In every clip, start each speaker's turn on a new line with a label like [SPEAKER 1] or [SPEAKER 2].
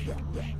[SPEAKER 1] Get ready.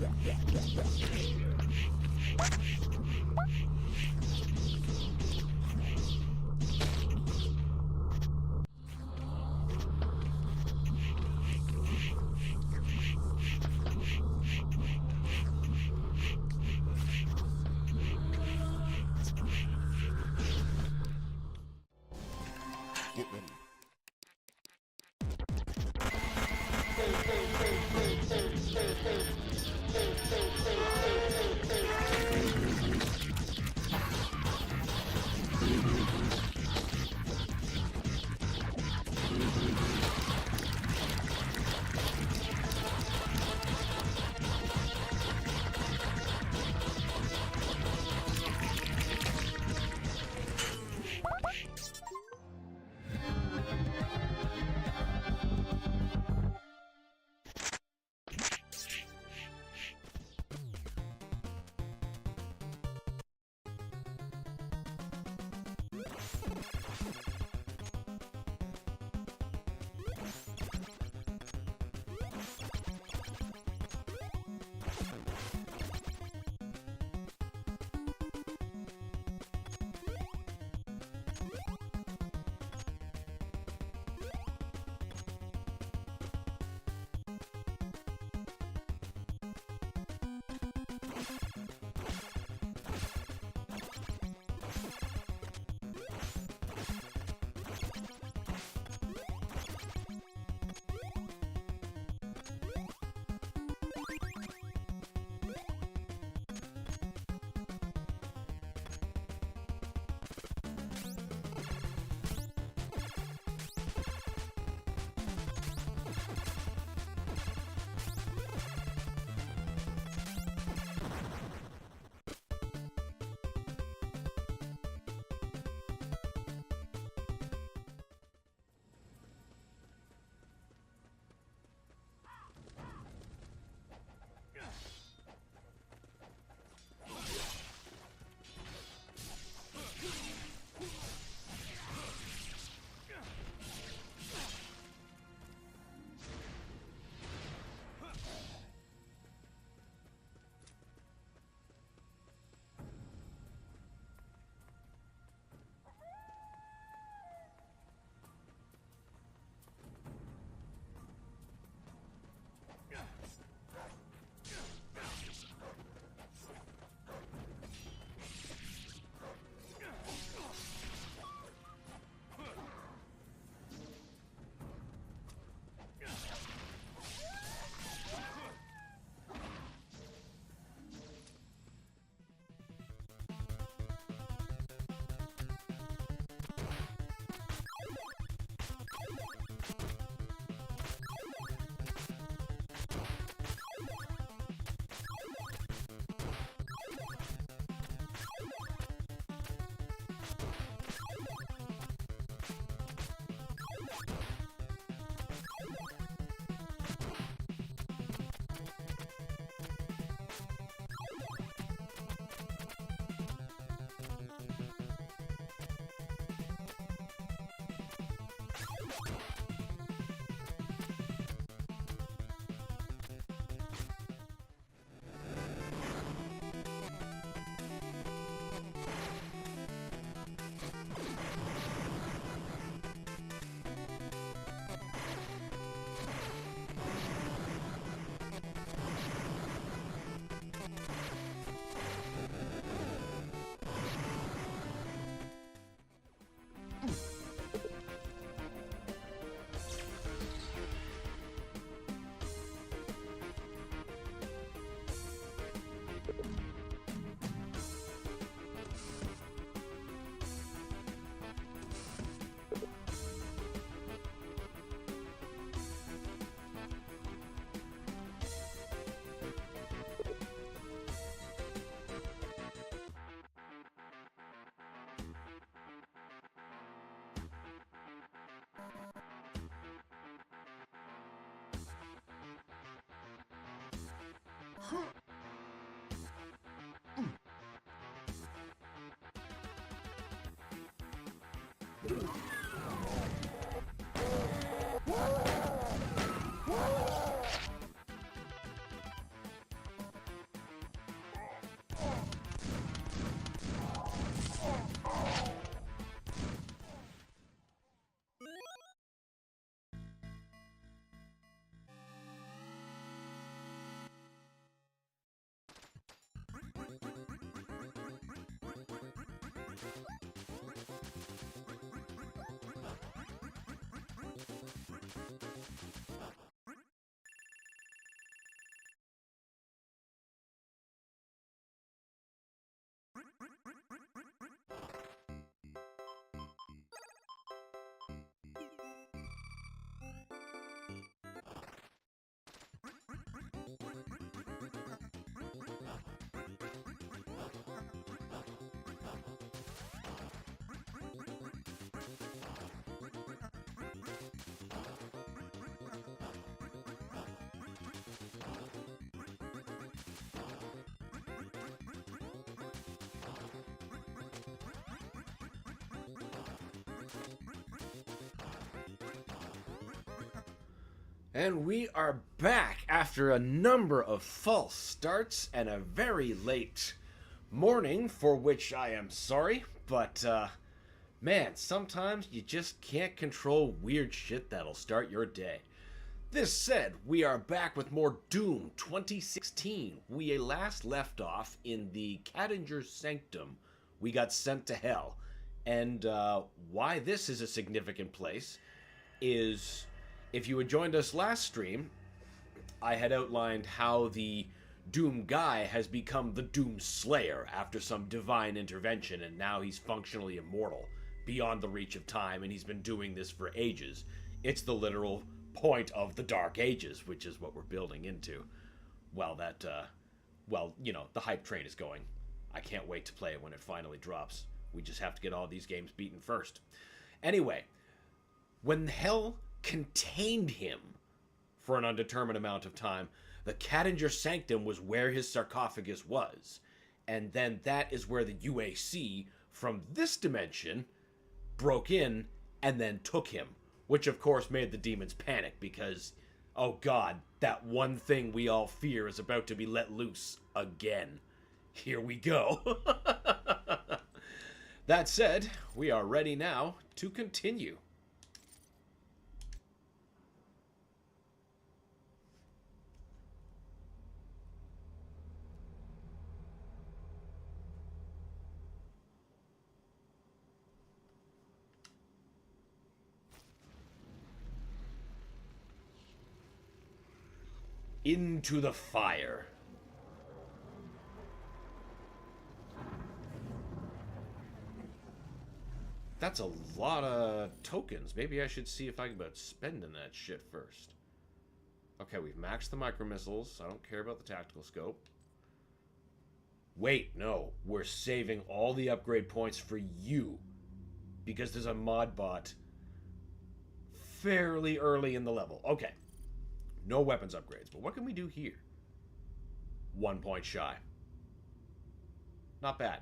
[SPEAKER 1] And we are back after a number of false starts and a very late morning, for which I am sorry, but man, sometimes you just can't control weird shit that'll start your day. This said, we are back with more Doom 2016. We last left off in the Cadinger's Sanctum. We got sent to hell. And why this is a significant place is, if you had joined us last stream, I had outlined how the Doom guy has become the Doom Slayer after some divine intervention, and now he's functionally immortal, beyond the reach of time, and he's been doing this for ages. It's the literal point of the Dark Ages, which is what we're building into. Well, the hype train is going. I can't wait to play it when it finally drops. We just have to get all these games beaten first. Anyway, when hell contained him for an undetermined amount of time, the Cadinger Sanctum was where his sarcophagus was. And then that is where the UAC from this dimension broke in and then took him. Which of course made the demons panic because, oh god, that one thing we all fear is about to be let loose again. Here we go. That said, we are ready now to continue. Into the fire. That's a lot of tokens. Maybe I should see if I can about spending that shit first. Okay, we've maxed the micro missiles. I don't care about the tactical scope. Wait, no. We're saving all the upgrade points for you. Because there's a mod bot fairly early in the level. Okay. No weapons upgrades, but what can we do here? 1 point shy. Not bad.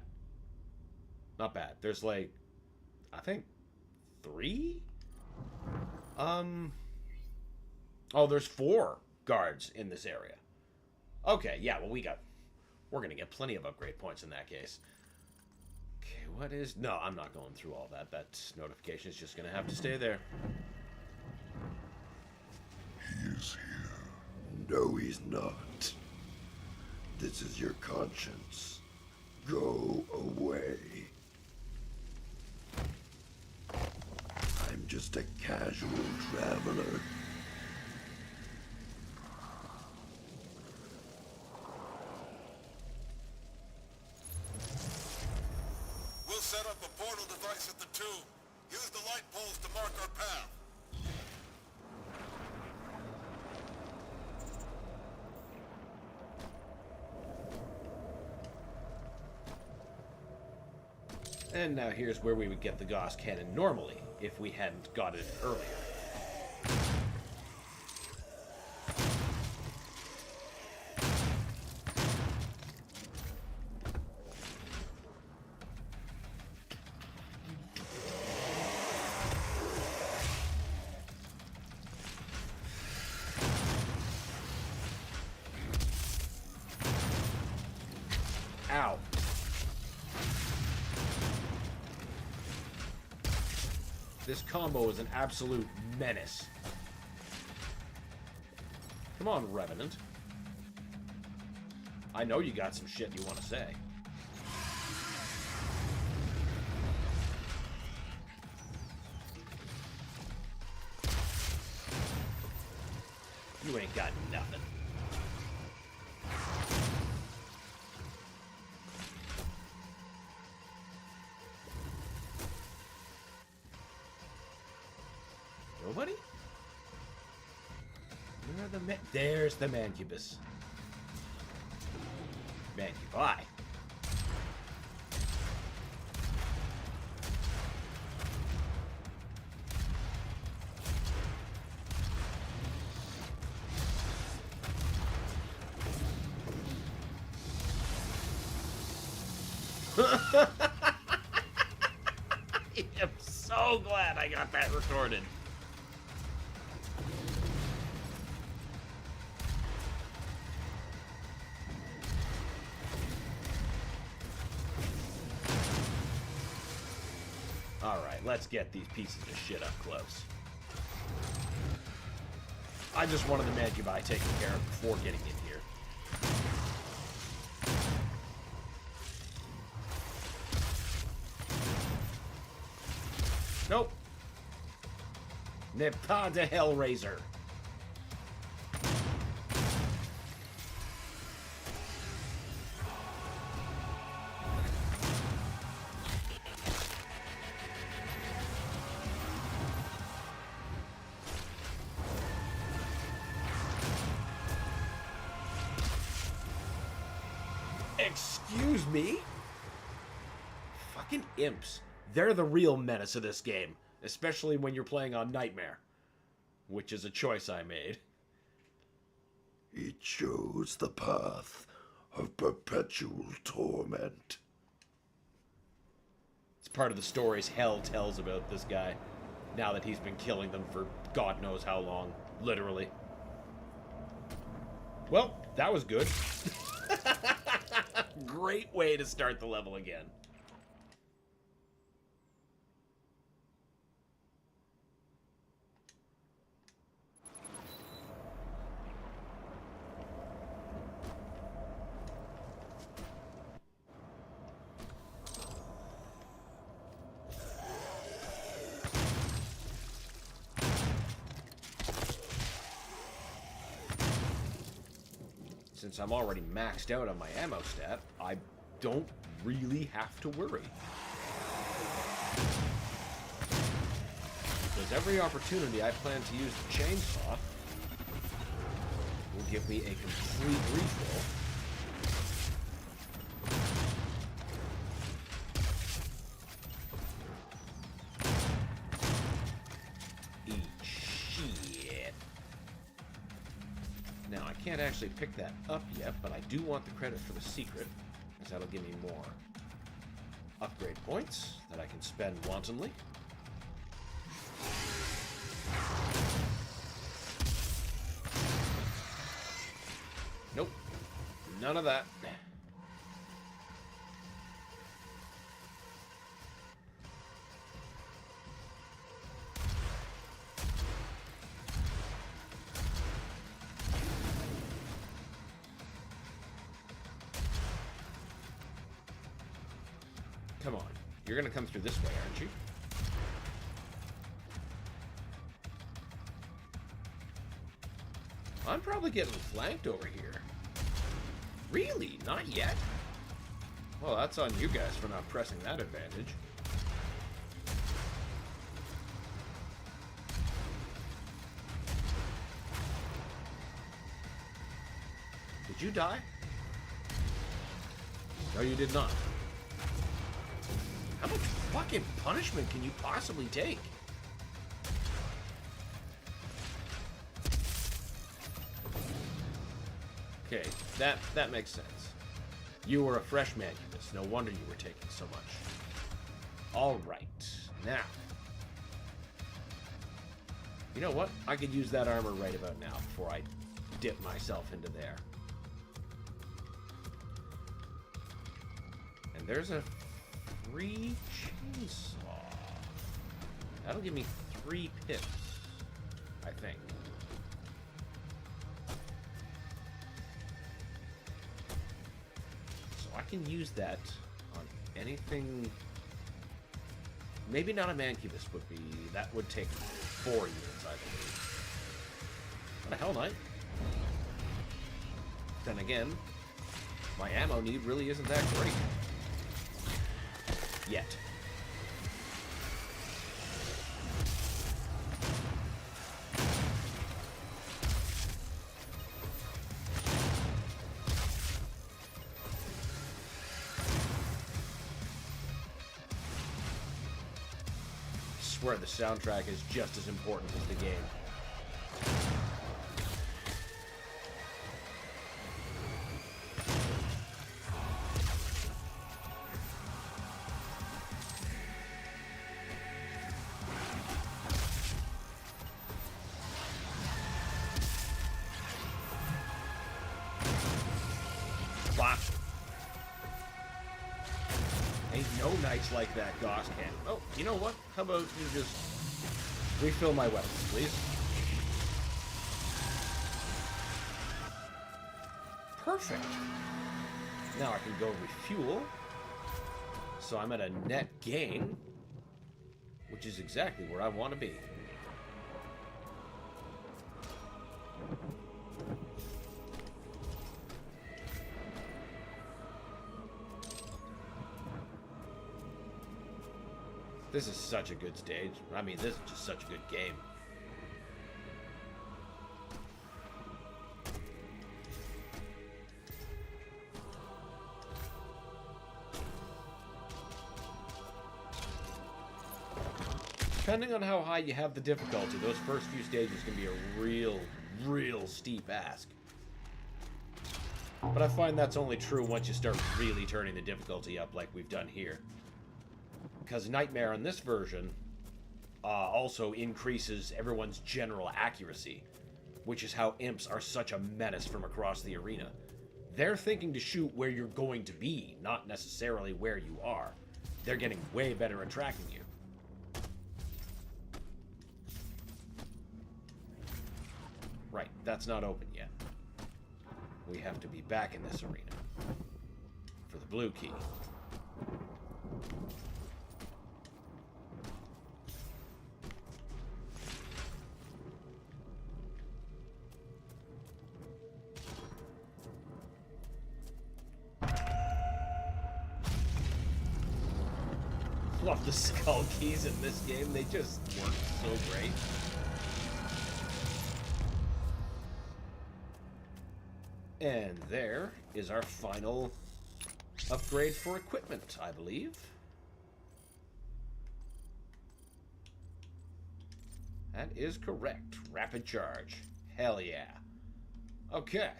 [SPEAKER 1] Not bad. There's like, I think, 3? Oh, there's 4 guards in this area. Okay, yeah, well we're gonna get plenty of upgrade points in that case. Okay, what is... No, I'm not going through all that. That notification is just gonna have to stay there.
[SPEAKER 2] He is here. No, he's not. This is your conscience. Go away. I'm just a casual traveler.
[SPEAKER 3] We'll set up a portal device at the tomb. Use the light poles to mark our path.
[SPEAKER 1] And now here's where we would get the Gauss Cannon normally, if we hadn't got it earlier. Ow. This combo is an absolute menace. Come on, Revenant. I know you got some shit you want to say. You ain't got nothing. Nobody? Where are the There's the Mancubus. Mancubi. I'm so glad I got that recorded. Alright, let's get these pieces of shit up close. I just wanted the Mancubi taken care of before getting in here. Nope. N'est pas de Hellraiser. Excuse me? Fucking imps. They're the real menace of this game, especially when you're playing on Nightmare, which is a choice I made.
[SPEAKER 2] He chose the path of perpetual torment.
[SPEAKER 1] It's part of the stories hell tells about this guy, now that he's been killing them for God knows how long, literally. Well, that was good. Great way to start the level again. Since I'm already maxed out on my ammo stat, I don't really have to worry. Because every opportunity I plan to use the chainsaw will give me a complete refill. Eat shit. Now, I can't actually pick that up yet, but I do want the credit for the secret, because that'll give me more upgrade points that I can spend wantonly. Nope. None of that. Come on. You're gonna come through this way, aren't you? I'm probably getting flanked over here. Really? Not yet? Well, that's on you guys for not pressing that advantage. Did you die? No, you did not. How much fucking punishment can you possibly take? Okay, that makes sense. You were a fresh Mancubus. No wonder you were taking so much. Alright, now. You know what? I could use that armor right about now before I dip myself into there. And there's a free chainsaw. That'll give me 3 pips, I think. So I can use that on anything. Maybe not a Mancubus would be. That would take 4 units, I believe. What a Hell Knight. Then again, my ammo need really isn't that great. Yet. I swear the soundtrack is just as important as the game. Ain't no nights like that, Goss can. Oh, you know what? How about you just refill my weapons, please? Perfect. Now I can go refuel. So I'm at a net gain, which is exactly where I want to be. This is such a good stage. I mean, this is just such a good game. Depending on how high you have the difficulty, those first few stages can be a real steep ask. But I find that's only true once you start really turning the difficulty up like we've done here. Because Nightmare on this version also increases everyone's general accuracy, which is how imps are such a menace from across the arena. They're thinking to shoot where you're going to be, not necessarily where you are. They're getting way better at tracking you. Right, that's not open yet. We have to be back in this arena for the blue key. Love the skull keys in this game. They just work so great. And there is our final upgrade for equipment, I believe. That is correct. Rapid charge. Hell yeah. Okay.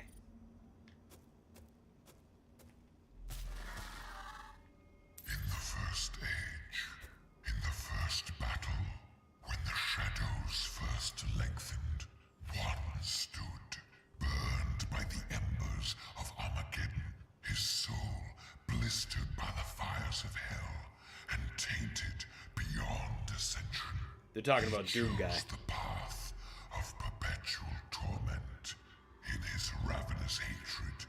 [SPEAKER 2] In the first age, in the first battle, when the shadows first lengthened, one stood, burned by the embers of Armageddon, his soul blistered by the fires of hell, and tainted beyond ascension.
[SPEAKER 1] They're talking about Doom Guy.
[SPEAKER 2] He chose the path of perpetual torment. In his ravenous hatred,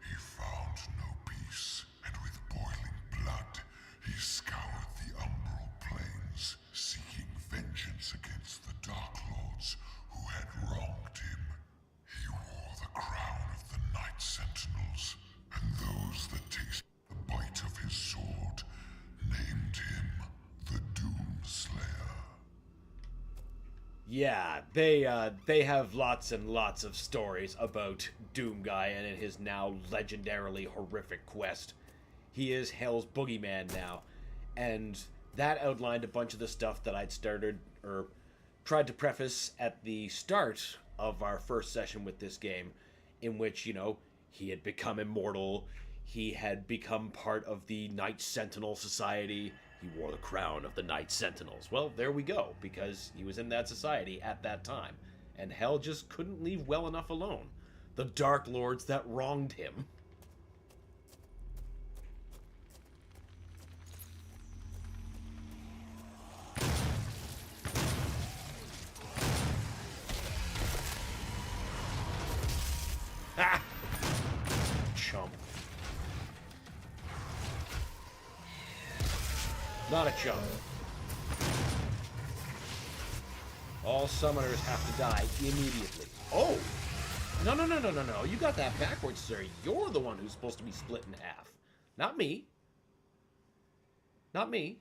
[SPEAKER 2] he found no peace, and with boiling blood, he scoured the umbral plains, seeking vengeance against the Dark Lords who had wronged him. He wore the crown of the Night Sentinels, and those that tasted the bite of his sword named him the Doom Slayer.
[SPEAKER 1] Yeah, they have lots and lots of stories about Doom Guy and in his now legendarily horrific quest. He is Hell's boogeyman now, and that outlined a bunch of the stuff that I'd started or tried to preface at the start of our first session with this game, in which, you know, he had become immortal, he had become part of the Night Sentinel Society. He wore the crown of the Night Sentinels. Well, there we go, because he was in that society at that time, and Hell just couldn't leave well enough alone. The Dark Lords that wronged him. Ha! Chump. Not a chump. All summoners have to die immediately. Oh! No. You got that backwards, sir. You're the one who's supposed to be split in half. Not me. Not me.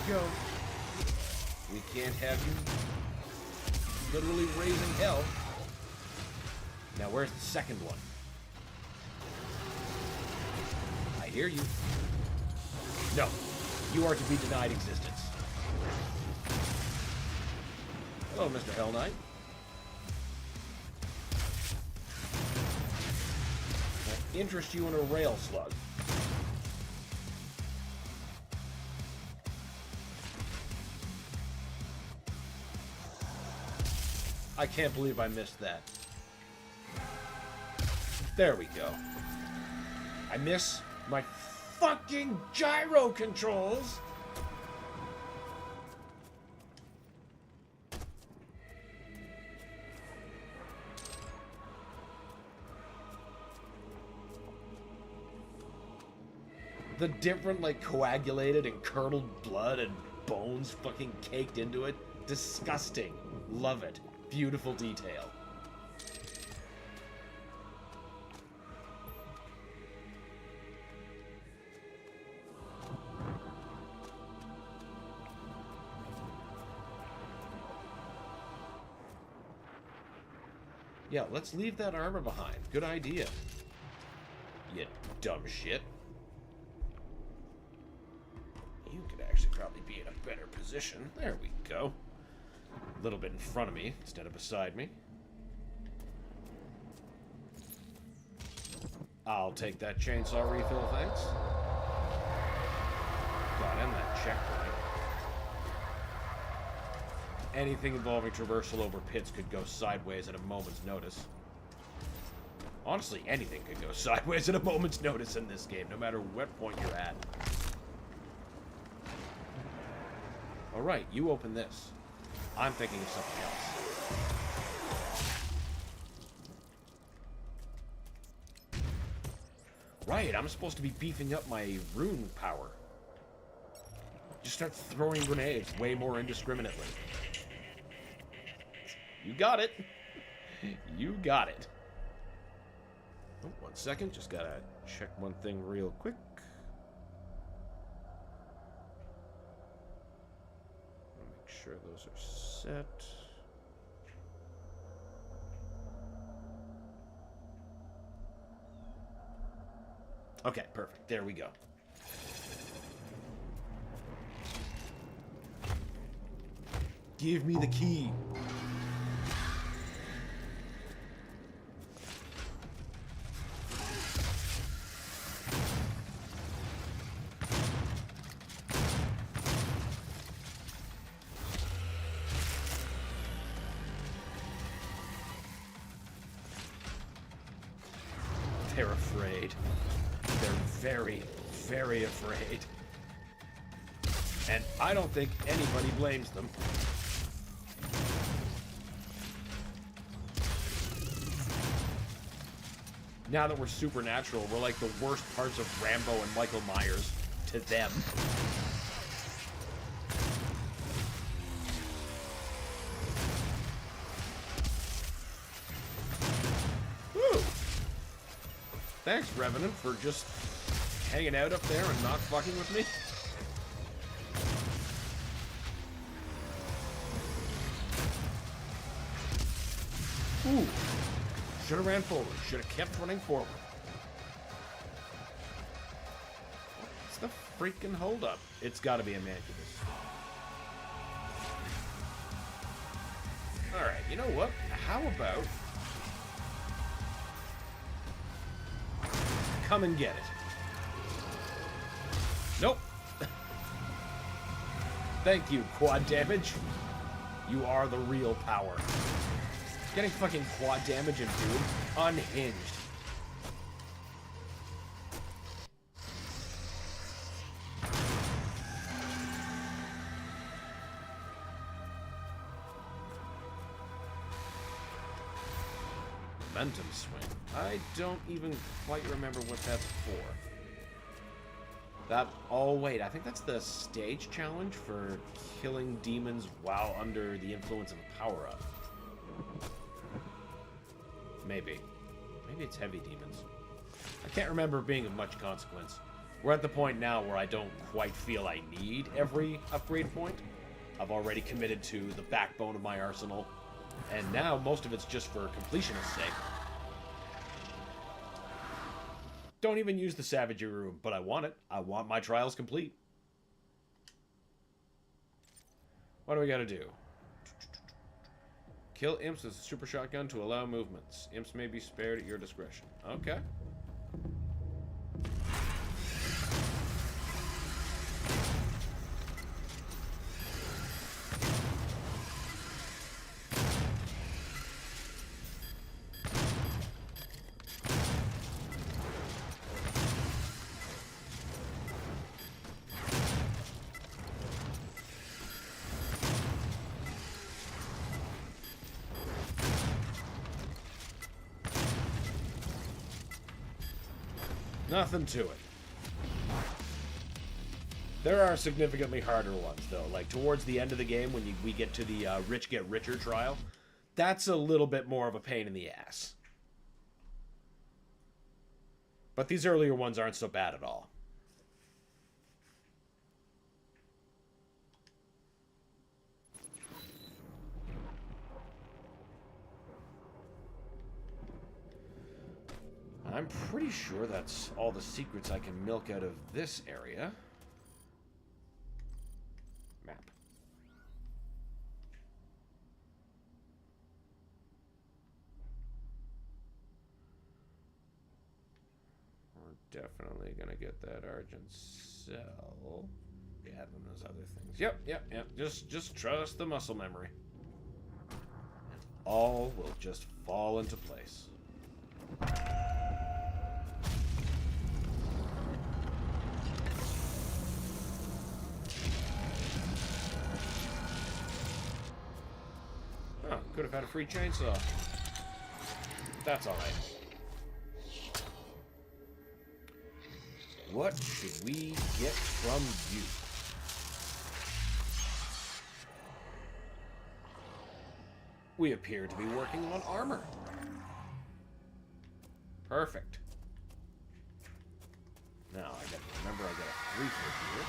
[SPEAKER 1] Go. We can't have you literally raising hell. Now, where's the second one? I hear you. No, you are to be denied existence. Hello, Mr. Hell Knight. I interest you in a rail slug. I can't believe I missed that. There we go. I miss my fucking gyro controls. The different, like, coagulated and curdled blood and bones fucking caked into it. Disgusting. Love it. Beautiful detail. Yeah, let's leave that armor behind. Good idea. You dumb shit. You could actually probably be in a better position. There we go. A little bit in front of me instead of beside me. I'll take that chainsaw refill, thanks. God, and that checkpoint. Anything involving traversal over pits could go sideways at a moment's notice. Honestly, anything could go sideways at a moment's notice in this game, no matter what point you're at. Alright, you open this. I'm thinking of something else. Right, I'm supposed to be beefing up my rune power. Just start throwing grenades way more indiscriminately. You got it. You got it. Oh, 1 second, just gotta check one thing real quick. Make sure those are set. Okay, perfect. There we go. Give me the key. They're afraid. They're very, very afraid. And I don't think anybody blames them. Now that we're supernatural, we're like the worst parts of Rambo and Michael Myers to them. Woo! Thanks, Revenant, for just hanging out up there and not fucking with me. Ooh. Should have ran forward. Should have kept running forward. What's the freaking holdup? It's got to be a Mancubus. Alright, you know what? How about... come and get it. Nope. Thank you, quad damage. You are the real power. Getting fucking quad damage in Doom? Unhinged. Momentum swing. I don't even quite remember what that's for. That... oh, wait. I think that's the stage challenge for killing demons while under the influence of a power-up. Maybe. Maybe it's heavy demons. I can't remember being of much consequence. We're at the point now where I don't quite feel I need every upgrade point. I've already committed to the backbone of my arsenal. And now most of it's just for completionist's sake. Don't even use the savagery room, but I want it. I want my trials complete. What do we gotta do? Kill imps with a super shotgun to allow movements. Imps may be spared at your discretion. Okay. Nothing to it. There are significantly harder ones, though. Like, towards the end of the game, when we get to the Rich Get Richer trial, that's a little bit more of a pain in the ass. But these earlier ones aren't so bad at all. I'm pretty sure that's all the secrets I can milk out of this area. Map. We're definitely gonna get that Argent cell. Yeah, and those other things. Yep. Just trust the muscle memory. And all will just fall into place. Oh, could have had a free chainsaw. That's alright. What should we get from you? We appear to be working on armor. Perfect. Now, I gotta remember I got a 3 for here.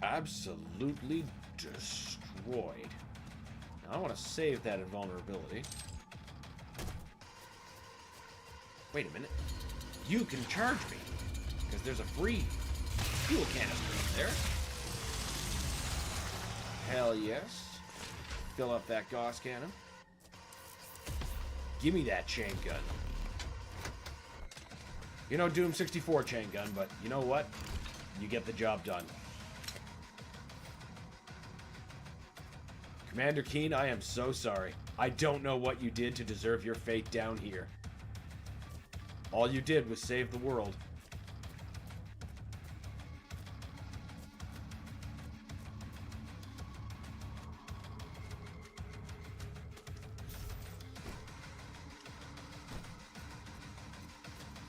[SPEAKER 1] Absolutely destroyed. Now I want to save that invulnerability. Wait a minute. You can charge me. Because there's a free fuel canister in there. Hell yes. Fill up that Gauss cannon. Give me that chain gun. You know, Doom 64 chain gun, but you know what? You get the job done. Commander Keen, I am so sorry. I don't know what you did to deserve your fate down here. All you did was save the world.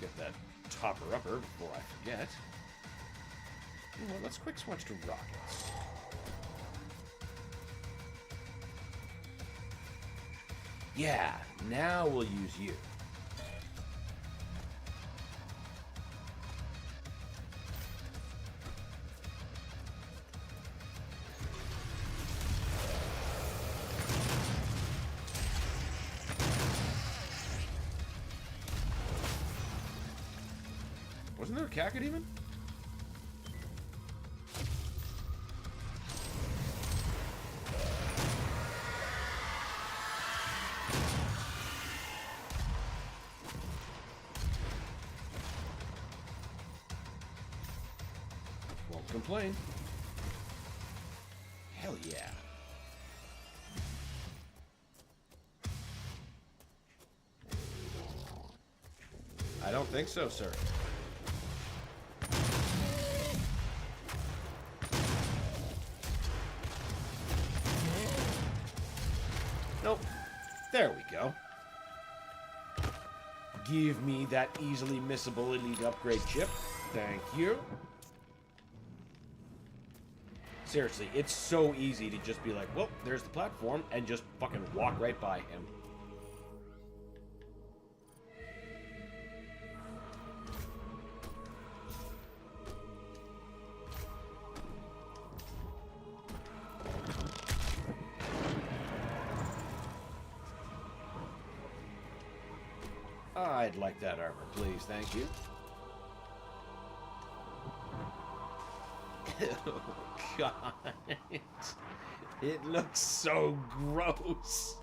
[SPEAKER 1] Get that topper-upper before I forget. You know what, let's quick switch to rockets. Yeah, now we'll use you. Wasn't there a Cacodemon? Complain. Hell yeah. I don't think so, sir. Nope. There we go. Give me that easily missable elite upgrade chip. Thank you. Seriously, it's so easy to just be like, well, there's the platform, and just fucking walk right by him. I'd like that armor, please. Thank you. Oh, God. It looks so gross.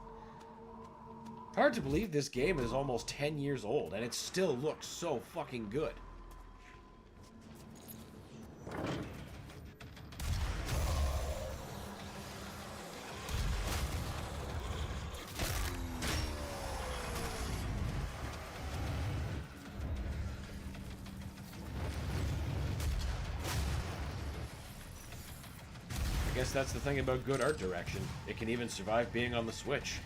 [SPEAKER 1] Hard to believe this game is almost 10 years old, and it still looks so fucking good. I guess that's the thing about good art direction. It can even survive being on the Switch.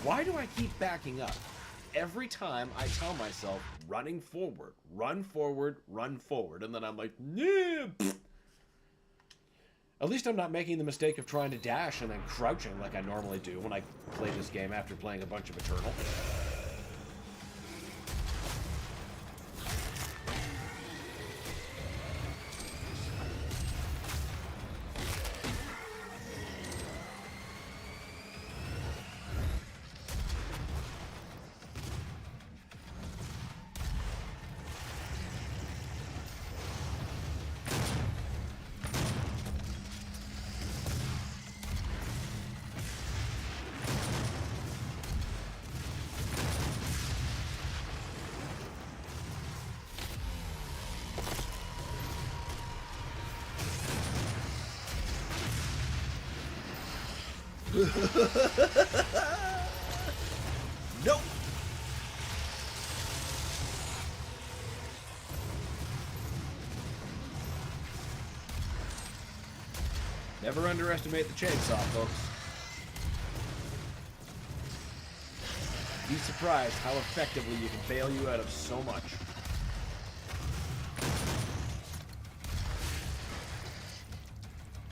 [SPEAKER 1] Why do I keep backing up? Every time I tell myself, run forward, run forward, and then I'm like, yeah. At least I'm not making the mistake of trying to dash and then crouching like I normally do when I play this game after playing a bunch of Eternal. Nope. Never underestimate the chainsaw, folks. Be surprised how effectively you can bail you out of so much.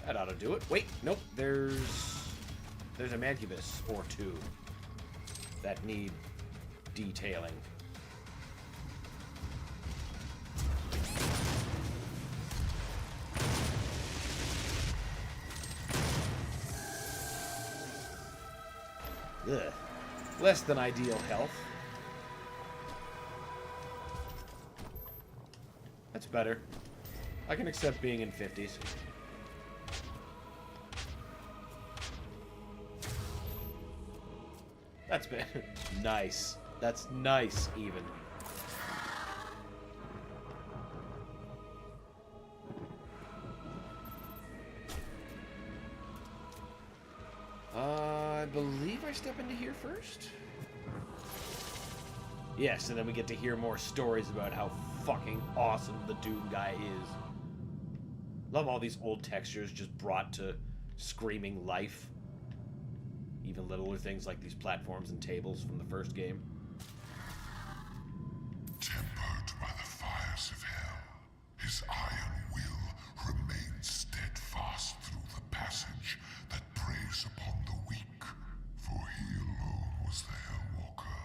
[SPEAKER 1] That ought to do it. Wait, nope, there's a Mancubus or two that need detailing. Ugh. Less than ideal health. That's better. I can accept being in 50s. That's been nice. That's nice, even. I believe I step into here first? Yes, and then we get to hear more stories about how fucking awesome the Doom guy is. Love all these old textures just brought to screaming life. Even littler things like these platforms and tables from the first game.
[SPEAKER 2] Tempered by the fires of hell, his iron will remains steadfast through the passage that preys upon the weak. For he alone was the Hellwalker,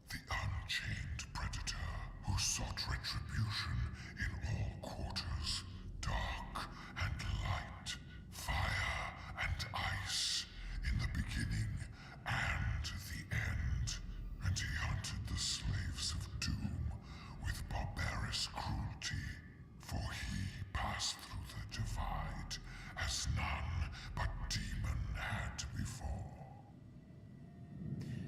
[SPEAKER 2] the unchained predator who sought retribution in all quarters, dark and light, fire and ice, in the beginning and the end. And he hunted the slaves of doom with barbarous cruelty, for he passed through the divide as none but demon had before.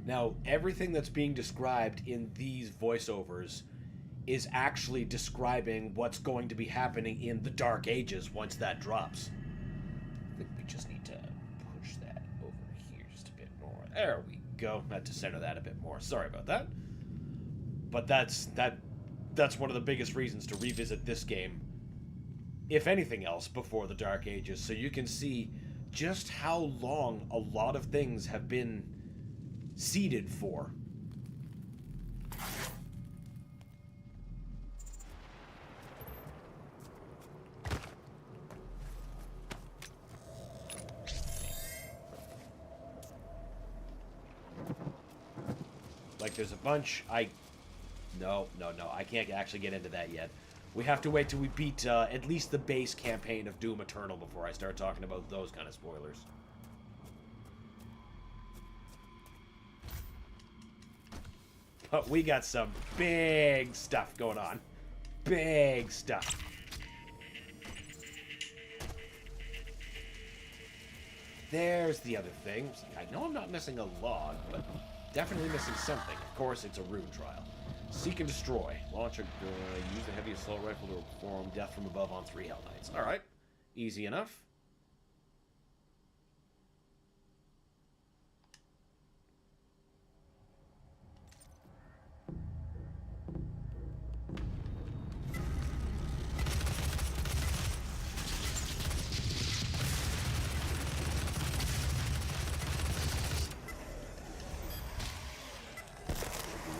[SPEAKER 1] Now, everything that's being described in these voiceovers is actually describing what's going to be happening in the Dark Ages once that drops. I think we just need to push that over here just a bit more. There we go. Had to center that a bit more. Sorry about that. But that that's one of the biggest reasons to revisit this game, if anything else, before the Dark Ages, so you can see just how long a lot of things have been seeded for. Like, there's a bunch. No, I can't actually get into that yet. We have to wait till we beat at least the base campaign of Doom Eternal before I start talking about those kind of spoilers. But we got some big stuff going on. Big stuff. There's the other thing. I know I'm not missing a log, but definitely missing something. Of course, it's a rune trial. Seek and destroy. Launch a use a heavy assault rifle to perform death from above on 3 Hell Knights. Alright. Easy enough.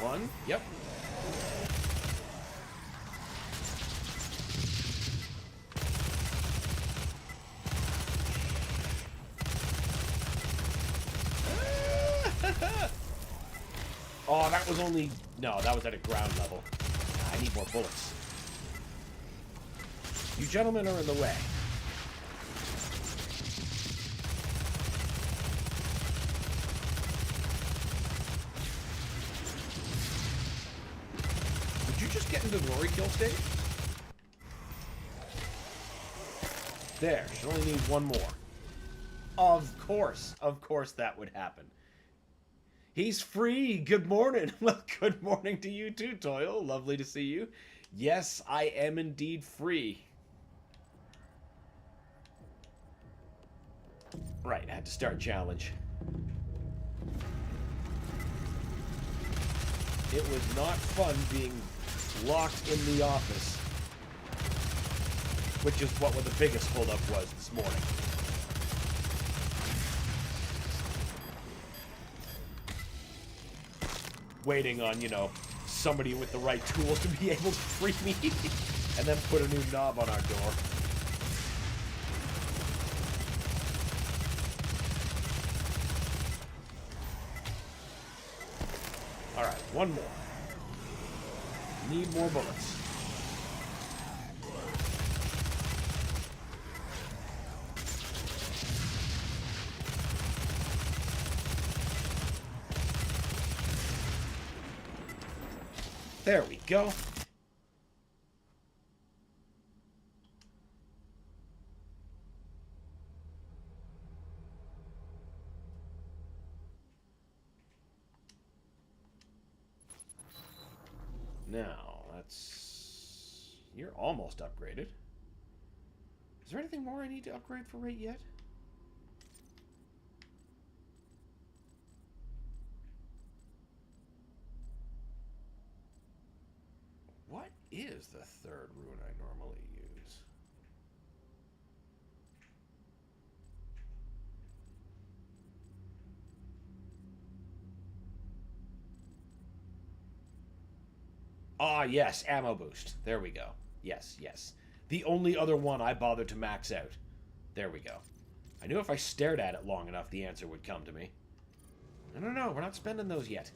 [SPEAKER 1] One. Yep. Oh, that was only... No, that was at a ground level. I need more bullets. You gentlemen are in the way. Did you just get into glory kill stage? There, should only need one more. Of course that would happen. He's free. Good morning. Well, good morning to you too, Toil. Lovely to see you. Yes, I am indeed free. Right, I had to start challenge. It was not fun being locked in the office, which is what the biggest holdup was this morning. Waiting on, you know, somebody with the right tools to be able to free me and then put a new knob on our door. Alright, one more. Need more bullets. There we go. Now, that's... You're almost upgraded. Is there anything more I need to upgrade for right yet? What is the third rune I normally use? Ah, yes, ammo boost. There we go. Yes, yes. The only other one I bothered to max out. There we go. I knew if I stared at it long enough, the answer would come to me. No, we're not spending those yet.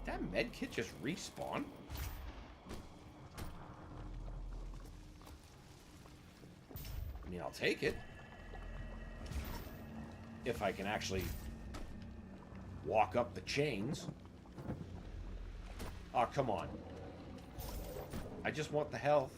[SPEAKER 1] Did that medkit just respawn? I mean, I'll take it. If I can actually walk up the chains. Oh, come on. I just want the health.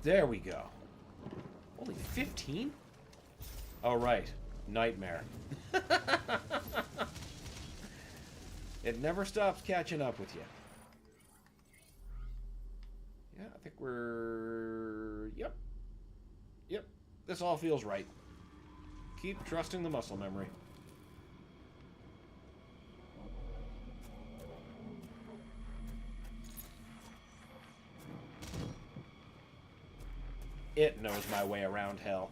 [SPEAKER 1] There we go. Only 15? Oh, right. Nightmare. It never stops catching up with you. Yeah, I think we're... Yep. Yep. This all feels right. Keep trusting the muscle memory. It knows my way around hell.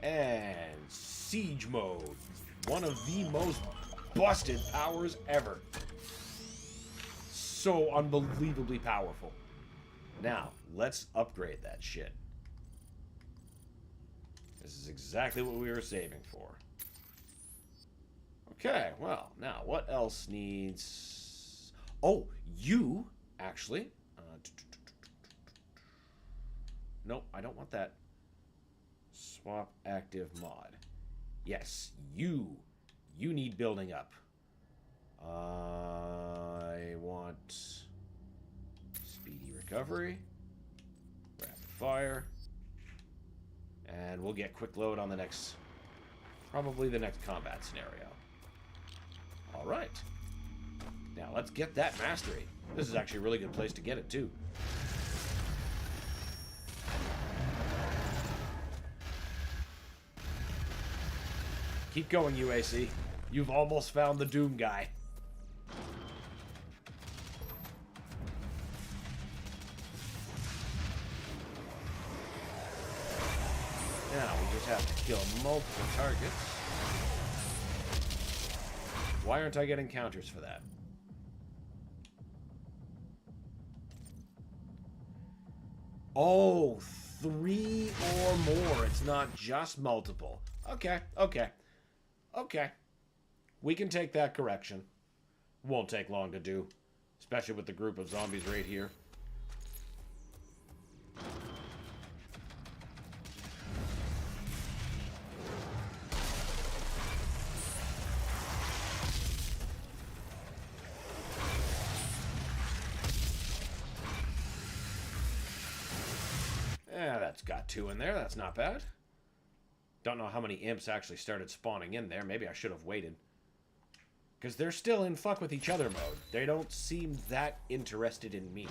[SPEAKER 1] And siege mode. One of the most busted powers ever. So unbelievably powerful. Now, let's upgrade that shit. This is exactly what we were saving for. Okay, well, now, what else needs... Oh, you, actually... Nope, I don't want that. Swap active mod. Yes, you need building up. I want speedy recovery, rapid fire, and we'll get quick load on the next, probably the next combat scenario. All right. Now let's get that mastery. This is actually a really good place to get it too. Keep going, UAC. You've almost found the Doom guy. Now we just have to kill multiple targets. Why aren't I getting counters for that? Oh, 3 or more. It's not just multiple. Okay, okay. Okay. We can take that correction. Won't take long to do. Especially with the group of zombies right here. Yeah, that's got 2 in there. That's not bad. Don't know how many imps actually started spawning in there. Maybe I should have waited. Because they're still in fuck with each other mode. They don't seem that interested in me.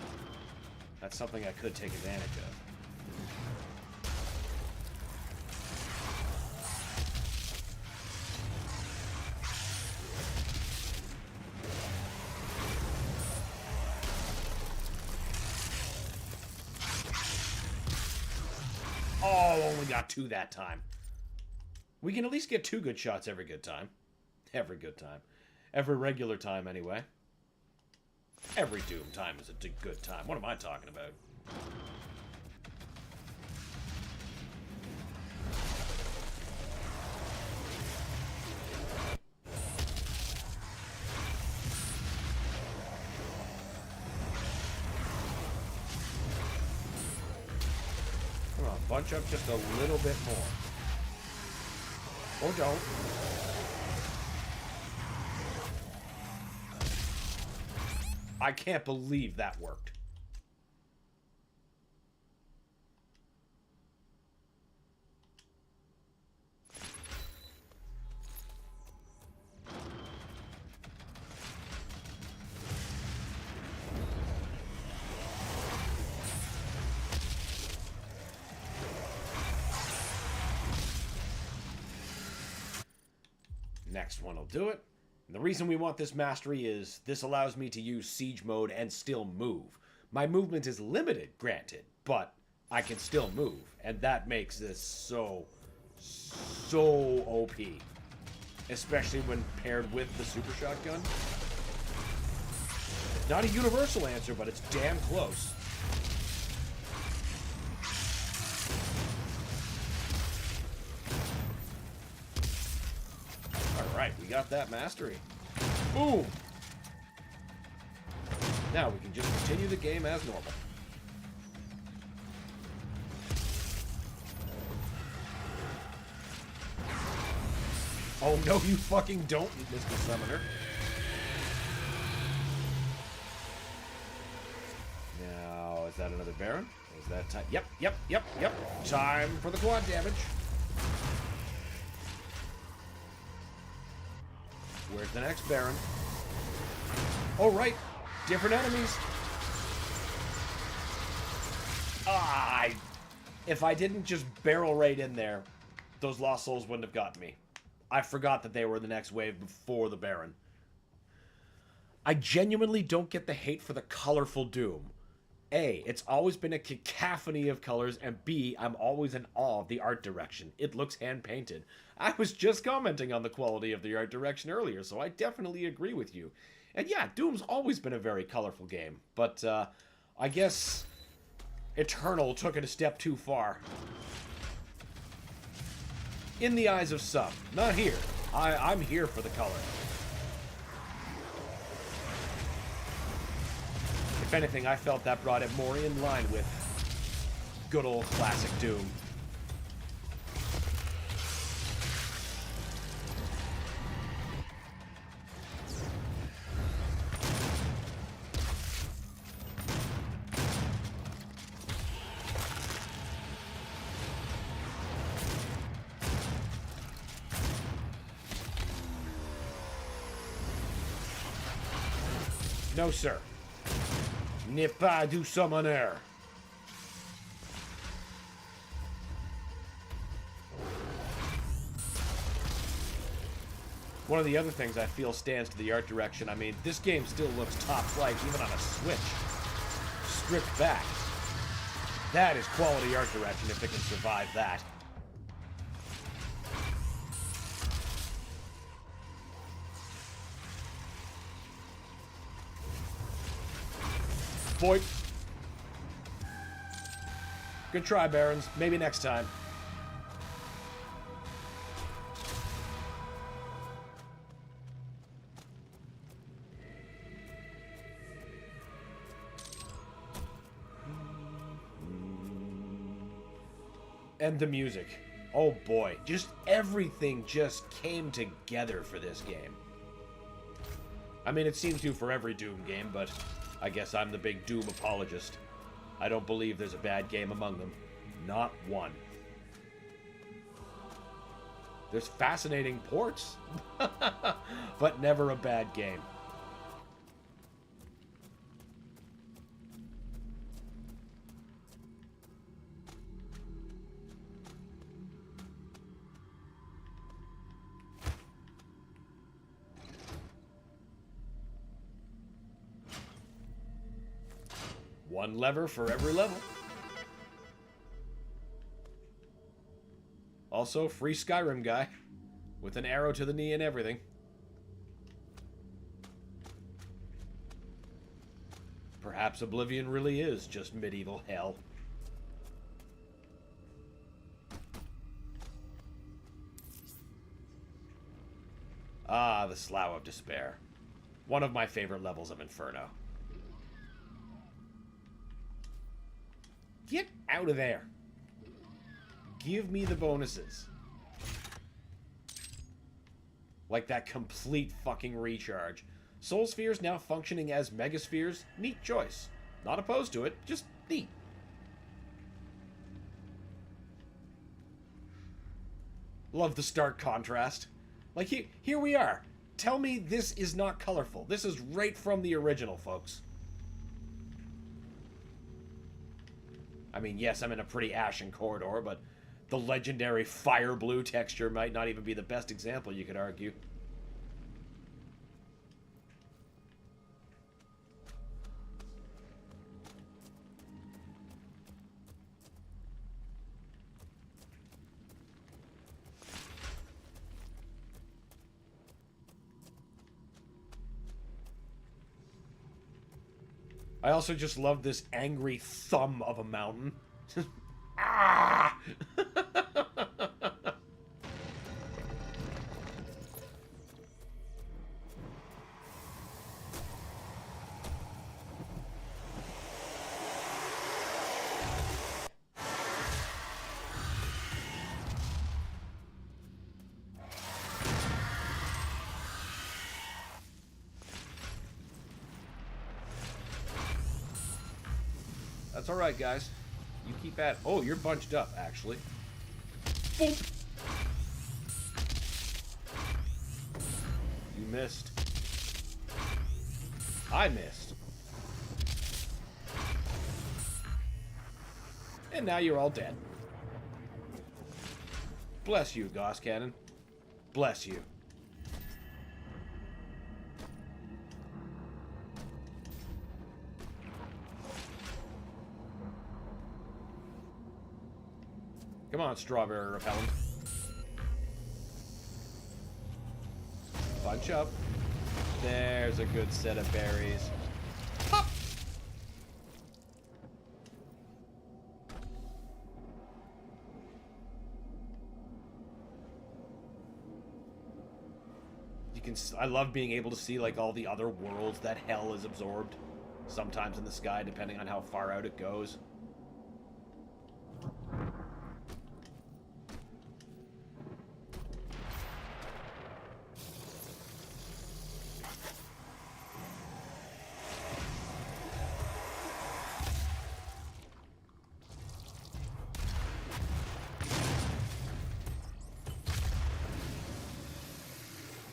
[SPEAKER 1] That's something I could take advantage of. Oh, only got 2 that time. We can at least get 2 good shots every good time. Every good time. Every regular time, anyway. Every Doom time is a good time. What am I talking about? Come on, bunch up just a little bit more. Or don't. I can't believe that worked. Next one will do it. And the reason we want this mastery is this allows me to use siege mode and still move. My movement is limited, granted, but I can still move. And that makes this so OP. Especially when paired with the super shotgun. Not a universal answer, but it's damn close. Alright, we got that mastery. Boom! Now we can just continue the game as normal. Oh no, you fucking don't, Mr. Summoner. Now, is that another Baron? Is that time? Yep. Time for the quad damage. Where's the next Baron? Oh, right. Different enemies. If I didn't just barrel right in there, those Lost Souls wouldn't have gotten me. I forgot that they were the next wave before the Baron. I genuinely don't get the hate for the colorful Doom. A, it's always been a cacophony of colors, and B, I'm always in awe of the art direction. It looks hand-painted. I was just commenting on the quality of the art direction earlier, so I definitely agree with you. And yeah, Doom's always been a very colorful game, but I guess Eternal took it a step too far. In the eyes of some. Not here. I'm here for the color. If anything, I felt that brought it more in line with good old classic Doom. No, sir. N'est pas du summoner. One of the other things I feel stands to the art direction, I mean, this game still looks top flight even on a Switch. Stripped back. That is quality art direction if it can survive that. Boy. Good try, Barons. Maybe next time. And the music. Oh boy. Just everything just came together for this game. I mean, it seems to for every Doom game, but I guess I'm the big Doom apologist. I don't believe there's a bad game among them. Not one. There's fascinating ports, but never a bad game. One lever for every level. Also, free Skyrim guy. With an arrow to the knee and everything. Perhaps Oblivion really is just medieval hell. Ah, the Slough of Despair. One of my favorite levels of Inferno. Get out of there. Give me the bonuses. Like that complete fucking recharge. Soul Spheres now functioning as Megaspheres. Neat choice. Not opposed to it, just neat. Love the stark contrast. Like, here we are. Tell me this is not colorful. This is right from the original, folks. I mean, yes, I'm in a pretty ashen corridor, but the legendary fire blue texture might not even be the best example, you could argue. I also just love this angry thumb of a mountain. Ah! That's alright, guys. You keep at... Oh, you're bunched up, actually. Boom. You missed. I missed. And now you're all dead. Bless you, Gauss Cannon. Bless you. Come on, strawberry repellent. Bunch up. There's a good set of berries. Pop! You can. I love being able to see like all the other worlds that hell is absorbed. Sometimes in the sky, depending on how far out it goes.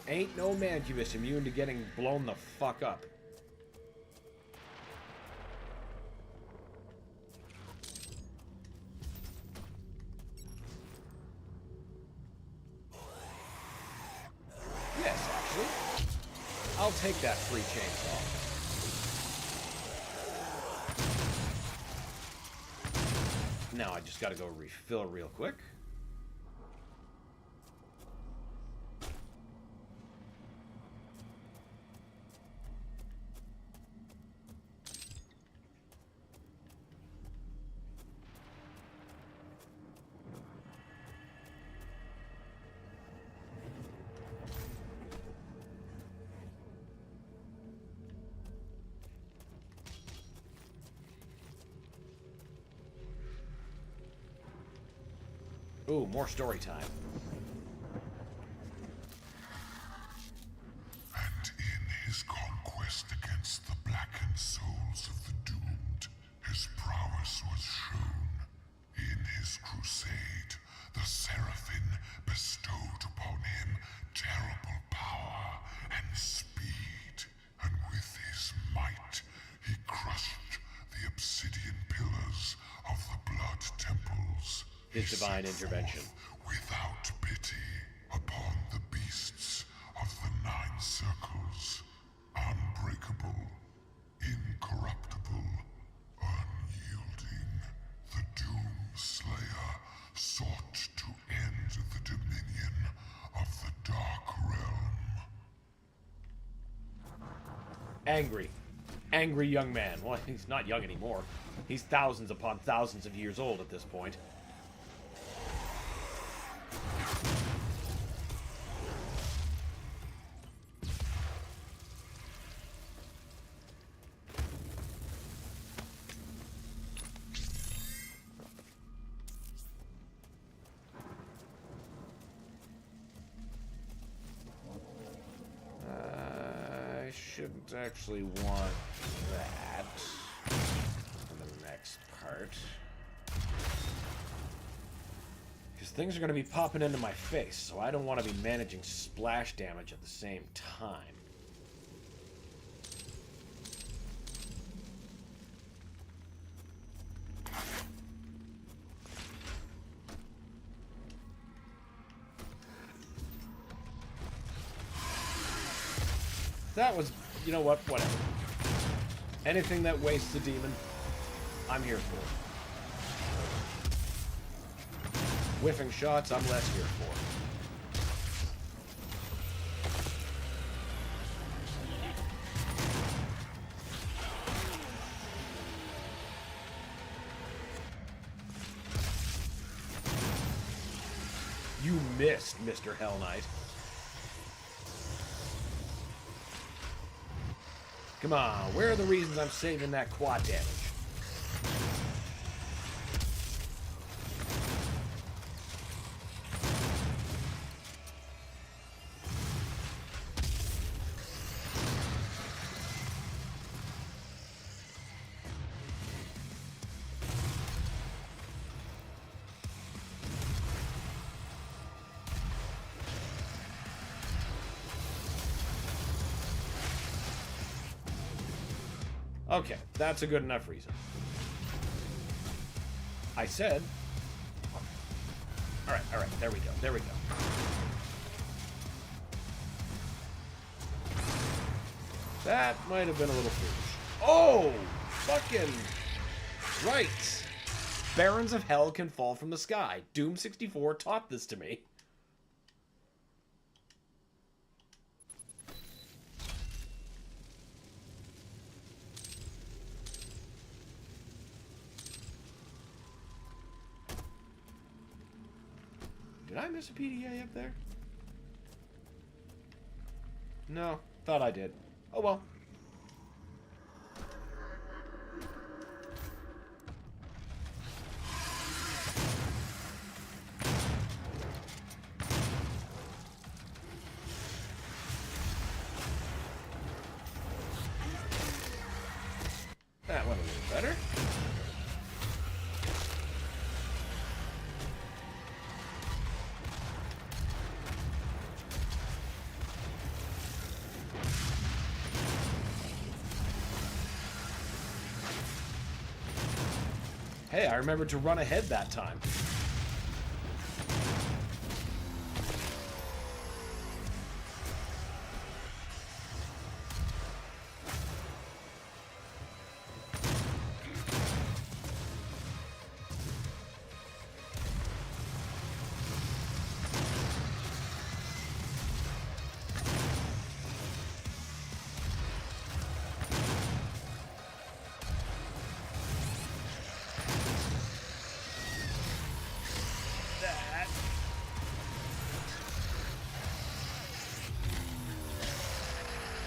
[SPEAKER 1] Ain't no mancubus immune to getting blown the fuck up. Yes, actually. I'll take that free chainsaw. Now I just gotta go refill real quick. Ooh, more story time.
[SPEAKER 2] And in his conquest against the blackened souls of the doomed, his prowess was shown. In his crusade, the Seraphim bestowed upon him terrible power and speed, and with his might, he crushed the obsidian pillars of the blood temples.
[SPEAKER 1] His divine intervention.
[SPEAKER 2] Without pity upon the beasts of the nine circles, unbreakable, incorruptible, unyielding, the Doom Slayer sought to end the dominion of the Dark Realm.
[SPEAKER 1] Angry. Angry young man. Well, he's not young anymore. He's thousands upon thousands of years old at this point. I shouldn't actually want that for the next part. Because things are going to be popping into my face, so I don't want to be managing splash damage at the same time. That was, you know what, whatever. Anything that wastes a demon, I'm here for. Whiffing shots, I'm less here for. You missed, Mr. Hell Knight. Come on, where are the reasons I'm saving that quad damage? Okay, that's a good enough reason. I said... Alright, there we go. That might have been a little foolish. Oh! Fucking... Right! Barons of Hell can fall from the sky. Doom 64 taught this to me. Did I miss a PDA up there? No, thought I did. Oh well. That went a little better. Hey, I remembered to run ahead that time.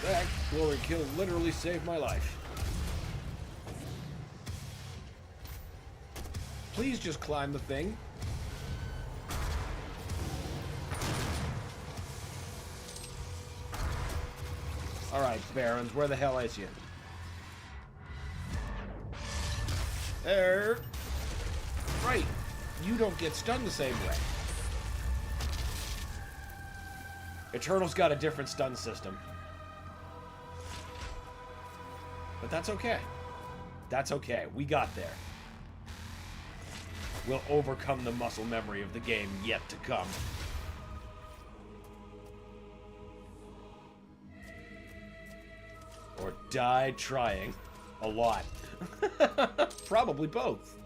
[SPEAKER 1] That glory kill literally saved my life. Please just climb the thing. Alright, Barons, where the hell is you? There. Right. You don't get stunned the same way. Eternal's got a different stun system. But that's okay. That's okay. We got there. We'll overcome the muscle memory of the game yet to come. Or die trying. A lot. Probably both.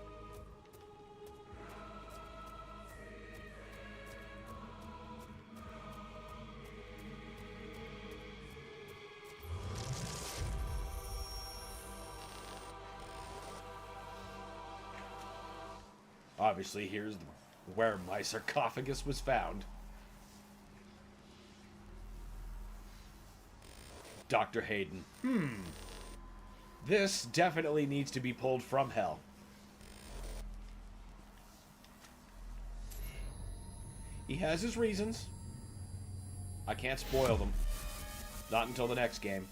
[SPEAKER 1] Obviously, here's where my sarcophagus was found. Dr. Hayden. This definitely needs to be pulled from hell. He has his reasons. I can't spoil them. Not until the next game.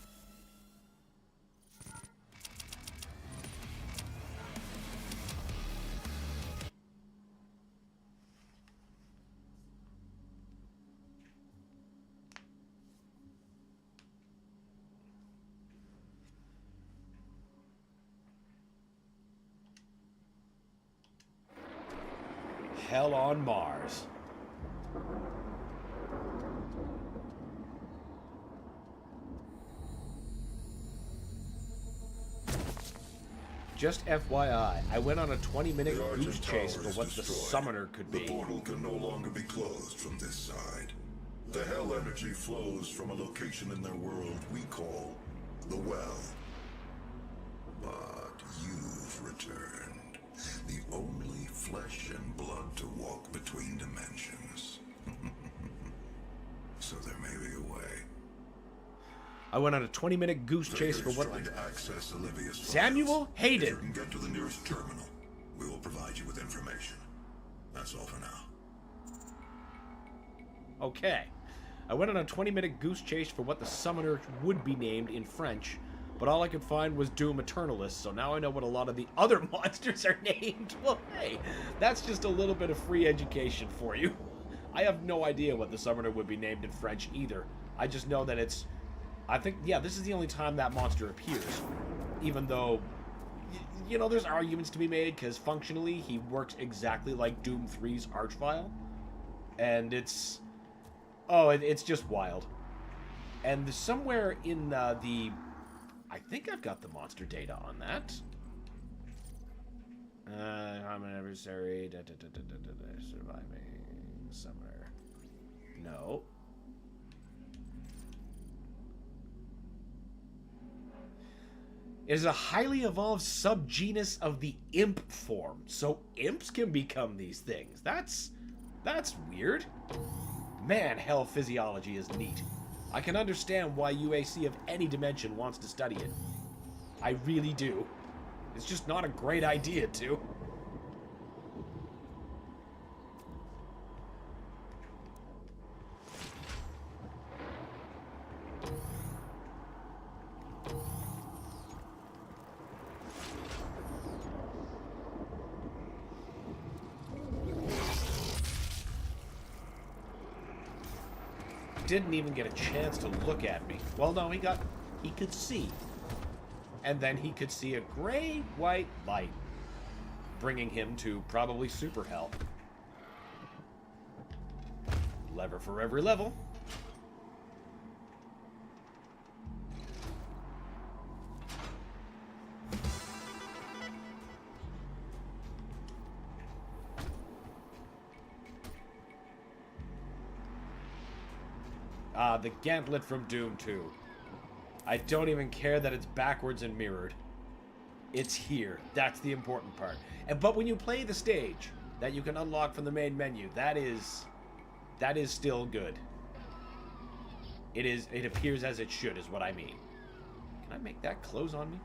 [SPEAKER 1] Hell on Mars. Just FYI, I went on a 20-minute goose
[SPEAKER 2] Argent
[SPEAKER 1] chase
[SPEAKER 2] Tower
[SPEAKER 1] for
[SPEAKER 2] is
[SPEAKER 1] what the
[SPEAKER 2] destroyed.
[SPEAKER 1] summoner could
[SPEAKER 2] The
[SPEAKER 1] be.
[SPEAKER 2] portal can no longer be closed from this side. The hell energy flows from a location in their world we call the Well. But you've returned. The only flesh and blood to walk between dimensions. So there may be a way.
[SPEAKER 1] I went on a 20-minute goose chase for what...
[SPEAKER 2] Trying to access Olivia's files.
[SPEAKER 1] Samuel
[SPEAKER 2] If you
[SPEAKER 1] Hayden.
[SPEAKER 2] can get to the nearest terminal, we will provide you with information. That's all for now.
[SPEAKER 1] Okay. I went on a 20-minute goose chase for what the summoner would be named in French, but all I could find was Doom Eternalist, so now I know what a lot of the other monsters are named. Well, hey, that's just a little bit of free education for you. I have no idea what the summoner would be named in French either. I just know that it's... I think, yeah, this is the only time that monster appears. Even though, you know, there's arguments to be made, because functionally he works exactly like Doom 3's Archvile. And it's... oh, it's just wild. And somewhere in the... I think I've got the monster data on that. I'm an adversary. Surviving somewhere. No. It is a highly evolved subgenus of the imp form. So imps can become these things. That's weird. Man, hell physiology is neat. I can understand why UAC of any dimension wants to study it. I really do. It's just not a great idea to. Didn't even get a chance to look at me. Well, no, he could see. And then he could see a gray white light, bringing him to probably super hell. Lever for every level. The gauntlet from Doom 2. I don't even care that it's backwards and mirrored. It's here. That's the important part. But when you play the stage that you can unlock from the main menu, that is still good. It appears as it should, is what I mean. Can I make that close on me?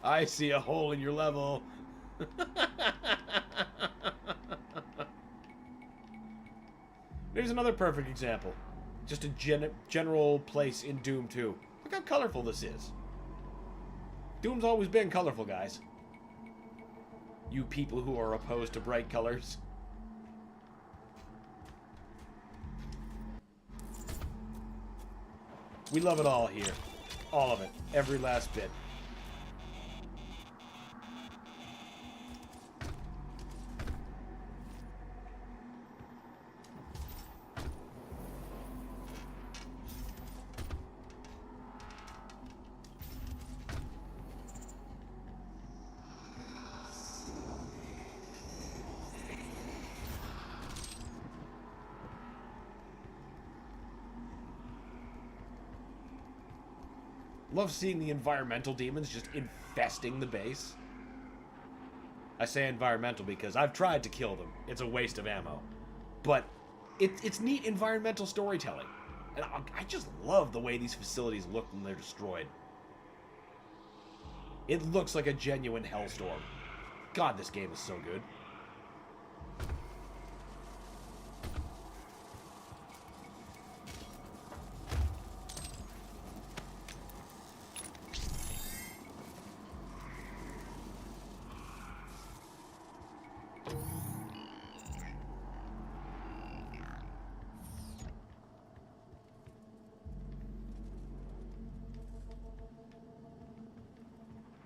[SPEAKER 1] I see a hole in your level. There's another perfect example. Just a general place in Doom 2. Look how colorful this is. Doom's always been colorful, guys. You people who are opposed to bright colors. We love it all here. All of it. Every last bit. Love seeing the environmental demons just infesting the base. I say environmental because I've tried to kill them. It's a waste of ammo. But it's neat environmental storytelling. And I just love the way these facilities look when they're destroyed. It looks like a genuine hellstorm. God, this game is so good.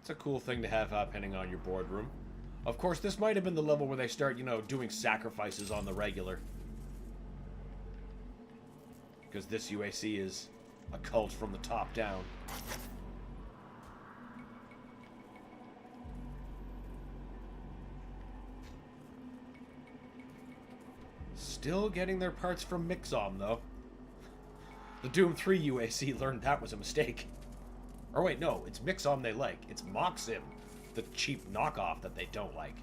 [SPEAKER 1] It's a cool thing to have happening on your boardroom. Of course, this might have been the level where they start, you know, doing sacrifices on the regular. Because this UAC is a cult from the top down. Still getting their parts from Mixom, though. The Doom 3 UAC learned that was a mistake. Or wait, no, it's Mixom they like. It's Moxim, the cheap knockoff that they don't like.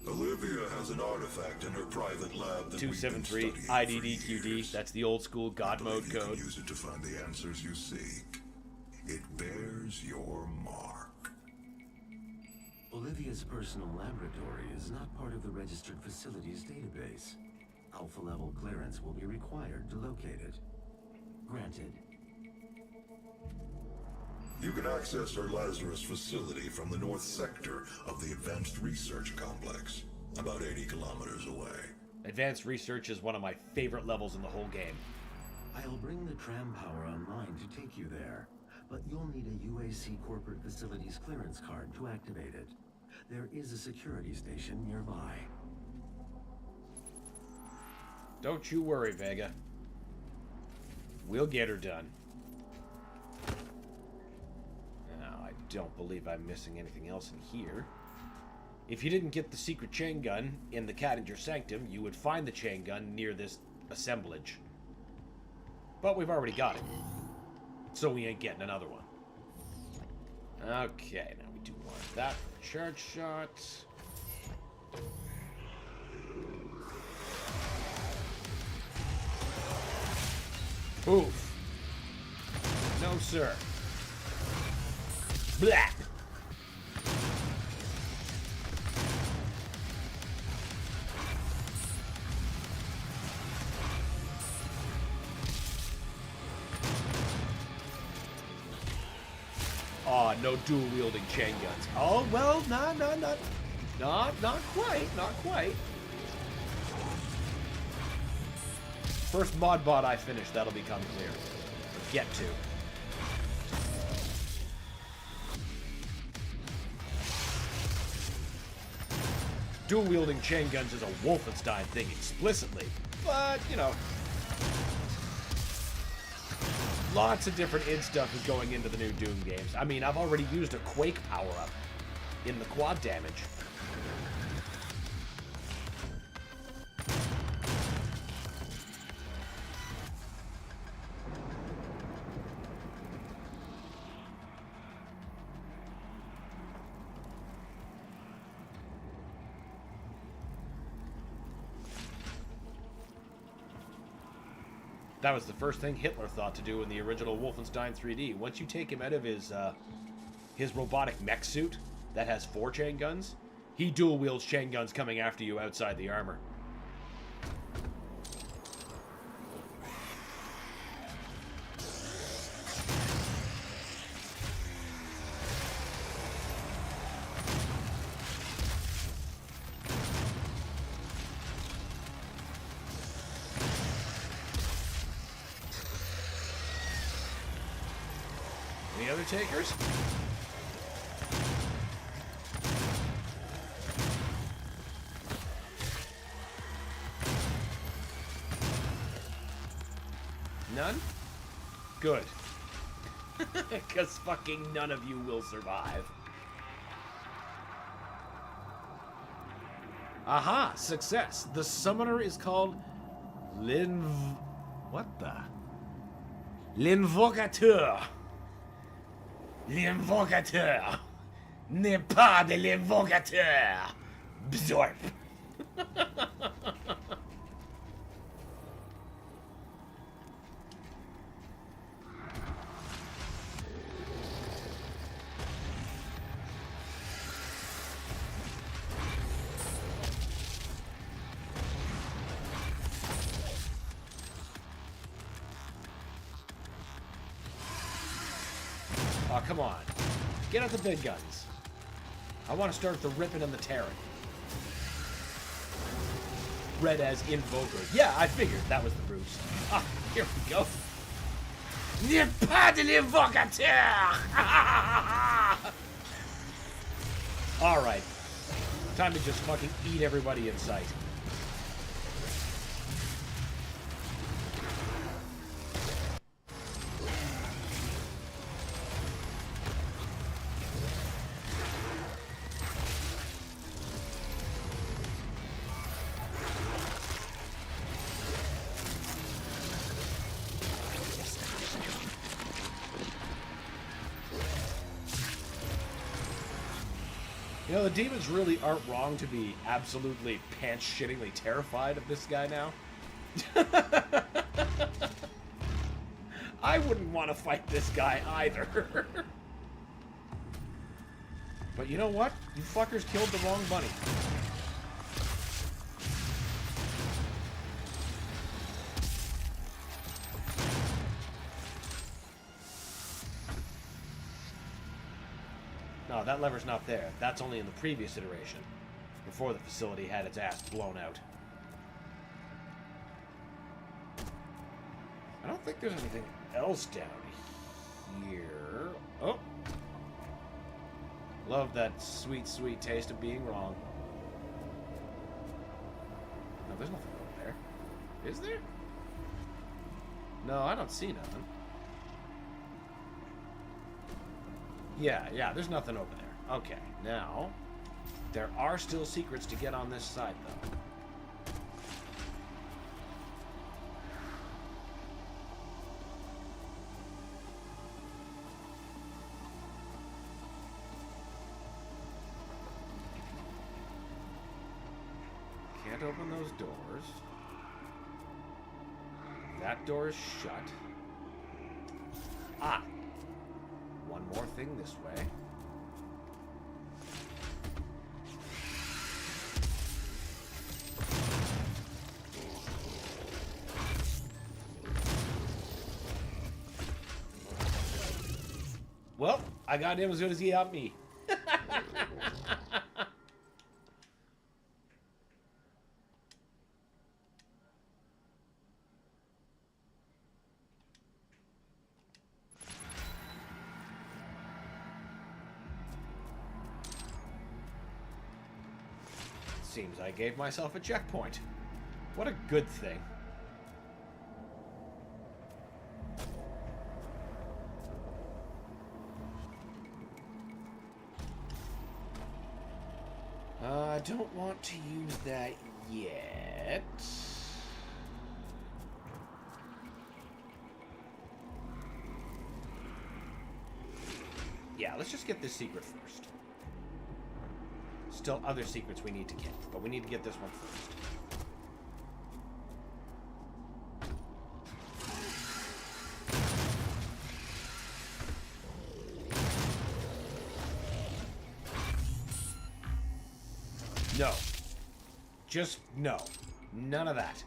[SPEAKER 2] Olivia has an artifact in her private lab that
[SPEAKER 1] 273 IDDQD. That's the old school God mode
[SPEAKER 2] You can
[SPEAKER 1] code.
[SPEAKER 2] use it to find the answers you seek. It bears your mark.
[SPEAKER 4] Olivia's personal laboratory is not part of the registered facilities database. Alpha level clearance will be required to locate it. Granted.
[SPEAKER 2] You can access her Lazarus facility from the north sector of the Advanced Research Complex, about 80 kilometers away.
[SPEAKER 1] Advanced research is one of my favorite levels in the whole game.
[SPEAKER 4] I'll bring the tram power online to take you there, but you'll need a UAC corporate facilities clearance card to activate it. There is a security station nearby.
[SPEAKER 1] Don't you worry, Vega. We'll get her done. Now, I don't believe I'm missing anything else in here. If you didn't get the secret chain gun in the Cadinger Sanctum, you would find the chain gun near this assemblage. But we've already got it. So we ain't getting another one. Okay, now we do want that for charge shots. Oof. No, sir. Blah. Oh, no dual-wielding chain guns. Oh, well, not quite. First mod bot I finish, that'll become clear. Or get to. Dual-wielding chain guns is a Wolfenstein thing explicitly, but, you know, lots of different id stuff is going into the new Doom games. I mean, I've already used a Quake power-up in the quad damage. That was the first thing Hitler thought to do in the original Wolfenstein 3D. Once you take him out of his robotic mech suit that has 4 chain guns, he dual wields chain guns coming after you outside the armor. Any other takers? None? Good. Because fucking none of you will survive. Aha! Success! The summoner is called What the? L'invocateur! L'invocateur n'est pas de l'invocateur. Bzorp. Oh, come on. Get out the big guns. I want to start the ripping and the tearing. Read as Invoker. Yeah, I figured that was the Bruce. Ah, here we go. N'est pas de l'invocateur! Alright. Time to just fucking eat everybody in sight. You know, the demons really aren't wrong to be absolutely pants-shittingly terrified of this guy now. I wouldn't want to fight this guy either. But you know what? You fuckers killed the wrong bunny. No, that lever's not there. That's only in the previous iteration, before the facility had its ass blown out. don't think there's anything else down here. Oh. Love that sweet, sweet taste of being wrong. No, there's nothing over there. Is there? No, I don't see nothing. Yeah, there's nothing over there. Okay, now, there are still secrets to get on this side, though. Can't open those doors. That door is shut. Ah! One more thing this way. Well, I got him as good as he got me. Seems I gave myself a checkpoint. What a good thing. I don't want to use that yet. Yeah, let's just get this secret first. Still other secrets we need to get, but we need to get this one first. No. Just no. None of that.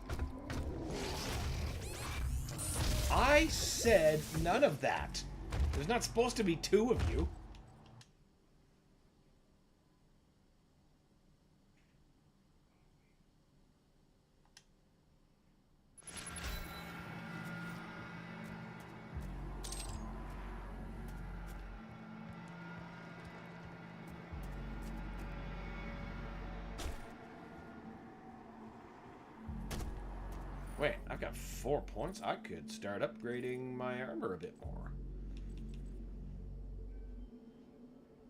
[SPEAKER 1] I said none of that. There's not supposed to be two of you. Wait, I've got 4 points. I could start upgrading my armor a bit more.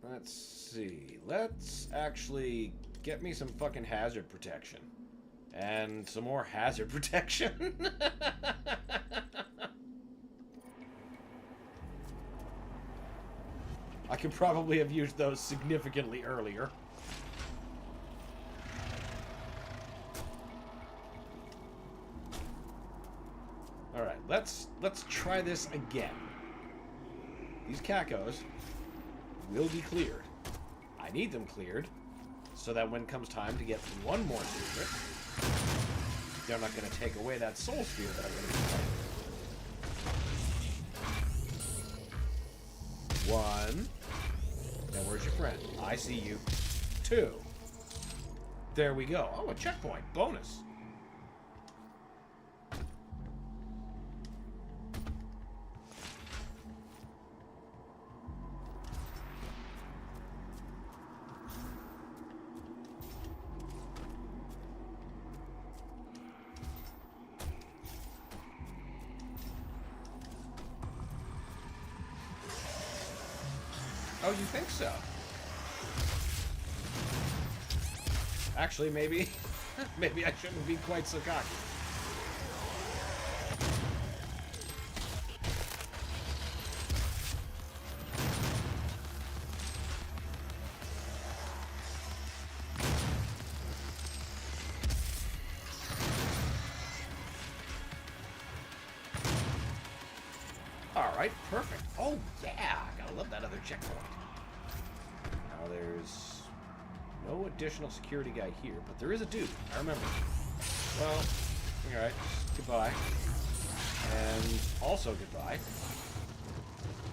[SPEAKER 1] Let's see. Let's actually get me some fucking hazard protection. And some more hazard protection. I could probably have used those significantly earlier. Alright, let's try this again. These cacos will be cleared. I need them cleared so that when comes time to get one more secret, they're not going to take away that soul sphere that I'm going to be playing. 1. Now where's your friend? I see you. 2. There we go. Oh, a checkpoint. Bonus. Oh, you think so? Actually, maybe I shouldn't be quite so cocky. Alright, perfect. Oh, yeah! Gotta love that other checkpoint. Now there's no additional security guy here, but there is a dude. I remember. Well, alright. Goodbye. And also goodbye.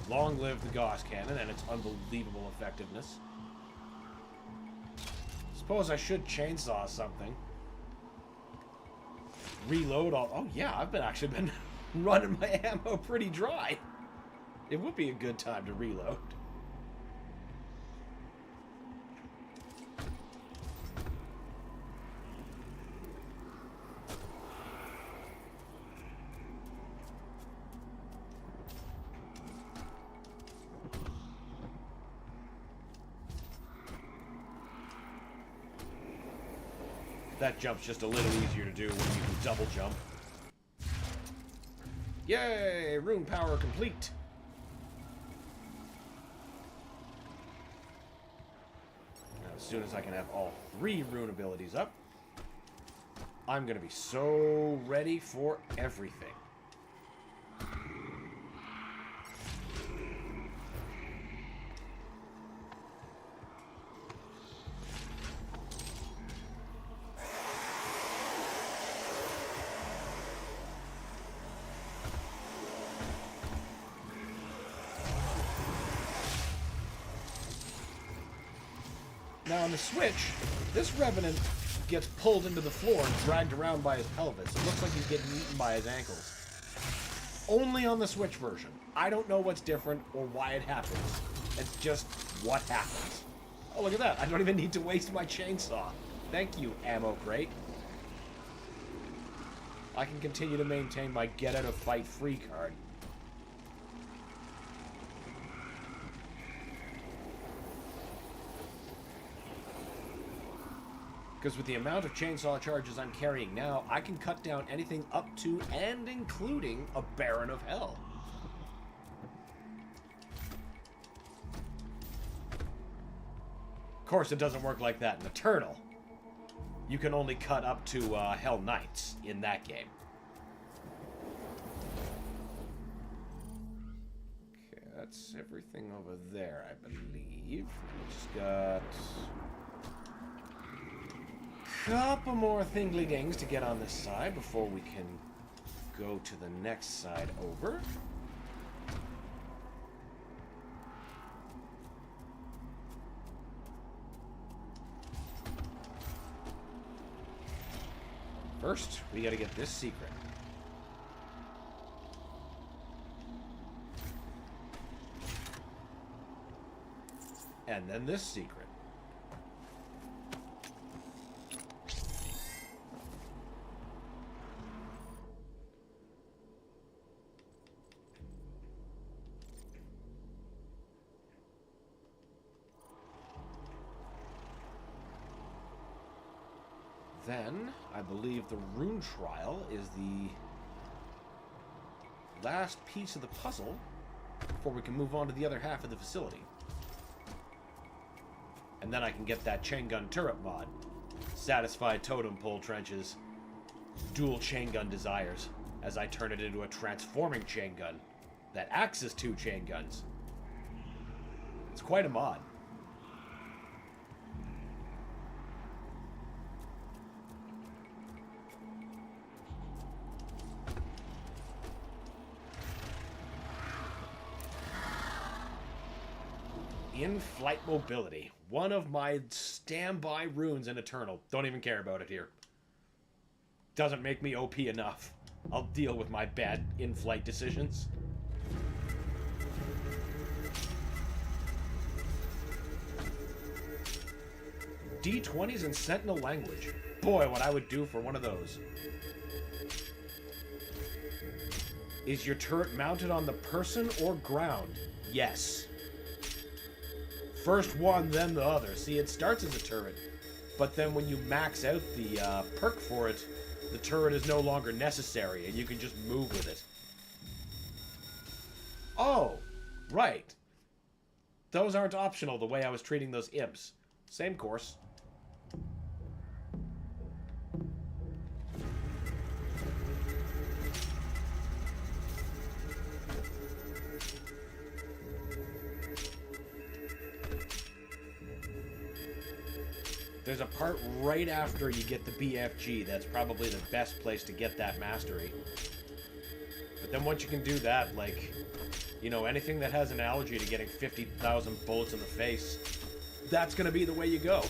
[SPEAKER 1] Long live the Gauss Cannon and its unbelievable effectiveness. Suppose I should chainsaw something. Reload all... Oh, yeah, I've been running my ammo pretty dry. It would be a good time to reload. That jump's just a little easier to do when you can double jump. Yay! Rune power complete! Now, as soon as I can have all 3 rune abilities up, I'm gonna be so ready for everything. Now on the Switch, this Revenant gets pulled into the floor and dragged around by his pelvis. It looks like he's getting eaten by his ankles. Only on the Switch version. I don't know what's different or why it happens. It's just what happens. Oh, look at that. I don't even need to waste my chainsaw. Thank you, ammo crate. I can continue to maintain my get out of fight free card. Because with the amount of chainsaw charges I'm carrying now, I can cut down anything up to and including a Baron of Hell. Of course, it doesn't work like that in Eternal. You can only cut up to Hell Knights in that game. Okay, that's everything over there, I believe. We just got couple more thingly dings to get on this side before we can go to the next side over. First, we gotta get this secret. And then this secret. Then, I believe the rune trial is the last piece of the puzzle before we can move on to the other half of the facility. And then I can get that chain gun turret mod. Satisfy totem pole trenches. Dual chain gun desires as I turn it into a transforming chain gun that acts as 2 chain guns. It's quite a mod. In-flight mobility. One of my standby runes in Eternal. Don't even care about it here. Doesn't make me OP enough. I'll deal with my bad in-flight decisions. D20s and Sentinel language. Boy, what I would do for one of those. Is your turret mounted on the person or ground? Yes. First one, then the other. See, it starts as a turret, but then when you max out the perk for it, the turret is no longer necessary, and you can just move with it. Oh, right. Those aren't optional the way I was treating those imps. Same course. There's a part right after you get the BFG that's probably the best place to get that mastery. But then once you can do that, like, you know, anything that has an allergy to getting 50,000 bullets in the face, that's gonna be the way you go.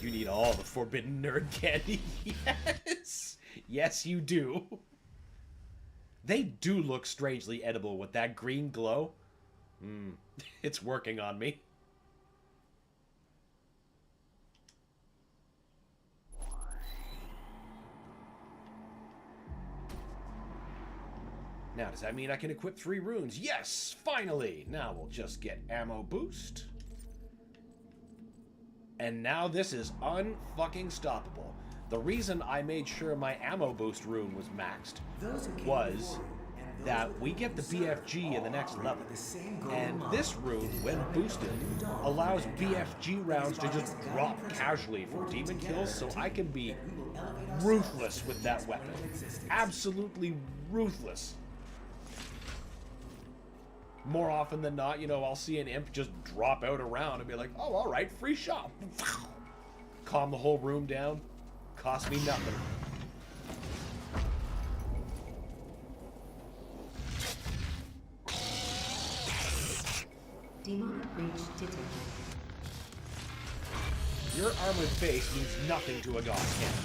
[SPEAKER 1] You need all the forbidden nerd candy. Yes! Yes, you do. They do look strangely edible with that green glow. It's working on me. Now, does that mean I can equip 3 runes? Yes, finally! Now we'll just get ammo boost. And now this is unfucking stoppable. The reason I made sure my ammo boost rune was maxed was that we get the BFG in the next level. And this rune, when boosted, allows BFG rounds to just drop casually from demon kills, so I can be ruthless with that weapon. Absolutely ruthless. More often than not, you know, I'll see an imp just drop out around and be like, oh, alright, free shot. Calm the whole room down. Cost me nothing.
[SPEAKER 5] Demonic breach detected.
[SPEAKER 1] Your armored base means nothing to a Gauss cannon.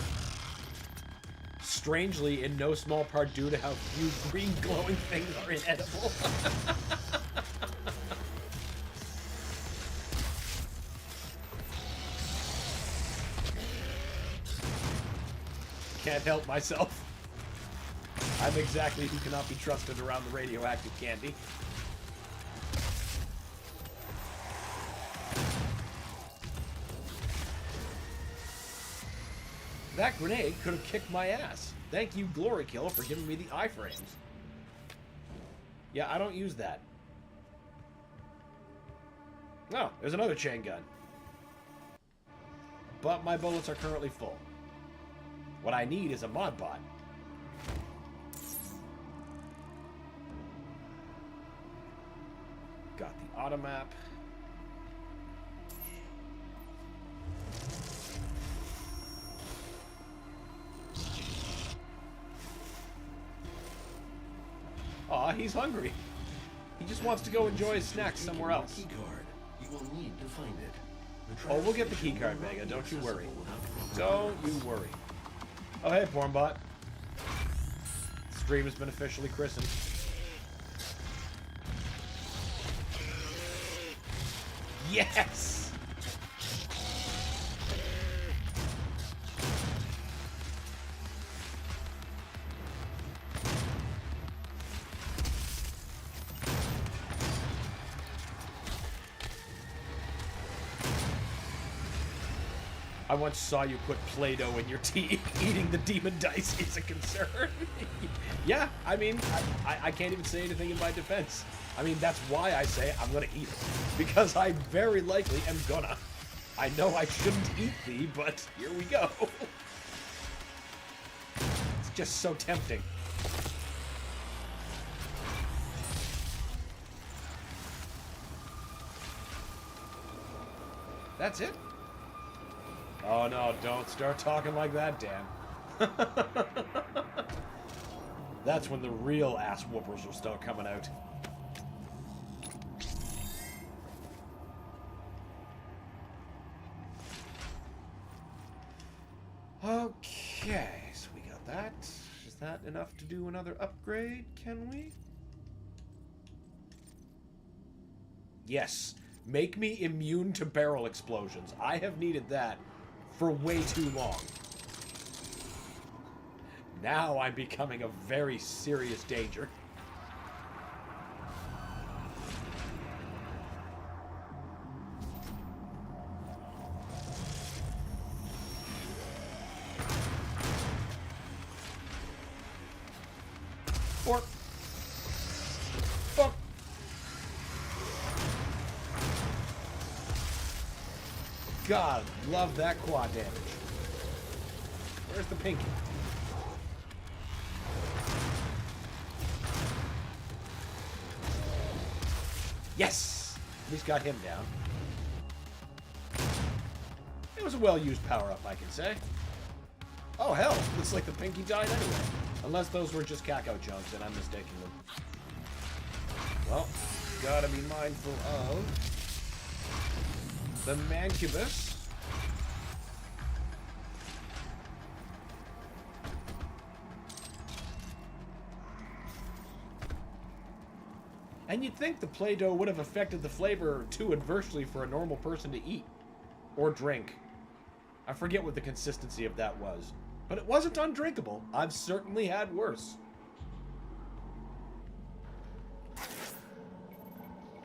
[SPEAKER 1] Strangely, in no small part due to how few green glowing things are inedible. Can't help myself. I'm exactly who cannot be trusted around the radioactive candy. That grenade could have kicked my ass. Thank you, Glory Kill, for giving me the iframes. Yeah, I don't use that. Oh, there's another chain gun. But my bullets are currently full. What I need is a mod bot. Got the automap. Aw, he's hungry. He just wants to go enjoy his snacks somewhere else.
[SPEAKER 4] Key card. You will need to find it.
[SPEAKER 1] Oh, we'll get the key card, Vega. Don't you worry. Don't you worry. Oh, hey, Pornbot. Stream has been officially christened. Yes! I once saw you put Play-Doh in your tea. Eating the demon dice is a concern. Yeah, I mean, I can't even say anything in my defense. I mean, that's why I say I'm gonna eat it. Because I very likely am gonna. I know I shouldn't eat thee, but here we go. It's just so tempting. That's it? Oh no, don't start talking like that, Dan. That's when the real ass whoopers will start coming out. Okay, so we got that. Is that enough to do another upgrade, can we? Yes. Make me immune to barrel explosions. I have needed that for way too long. Now I'm becoming a very serious danger. Or... Fuck. God, love that quad damage. Where's the pinky? Yes! At least got him down. It was a well-used power-up, I can say. Oh, hell! Looks like the pinky died anyway. Unless those were just Cacao chunks and I'm mistaking them. Well, gotta be mindful of the Mancubus. And you'd think the Play-Doh would have affected the flavor too adversely for a normal person to eat. Or drink. I forget what the consistency of that was. But it wasn't undrinkable. I've certainly had worse.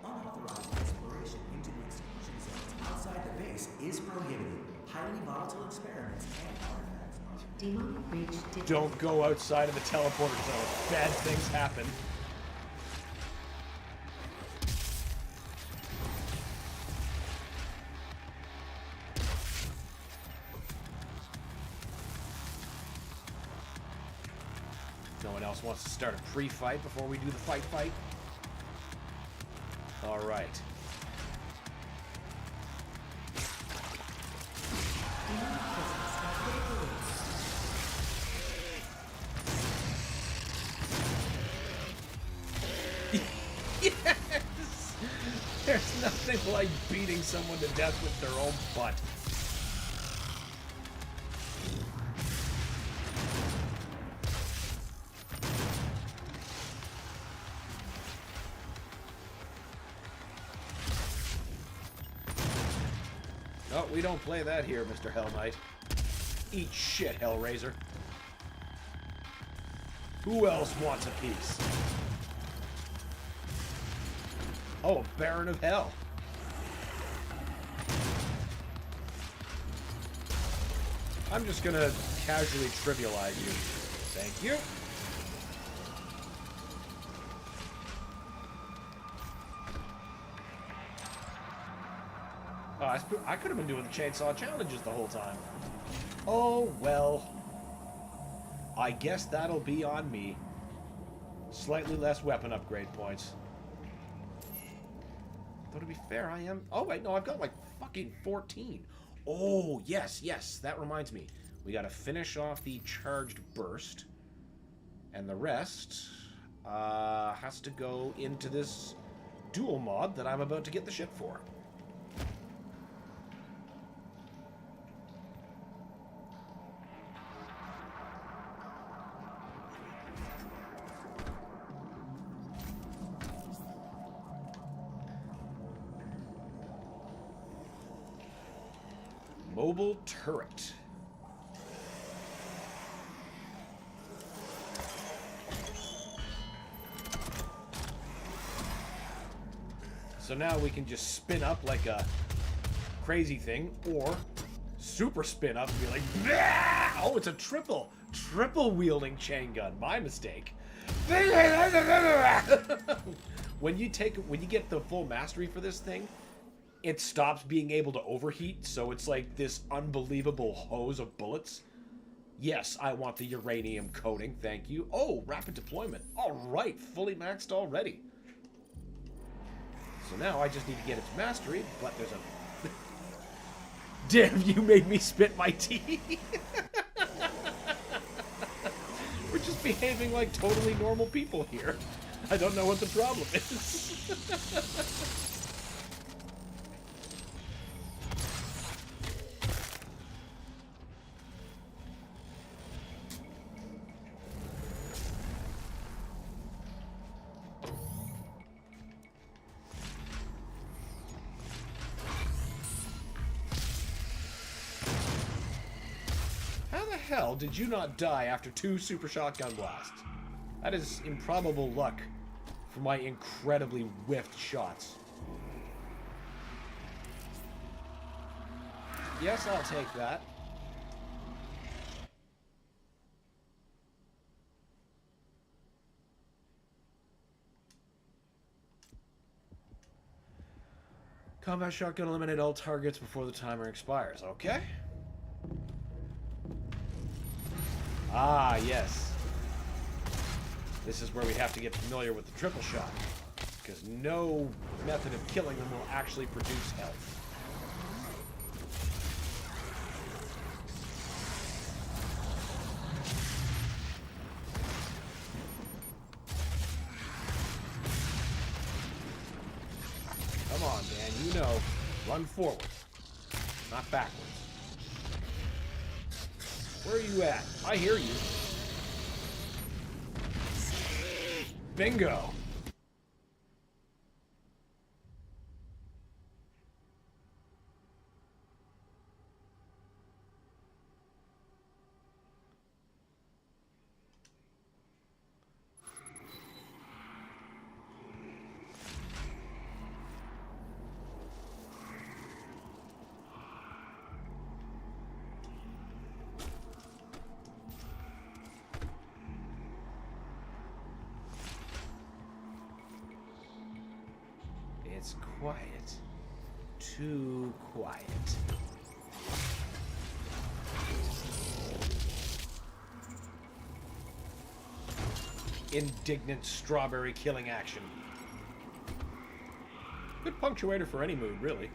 [SPEAKER 5] Unauthorized exploration into the exclusion zones outside the base is prohibited. Highly volatile experiments and artifacts are...
[SPEAKER 6] Demon breach detected.
[SPEAKER 1] Don't go outside of the teleporter zone. Bad things happen. No one else wants to start a pre-fight before we do the fight. All right.
[SPEAKER 6] Demon presence at critical rate.
[SPEAKER 1] Yes! There's nothing like beating someone to death with their own butt. Oh, we don't play that here, Mr. Hell Knight. Eat shit, Hellraiser. Who else wants a piece? Oh, Baron of Hell. I'm just gonna casually trivialize you. Thank you. Oh, I could have been doing the chainsaw challenges the whole time. Oh, well. I guess that'll be on me. Slightly less weapon upgrade points. Though to be fair, I am... Oh, wait, no, I've got like fucking 14. Oh, yes, that reminds me. We gotta finish off the charged burst. And the rest has to go into this dual mod that I'm about to get the shit for. Mobile turret. So now we can just spin up like a crazy thing, or super spin up and be like, "Bah!" Oh, it's a triple wielding chain gun. My mistake. When you get the full mastery for this thing, it stops being able to overheat, so it's like this unbelievable hose of bullets. Yes, I want the uranium coating, thank you. Oh, rapid deployment. All right, fully maxed already. So now I just need to get its mastery, but there's a... Damn, you made me spit my tea. We're just behaving like totally normal people here. I don't know what the problem is. Hell did you not die after 2 super shotgun blasts? That is improbable luck for my incredibly whiffed shots. Yes, I'll take that. Combat shotgun, eliminate all targets before the timer expires. Okay. Ah, yes. This is where we have to get familiar with the triple shot, because no method of killing them will actually produce health. Come on, Dan, you know, run forward, not backwards. Where are you at? I hear you. Bingo. It's quiet. Too quiet. Indignant strawberry killing action. Good punctuator for any mood, really.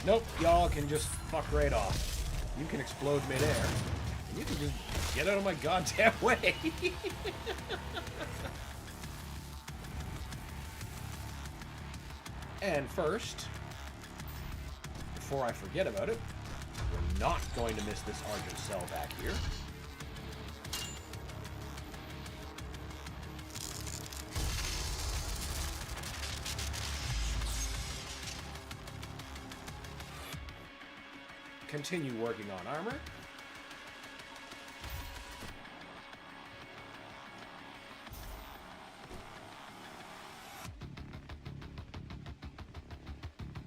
[SPEAKER 1] Nope, y'all can just fuck right off. You can explode midair. You can just get out of my goddamn way. And first, before I forget about it, we're not going to miss this Argent cell back here. Continue working on armor.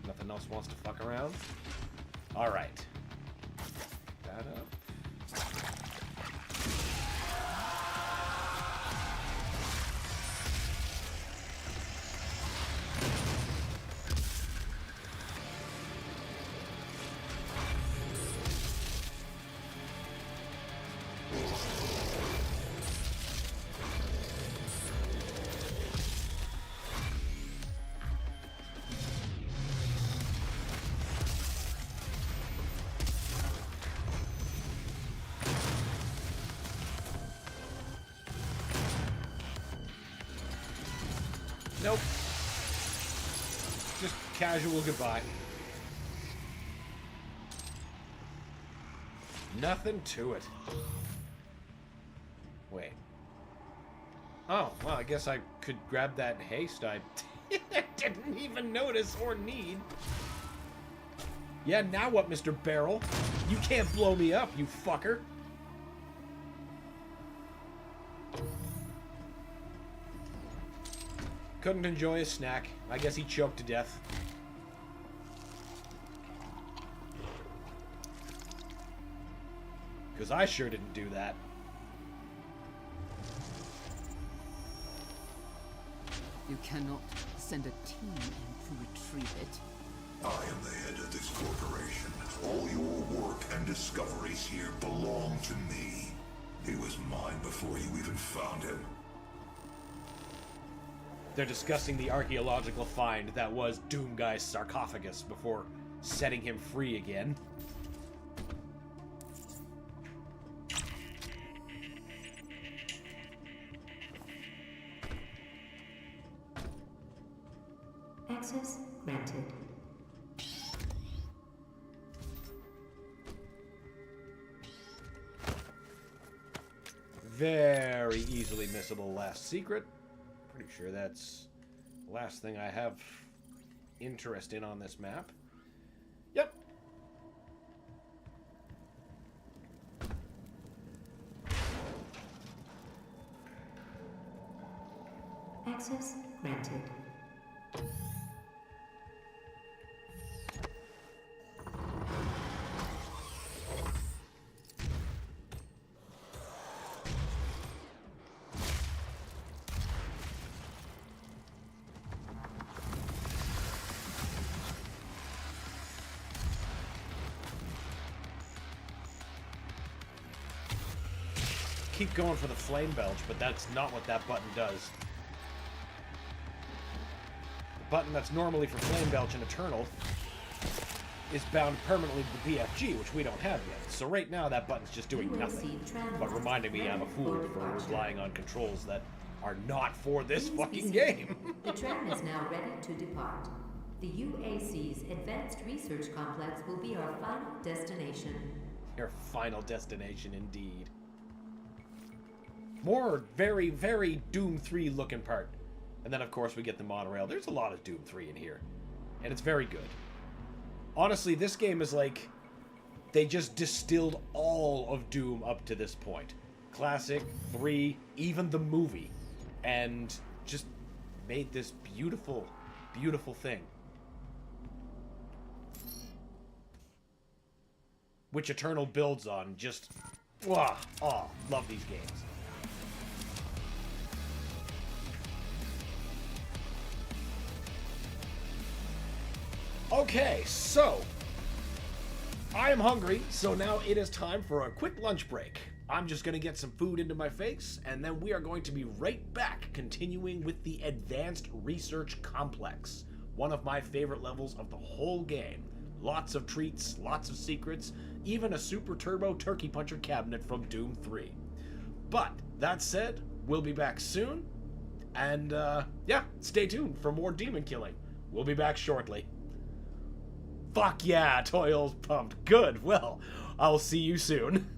[SPEAKER 1] Nothing else wants to fuck around? Alright. That up. Nope. Just casual goodbye. Nothing to it. Wait. Oh, well, I guess I could grab that haste I didn't even notice or need. Yeah, now what, Mr. Barrel? You can't blow me up, you fucker. Couldn't enjoy his snack. I guess he choked to death. Because I sure didn't do that.
[SPEAKER 7] You cannot send a team in to retrieve it.
[SPEAKER 2] I am the head of this corporation. All your work and discoveries here belong to me. He was mine before you even found him.
[SPEAKER 1] They're discussing the archaeological find that was Doomguy's sarcophagus before setting him free again.
[SPEAKER 6] Access granted.
[SPEAKER 1] Very easily missable last secret. Pretty sure that's the last thing I have interest in on this map. Yep.
[SPEAKER 6] Access granted.
[SPEAKER 1] Keep going for the flame belch, but that's not what that button does. The button that's normally for flame belch and eternal is bound permanently to the BFG, which we don't have yet. So right now that button's just doing nothing, but reminding me I'm a fool for relying on controls that are not for this fucking game.
[SPEAKER 6] The tram is now ready to depart. The UAC's Advanced Research Complex will be our final destination.
[SPEAKER 1] Your final destination, indeed. More very, very Doom 3 looking part. And then, of course, we get the monorail. There's a lot of Doom 3 in here. And it's very good. Honestly, this game is like... They just distilled all of Doom up to this point. Classic, 3, even the movie. And just made this beautiful, beautiful thing. Which Eternal builds on. Just, love these games. Okay, so I am hungry, so now it is time for a quick lunch break. I'm just going to get some food into my face, and then we are going to be right back, continuing with the Advanced Research Complex, one of my favorite levels of the whole game. Lots of treats, lots of secrets, even a super turbo turkey puncher cabinet from Doom 3. But, that said, we'll be back soon, and yeah, stay tuned for more demon killing. We'll be back shortly. Fuck yeah, Toil's pumped. Good, well, I'll see you soon.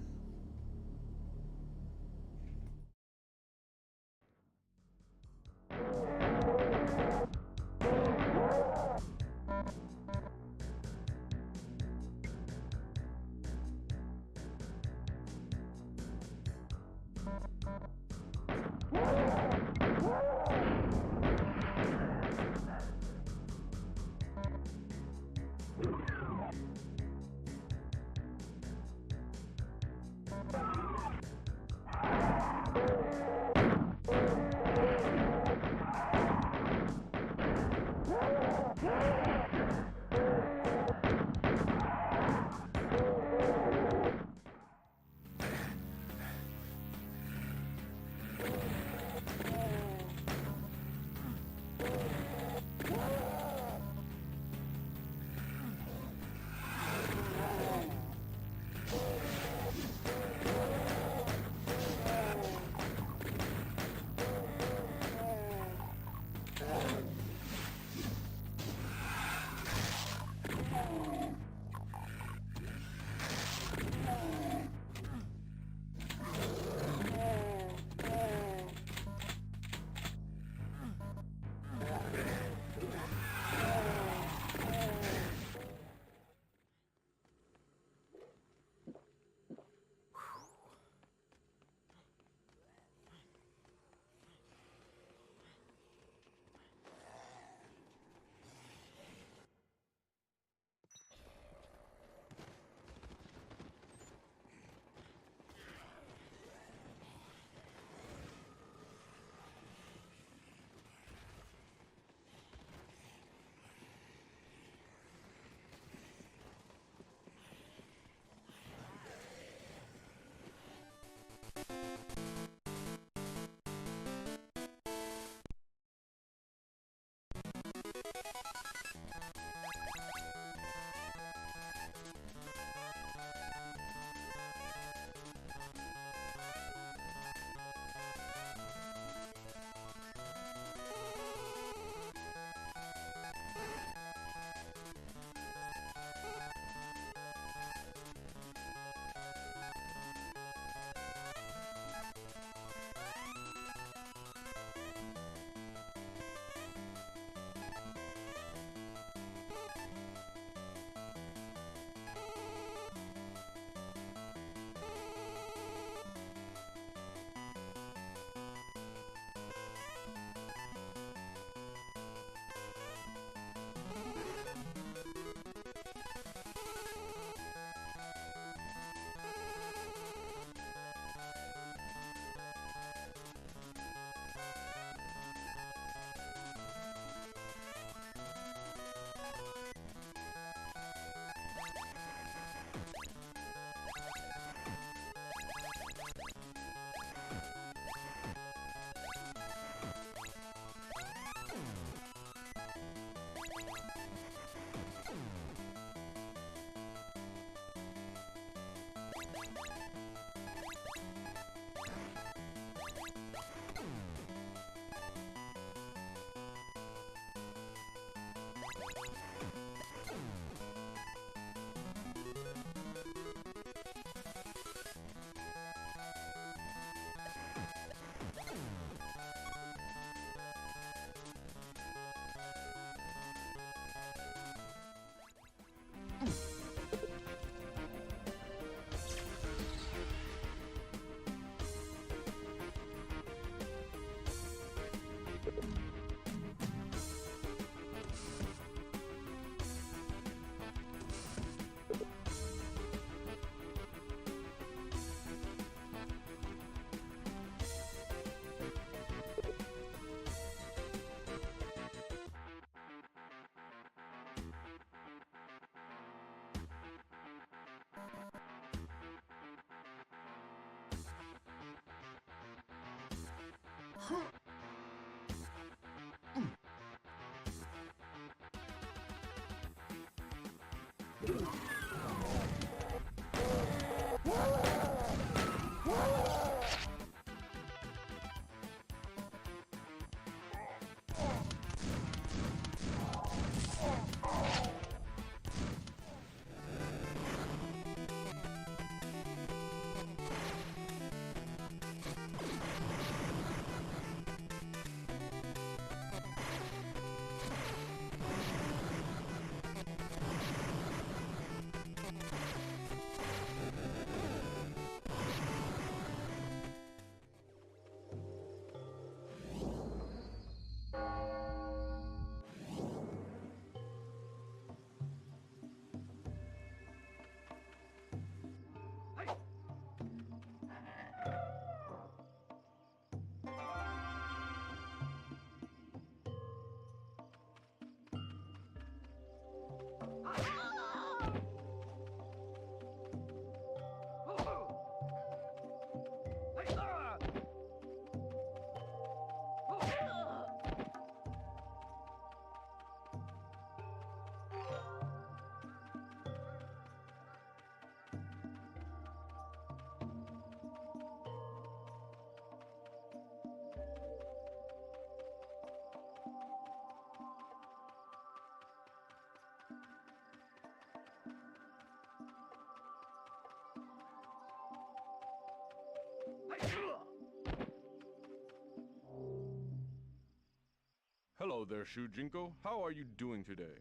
[SPEAKER 8] Hello there, Shujinko. How are you doing today?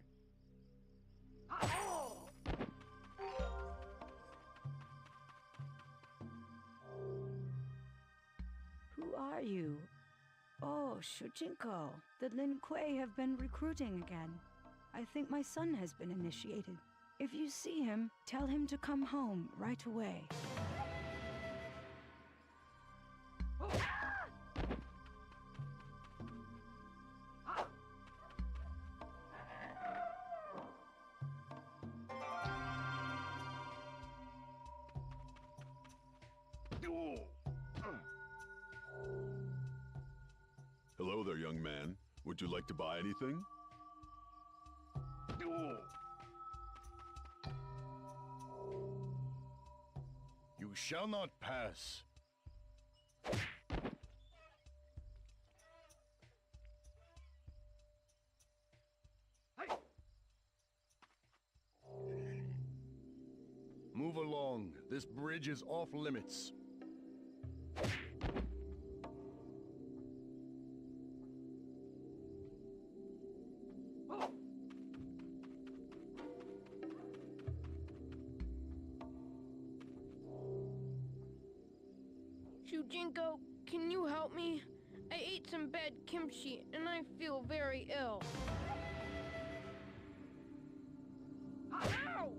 [SPEAKER 9] Who are you? Oh, Shujinko. The Lin Kuei have been recruiting again. I think my son has been initiated. If you see him, tell him to come home right away.
[SPEAKER 2] Hello there, young man. Would you like to buy anything?
[SPEAKER 10] You shall not pass. Move along. This bridge is off limits.
[SPEAKER 11] Shujinko, can you help me? I ate some bad kimchi and I feel very ill. Ow!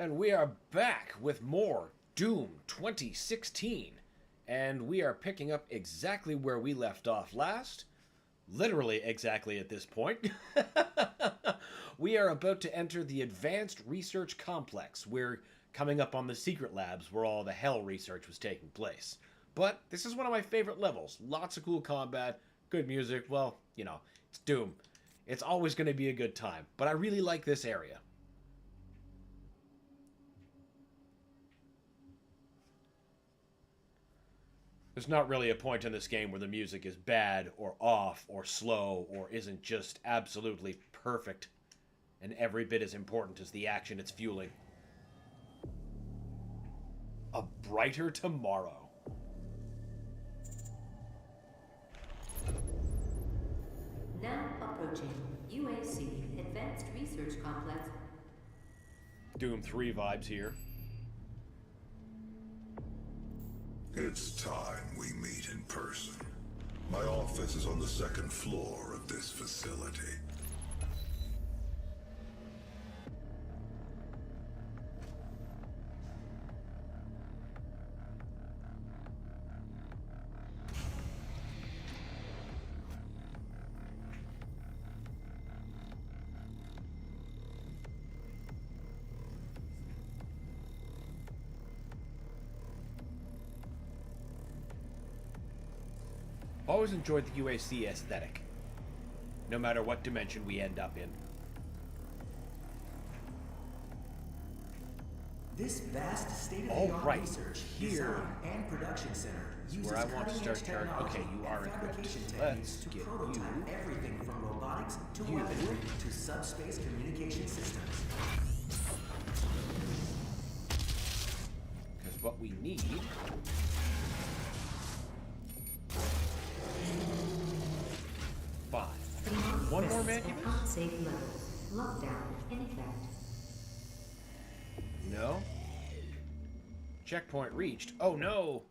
[SPEAKER 1] And we are back with more Doom 2016. And we are picking up exactly where we left off last. Literally exactly at this point. We are about to enter the Advanced Research Complex. We're coming up on the secret labs where all the hell research was taking place. But this is one of my favorite levels. Lots of cool combat, good music. Well, you know, it's Doom. It's always going to be a good time. But I really like this area. There's not really a point in this game where the music is bad or off or slow or isn't just absolutely perfect and every bit as important as the action it's fueling. A brighter tomorrow.
[SPEAKER 6] Now approaching UAC Advanced Research Complex.
[SPEAKER 1] Doom 3 vibes here.
[SPEAKER 2] It's time we meet in person. My office is on the second floor of this facility.
[SPEAKER 1] Always enjoyed the UAC aesthetic, no matter what dimension we end up in.
[SPEAKER 5] This vast state-of-the-art research,
[SPEAKER 1] here
[SPEAKER 5] design, and production center uses
[SPEAKER 1] where I want to start
[SPEAKER 5] cutting-edge
[SPEAKER 1] charging. Okay,
[SPEAKER 5] technology
[SPEAKER 1] you are
[SPEAKER 5] and
[SPEAKER 1] equipped.
[SPEAKER 5] fabrication
[SPEAKER 1] Let's
[SPEAKER 5] techniques to
[SPEAKER 1] get
[SPEAKER 5] prototype
[SPEAKER 1] you.
[SPEAKER 5] everything from robotics to
[SPEAKER 1] You.
[SPEAKER 5] weaponry to subspace communication systems.
[SPEAKER 1] Because what we need... One more Mancubus?
[SPEAKER 6] Unsafe levels. Lockdown in effect.
[SPEAKER 1] No. Checkpoint reached. Oh no!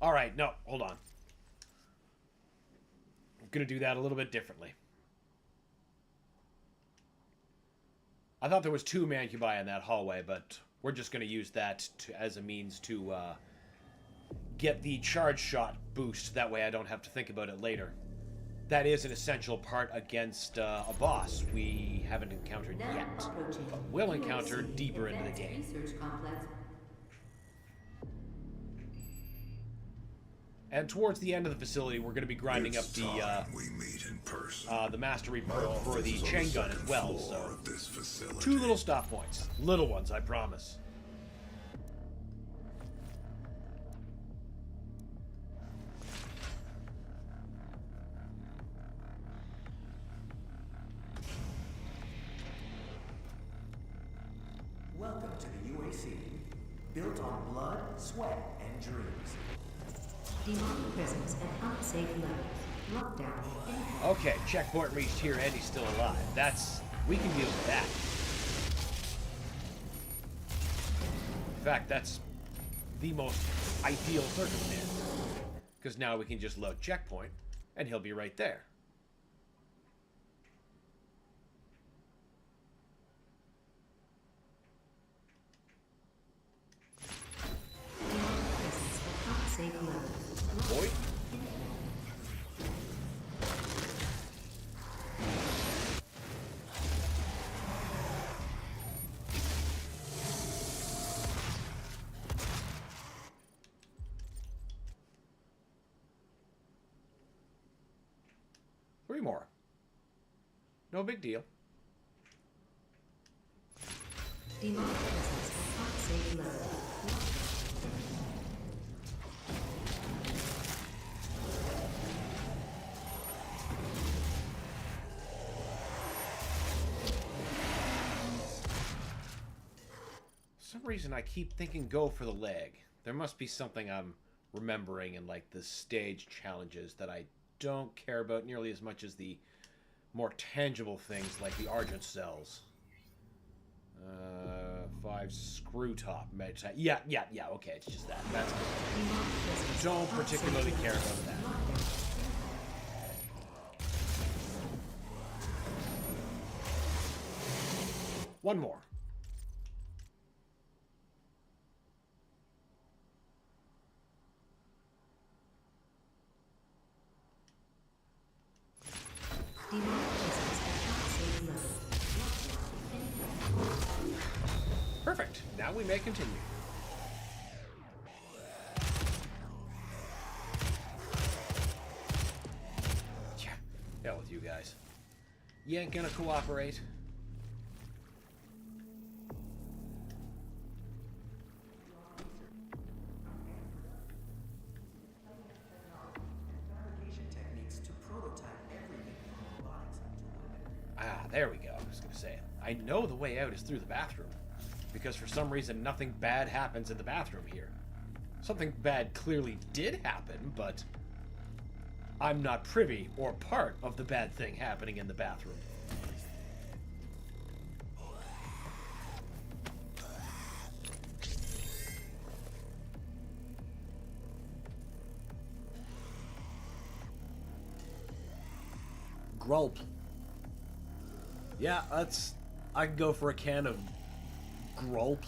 [SPEAKER 1] Alright, no, hold on. I'm gonna do that a little bit differently. I thought there was 2 Mancubi in that hallway, but we're just gonna use that as a means to get the charge shot boost. That way I don't have to think about it later. That is an essential part against a boss we haven't encountered yet, but will encounter deeper into the game. And towards the end of the facility, we're going to be grinding up the mastery perk for the chain gun as well. So 2 little stop points, little ones, I promise.
[SPEAKER 5] Welcome to the UAC, built on blood, sweat, and dreams.
[SPEAKER 6] Demonic presence at unsafe levels. Lockdown in effect.
[SPEAKER 1] Okay, checkpoint reached here and he's still alive. We can deal with that. In fact, that's the most ideal circumstance. Because now we can just load checkpoint and he'll be right there. Boy. Three more. No big deal.
[SPEAKER 6] Demonic presence at unsafe level.
[SPEAKER 1] For some reason I keep thinking go for the leg. There must be something I'm remembering in like the stage challenges that I don't care about nearly as much as the more tangible things like the Argent cells. 5 screw top meta. Yeah, okay, it's just that. That's good. Don't particularly care about that. One more. Perfect. Now we may continue. Yeah, hell with you guys. You ain't gonna cooperate. Ah, there we go. I was gonna say it. I know the way out is through the bathroom. because for some reason nothing bad happens in the bathroom here. Something bad clearly did happen, but I'm not privy or part of the bad thing happening in the bathroom. Grulp. Yeah, I can go for a can of Grulp.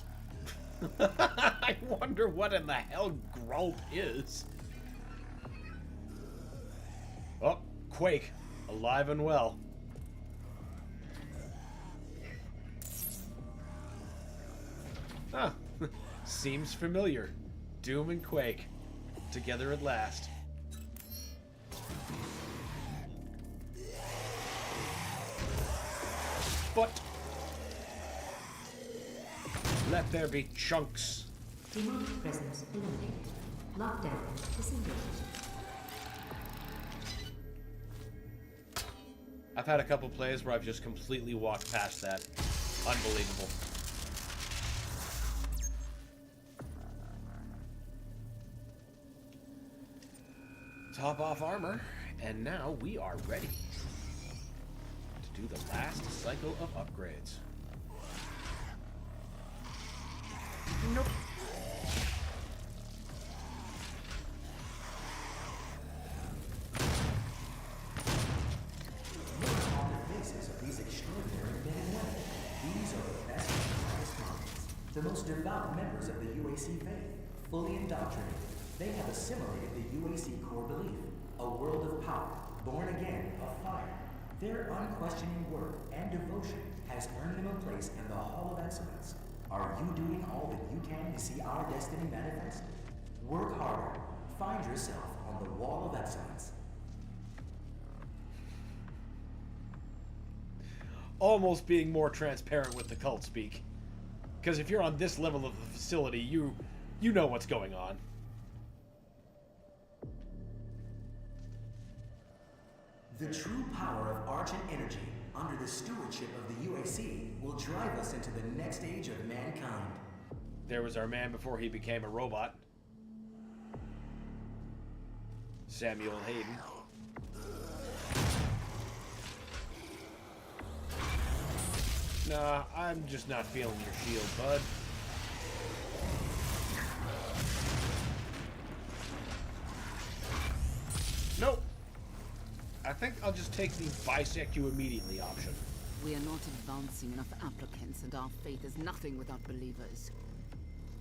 [SPEAKER 1] I wonder what in the hell Grulp is. Oh, Quake. Alive and well. Ah, seems familiar. Doom and Quake. Together at last. But let there be chunks.
[SPEAKER 6] Demonic presence eliminated. Lockdown disengaged.
[SPEAKER 1] I've had a couple plays where I've just completely walked past that. Unbelievable. Top off armor, and now we are ready to do the last cycle of upgrades. Nope.
[SPEAKER 5] The most devout members of the UAC faith, fully indoctrinated, they have assimilated the UAC core belief, a world of power, born again of fire. Their unquestioning work and devotion has earned them a place in the Hall of Excellence. Are you doing all that you can to see our destiny manifest? Work harder. Find yourself on the Wall of Excellence.
[SPEAKER 1] Almost being more transparent with the cult speak. Because if you're on this level of the facility, you know what's going on.
[SPEAKER 5] The true power of Argent energy, under the stewardship of the UAC, will drive us into the next age of mankind.
[SPEAKER 1] There was our man before he became a robot. Samuel Hayden. Nah, I'm just not feeling your shield, bud. Nope. I think I'll just take the bisect you immediately option.
[SPEAKER 7] We are not advancing enough applicants, and our faith is nothing without believers.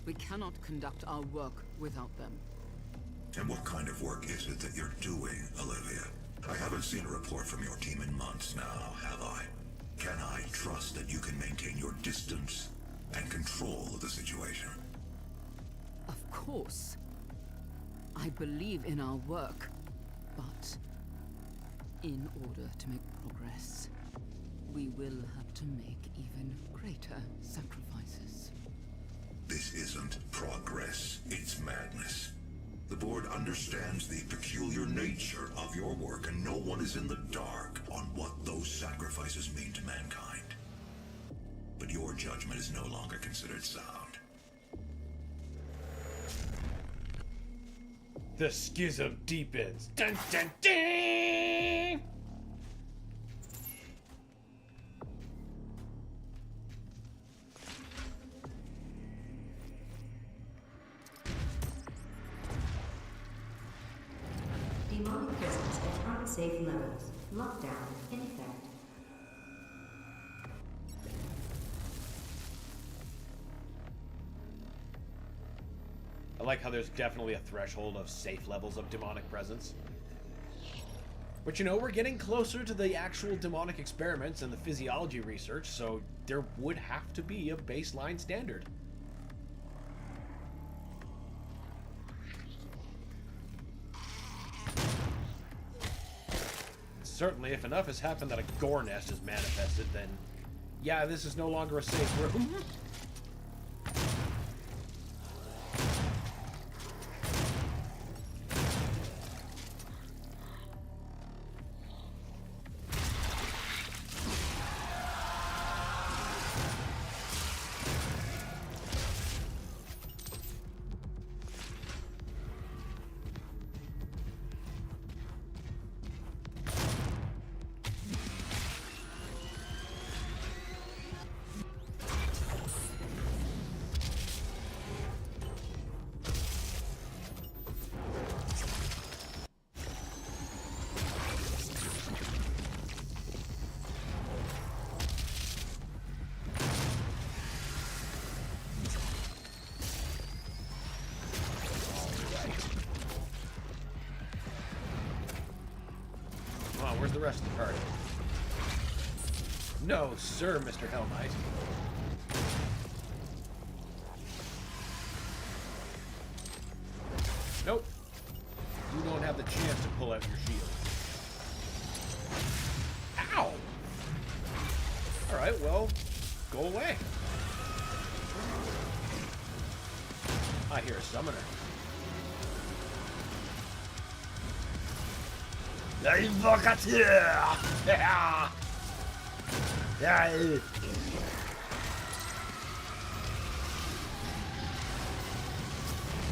[SPEAKER 7] We cannot conduct our work without them.
[SPEAKER 2] And what kind of work is it that you're doing, Olivia? I haven't seen a report from your team in months now, have I? Can I trust that you can maintain your distance and control the situation?
[SPEAKER 7] Of course. I believe in our work, but in order to make progress, we will have to make even greater sacrifices.
[SPEAKER 2] This isn't progress, it's madness. The board understands the peculiar nature of your work, and no one is in the dark on what those sacrifices mean to mankind. But your judgment is no longer considered sound.
[SPEAKER 1] The schism deepens. Dun dun dun!
[SPEAKER 6] Demonic presence at unsafe levels. Lockdown in effect.
[SPEAKER 1] I like how there's definitely a threshold of safe levels of demonic presence. But you know, we're getting closer to the actual demonic experiments and the physiology research, so there would have to be a baseline standard. Certainly, if enough has happened that a gore nest is manifested, then yeah, this is no longer a safe room. Where's the rest of the party? No, sir, Mr. Hell Knight. Nope. You don't have the chance to pull out your shield. Ow! Alright, well, go away. I hear a summoner. La invocateur!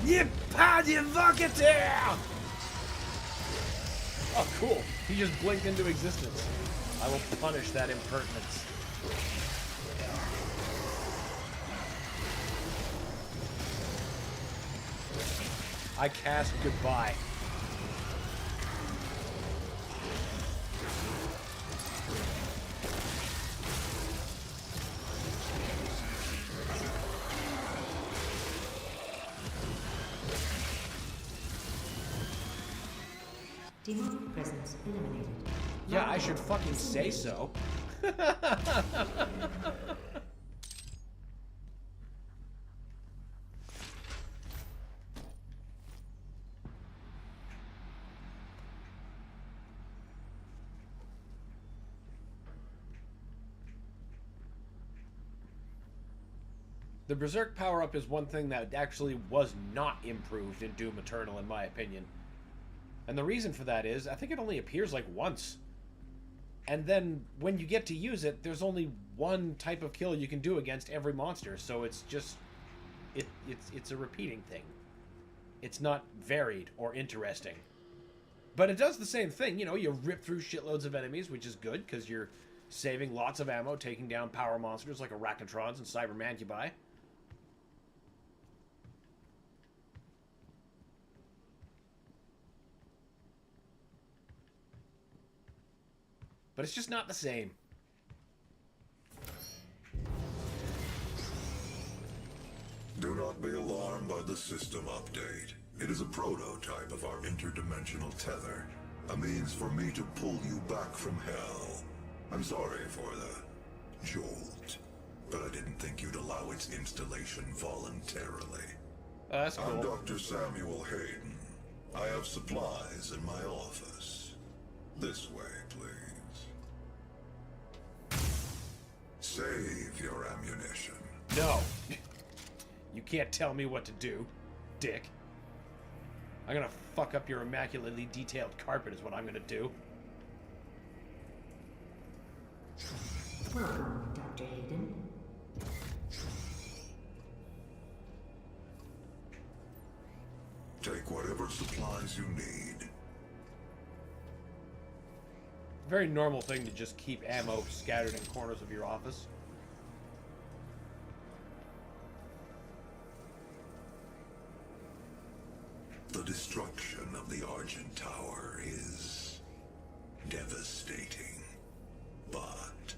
[SPEAKER 1] N'est pas d'invocateur! Oh, cool. He just blinked into existence. I will punish that impertinence. I cast goodbye.
[SPEAKER 6] Demonic presence eliminated.
[SPEAKER 1] Yeah, I should fucking say so. The Berserk power-up is one thing that actually was not improved in Doom Eternal, in my opinion. And the reason for that is, I think it only appears like once. And then, when you get to use it, there's only one type of kill you can do against every monster, so it's just... It's a repeating thing. It's not varied or interesting. But it does the same thing, you know, you rip through shitloads of enemies, which is good, because you're saving lots of ammo, taking down power monsters like Arachnotrons and Cybermancubi. But it's just not the same.
[SPEAKER 2] Do not be alarmed by the system update. It is a prototype of our interdimensional tether. A means for me to pull you back from hell. I'm sorry for the jolt, but I didn't think you'd allow its installation voluntarily.
[SPEAKER 1] That's cool.
[SPEAKER 2] I'm Dr. Samuel Hayden. I have supplies in my office. This way, please. Save your ammunition.
[SPEAKER 1] No. You can't tell me what to do, dick. I'm gonna fuck up your immaculately detailed carpet is what I'm gonna do.
[SPEAKER 6] Welcome, Dr. Hayden.
[SPEAKER 2] Take whatever supplies you need.
[SPEAKER 1] Very normal thing to just keep ammo scattered in corners of your office.
[SPEAKER 2] The destruction of the Argent Tower is devastating, but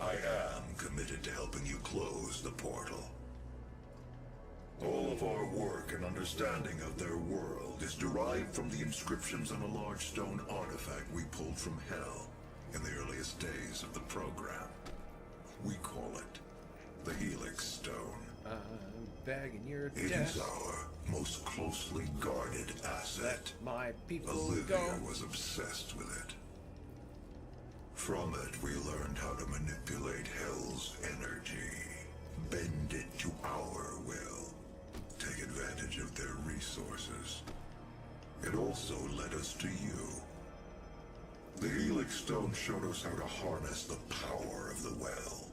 [SPEAKER 2] I am committed to helping you close the portal. All of our work and understanding of their world is derived from the inscriptions on a large stone artifact we pulled from Hell in the earliest days of the program. We call it the Helix Stone.
[SPEAKER 1] I'm begging your
[SPEAKER 2] It
[SPEAKER 1] death.
[SPEAKER 2] is our most closely guarded asset.
[SPEAKER 1] Let my people
[SPEAKER 2] Olivia
[SPEAKER 1] go.
[SPEAKER 2] was obsessed with it. From it, we learned how to manipulate Hell's energy, bend it to our will, take advantage of their resources. It also led us to you. The Helix Stone showed us how to harness the power of the well.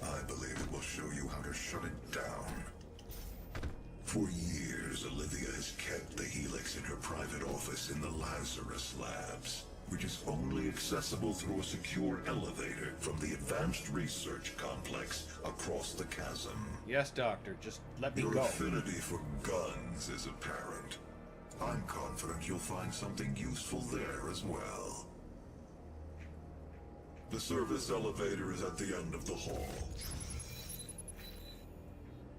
[SPEAKER 2] I believe it will show you how to shut it down. For years, Olivia has kept the Helix in her private office in the Lazarus Labs, which is only accessible through a secure elevator from the Advanced Research Complex across the chasm.
[SPEAKER 1] Yes, Doctor, just let me
[SPEAKER 2] Your
[SPEAKER 1] go.
[SPEAKER 2] affinity for guns is apparent. I'm confident you'll find something useful there as well. The service elevator is at the end of the hall.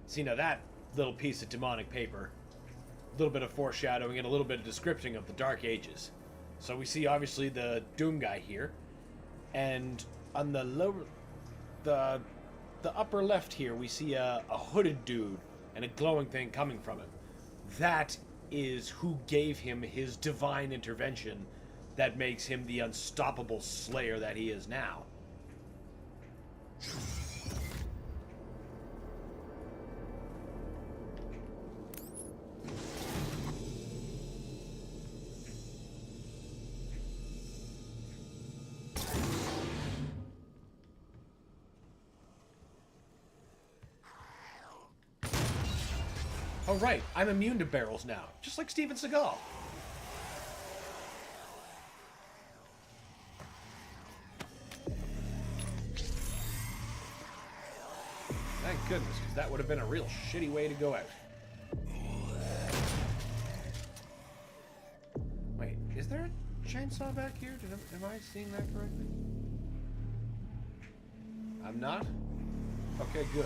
[SPEAKER 1] See, now that little piece of demonic paper, a little bit of foreshadowing and a little bit of description of the Dark Ages. So we see obviously the Doom guy here, and on the lower, the upper left here, we see a hooded dude and a glowing thing coming from him. That is who gave him his divine intervention that makes him the unstoppable slayer that he is now. Oh right, I'm immune to barrels now, just like Steven Seagal. Thank goodness, because that would have been a real shitty way to go out. Wait, is there a chainsaw back here? Am I seeing that correctly? I'm not? Okay, good.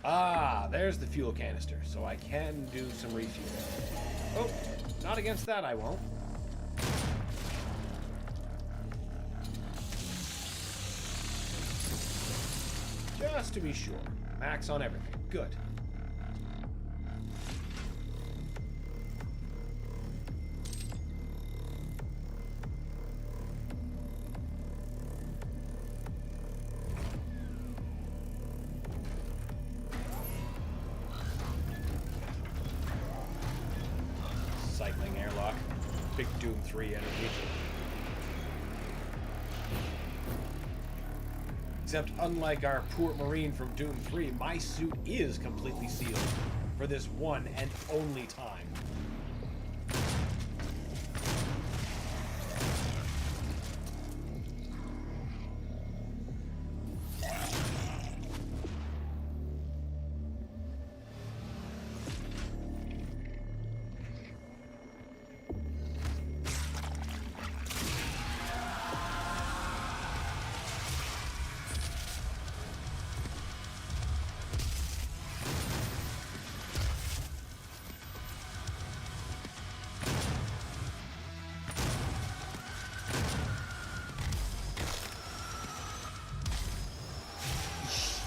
[SPEAKER 1] Ah, there's the fuel canister, so I can do some refueling. Oh, not against that I won't. Just to be sure. Max on everything. Good. Cycling airlock. Big Doom 3 energy. Except unlike our poor Marine from Doom 3, my suit is completely sealed for this one and only time.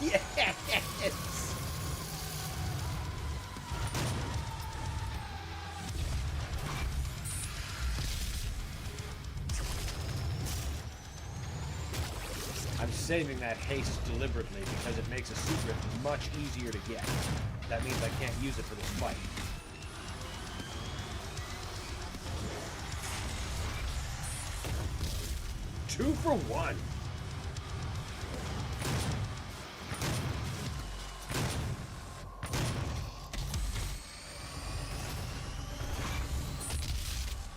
[SPEAKER 1] Yes! I'm saving that haste deliberately because it makes a secret much easier to get. That means I can't use it for this fight. Two for one.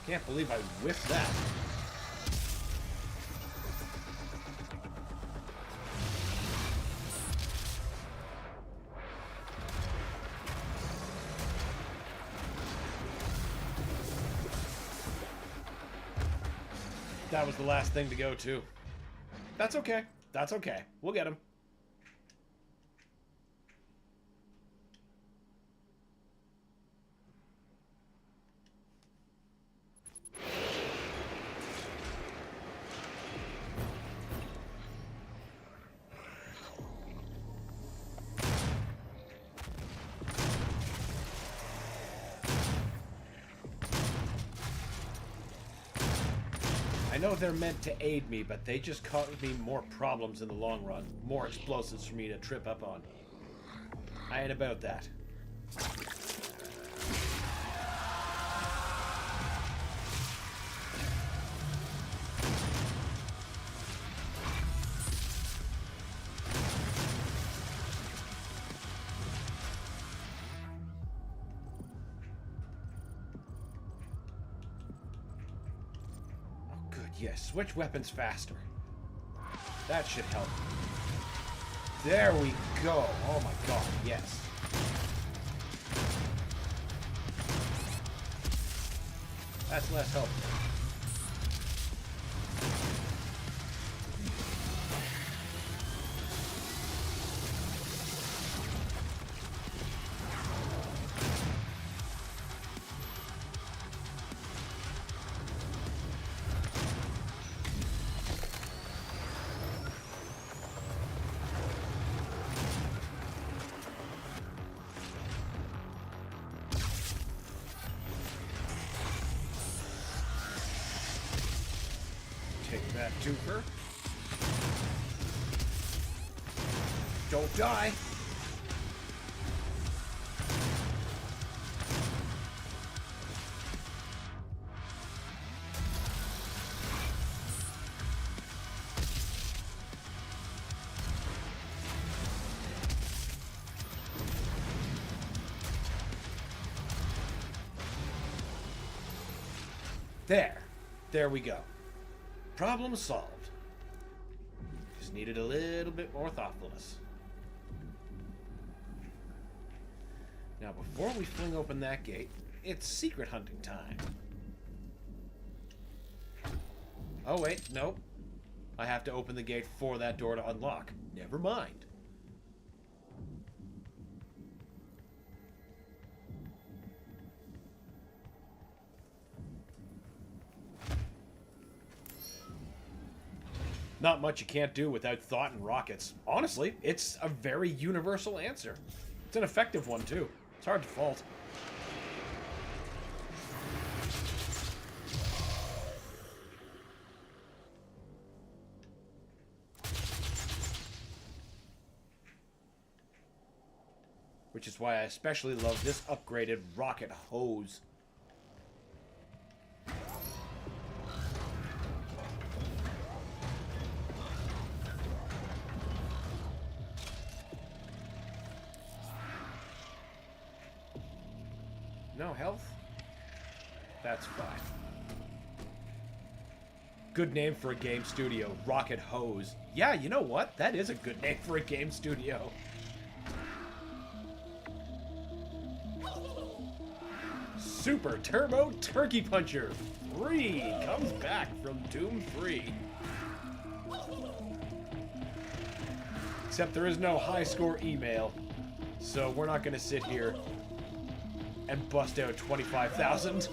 [SPEAKER 1] Can't believe I whiffed that. That was the last thing to go to. That's okay. That's okay. We'll get him. I know they're meant to aid me, but they just cause me more problems in the long run. More explosives for me to trip up on. I ain't about that. Yes, switch weapons faster. That should help. There we go. Oh my god, yes. That's less helpful. twofer. Don't die. There we go. Problem solved. Just needed a little bit more thoughtfulness. Now, before we fling open that gate, it's secret hunting time. Oh, wait, nope. I have to open the gate for that door to unlock. Never mind. Not much you can't do without thought and rockets. Honestly, it's a very universal answer. It's an effective one, too. It's hard to fault. Which is why I especially love this upgraded rocket hose. No health? That's fine. Good name for a game studio, Rocket Hose. Yeah, you know what? That is a good name for a game studio. Super Turbo Turkey Puncher 3 comes back from Doom 3. Except there is no high score email, so we're not going to sit here and bust out 25,000.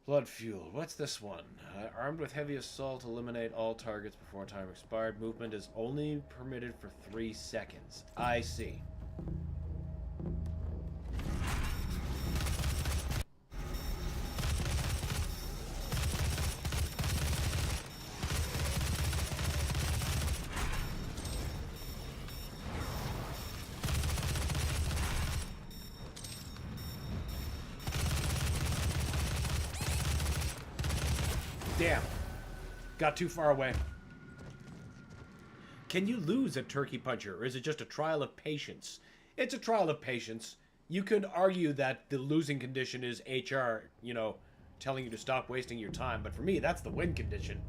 [SPEAKER 1] Blood fuel. What's this one? Armed with heavy assault, eliminate all targets before time expired. Movement is only permitted for 3 seconds. I see. Damn. Got too far away. Can you lose a turkey puncher, or is it just a trial of patience? It's a trial of patience. You could argue that the losing condition is HR, you know, telling you to stop wasting your time, but for me, that's the win condition.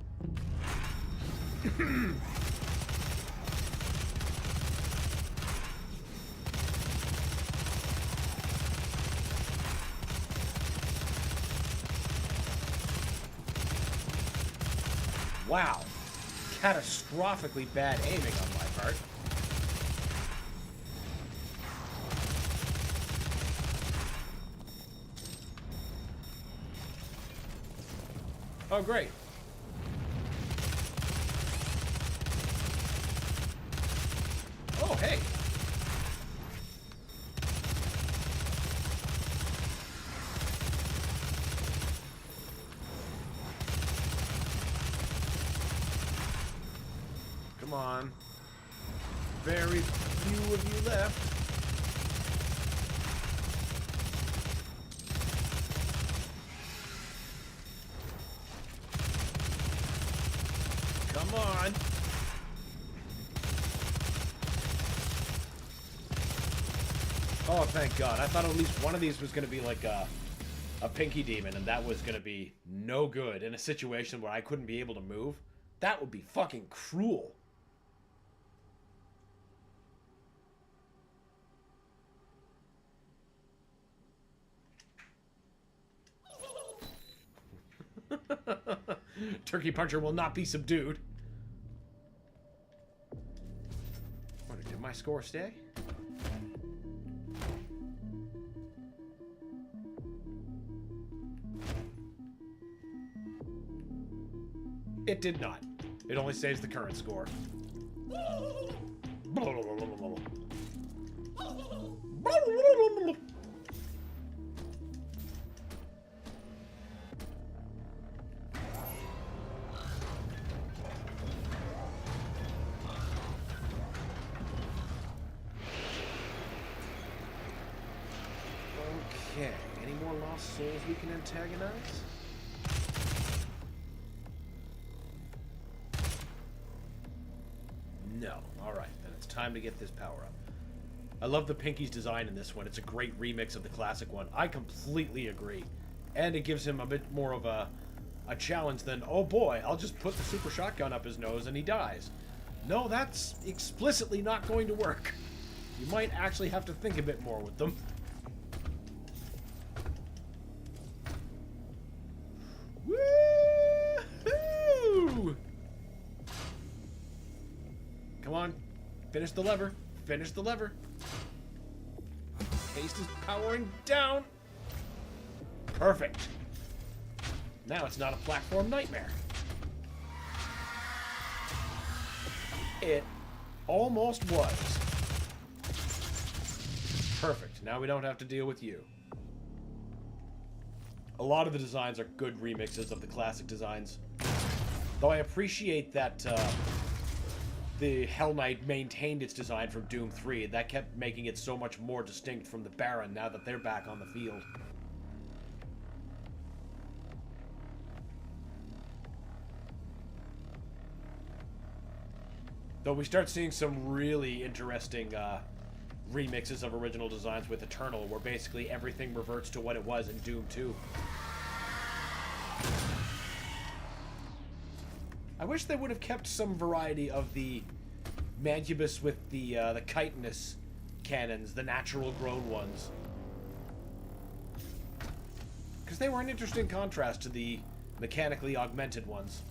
[SPEAKER 1] Wow. Catastrophically bad aiming on my part. Oh, great. Oh, hey. Come on. Very few of you left. Come on. Oh, thank God. I thought at least one of these was going to be like a pinky demon, and that was going to be no good in a situation where I couldn't be able to move. That would be fucking cruel. Turkey Puncher will not be subdued. What, did my score stay? It did not. It only saves the current score. Okay, any more lost souls we can antagonize? No. Alright, then it's time to get this power up. I love the Pinky's design in this one. It's a great remix of the classic one. I completely agree. And it gives him a bit more of a challenge than, oh boy, I'll just put the super shotgun up his nose and he dies. No, that's explicitly not going to work. You might actually have to think a bit more with them. Woo-hoo! Come on, finish the lever. Finish the lever. Haste is powering down. Perfect. Now it's not a platform nightmare. It almost was. Perfect. Now we don't have to deal with you. A lot of the designs are good remixes of the classic designs. Though I appreciate that the Hell Knight maintained its design from Doom 3. That kept making it so much more distinct from the Baron now that they're back on the field. Though we start seeing some really interesting remixes of original designs with Eternal, where basically everything reverts to what it was in Doom 2. I wish they would have kept some variety of the Mancubus with the chitinous cannons, the natural grown ones. Because they were an interesting contrast to the mechanically augmented ones.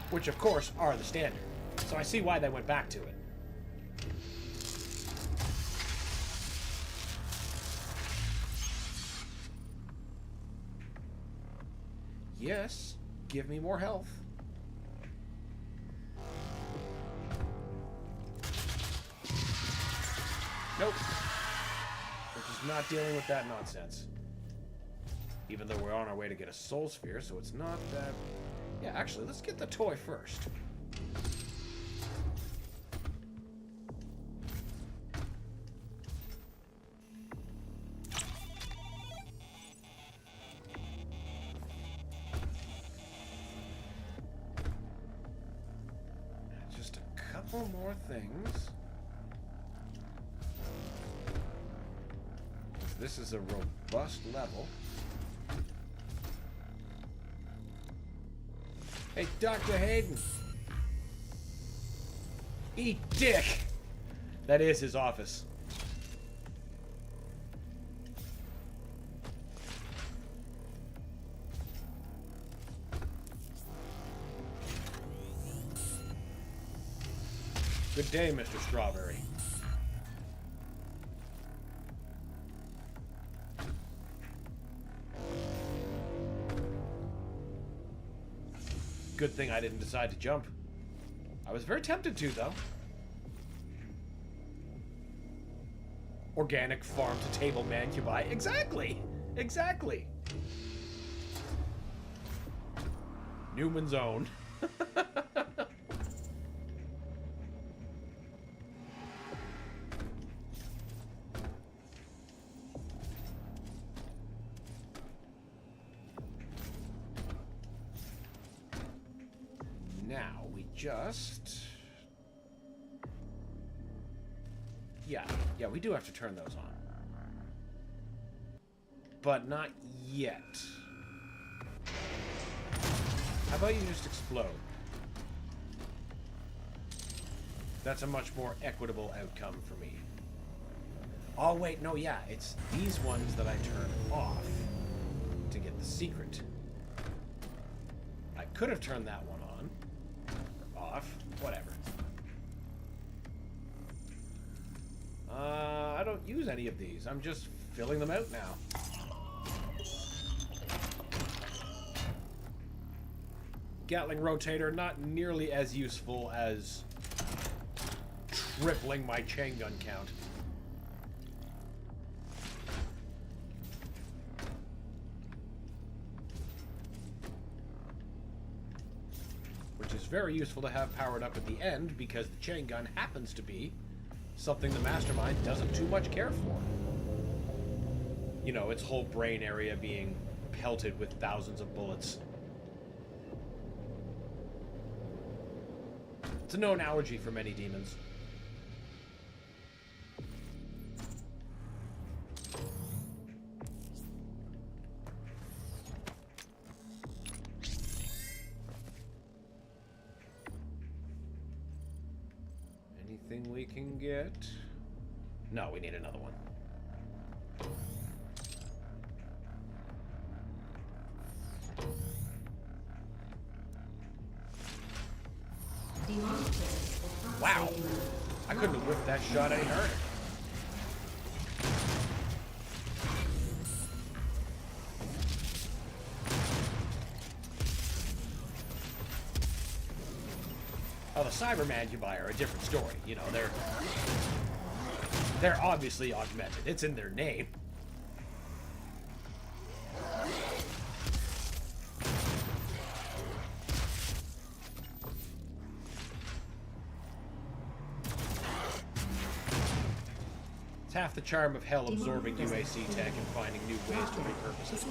[SPEAKER 1] Which, of course, are the standard. So I see why they went back to it. Yes, give me more health. Nope. We're just not dealing with that nonsense. Even though we're on our way to get a soul sphere, so it's not that... Yeah, actually, let's get the toy first. Just a couple more things. This is a robust level. Hey, Dr. Hayden. Eat dick! That is his office. Good day, Mr. Strawberry. Good thing I didn't decide to jump. I was very tempted to, though. Organic farm-to-table mancubi. Exactly! Exactly! Newman's Own. Now, we just... Yeah, we do have to turn those on. But not yet. How about you just explode? That's a much more equitable outcome for me. Oh, wait, no, yeah, it's these ones that I turn off to get the secret. I could have turned that one on. Or off. Whatever. I don't use any of these. I'm just filling them out now. Gatling rotator, not nearly as useful as tripling my chain gun count. Which is very useful to have powered up at the end, because the chain gun happens to be something the Mastermind doesn't too much care for. You know, its whole brain area being pelted with thousands of bullets. It's a known allergy for many demons. Anything we can get? No, we need another one. Wow! I couldn't have whipped that shot any harder. Oh, the Cybermancubi are a different story. You know, they're obviously augmented. It's in their name. It's half the charm of hell absorbing UAC tech and finding new ways to repurpose it.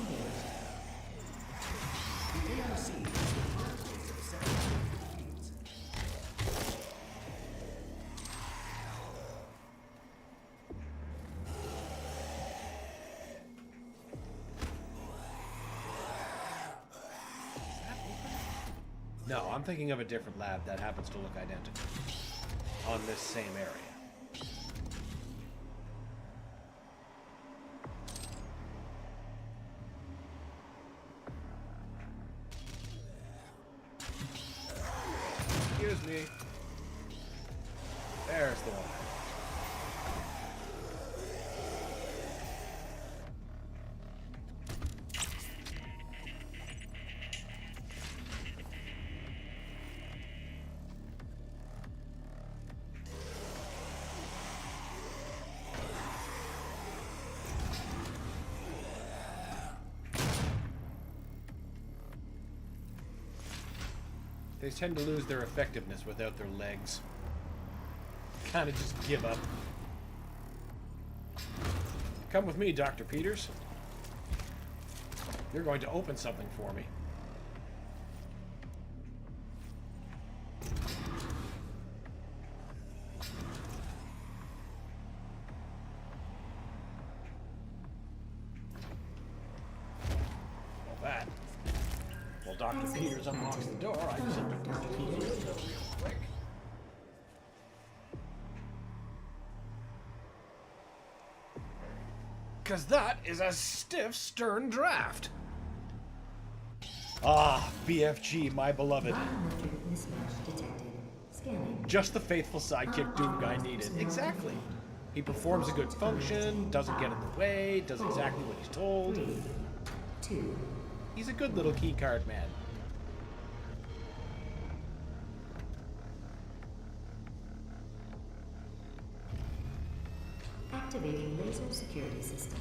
[SPEAKER 1] No, I'm thinking of a different lab that happens to look identical on this same area. Excuse me. There's the one. They tend to lose their effectiveness without their legs. Kind of just give up. Come with me, Dr. Peters. You're going to open something for me. Well, that. Well, Dr. Peters unlocks the door. I just have to close it real quick. Because that is a stiff, stern draft. Ah, BFG, my beloved. Just the faithful sidekick Doom guy needed. Exactly. He performs a good function, doesn't get in the way, does exactly what he's told.
[SPEAKER 6] 3, 2.
[SPEAKER 1] He's a good little keycard man.
[SPEAKER 6] Activating laser security system.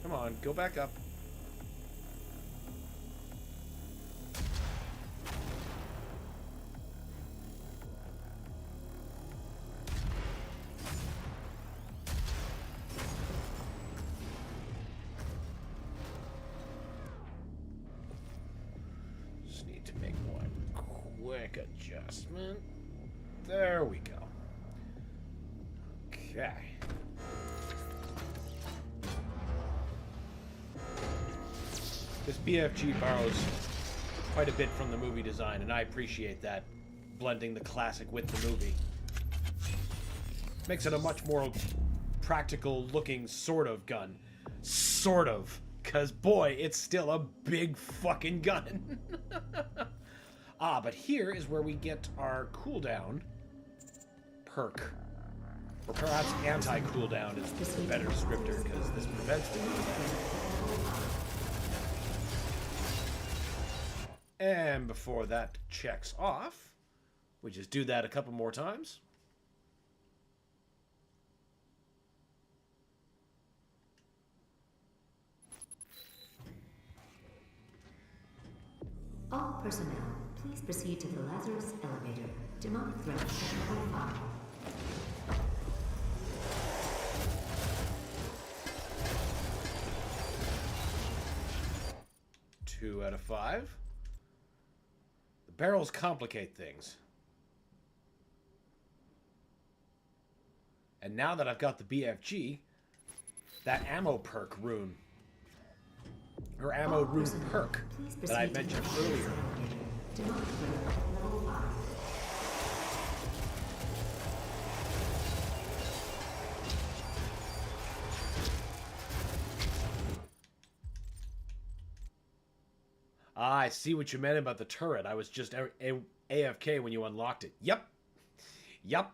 [SPEAKER 1] Come on, go back up. Just need to make one quick adjustment. There we go. Okay. This BFG borrows quite a bit from the movie design, and I appreciate that, blending the classic with the movie. Makes it a much more practical looking sort of gun. Sort of. Because, boy, it's still a big fucking gun. Ah, but here is where we get our cooldown perk. Or perhaps anti-cooldown is the better descriptor, because this prevents the cooldown. And before that checks off, we just do that a couple more times.
[SPEAKER 6] All personnel, please proceed to the Lazarus elevator. Demonic threat level 5.
[SPEAKER 1] 2 out of 5. The barrels complicate things. And now that I've got the BFG, that ammo perk rune, or ammo rune perk that I mentioned earlier. Ah, I see what you meant about the turret. I was just AFK when you unlocked it. Yep. Yep.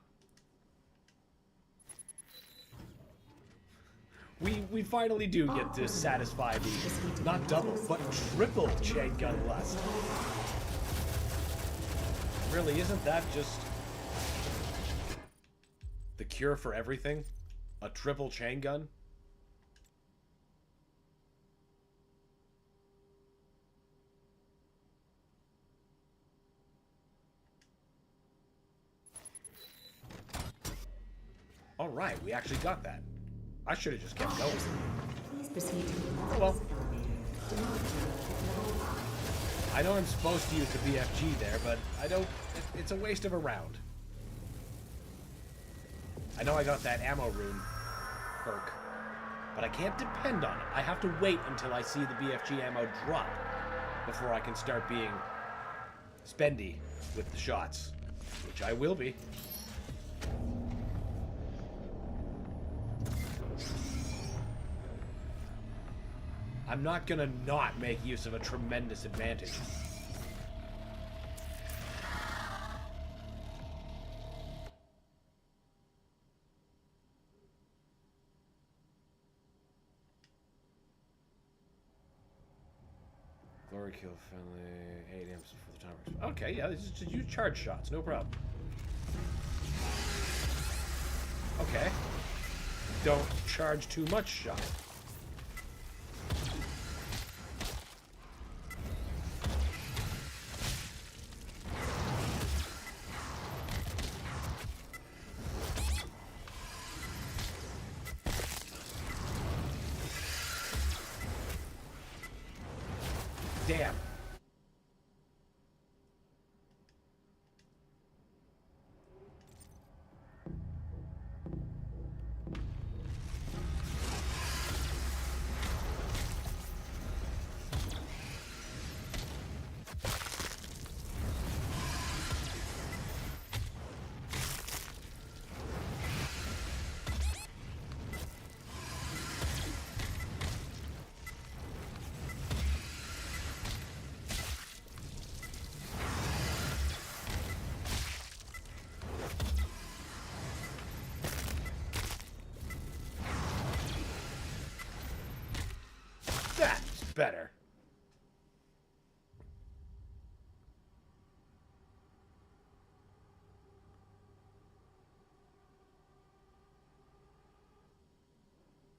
[SPEAKER 1] We finally do get to satisfy the, not double, but triple chain gun lust. Really, isn't that just the cure for everything? A triple chain gun? Alright, we actually got that. I should have just kept going.
[SPEAKER 6] Please proceed to the
[SPEAKER 1] oh well. I know I'm supposed to use the BFG there, but I don't... It's a waste of a round. I know I got that ammo rune perk, but I can't depend on it. I have to wait until I see the BFG ammo drop before I can start being spendy with the shots, which I will be. I'm not gonna not make use of a tremendous advantage. Glory kill friendly 8 amps before the timer. Okay, yeah, this is just use charge shots, no problem. Okay. Don't charge too much shot. Damn. That's better.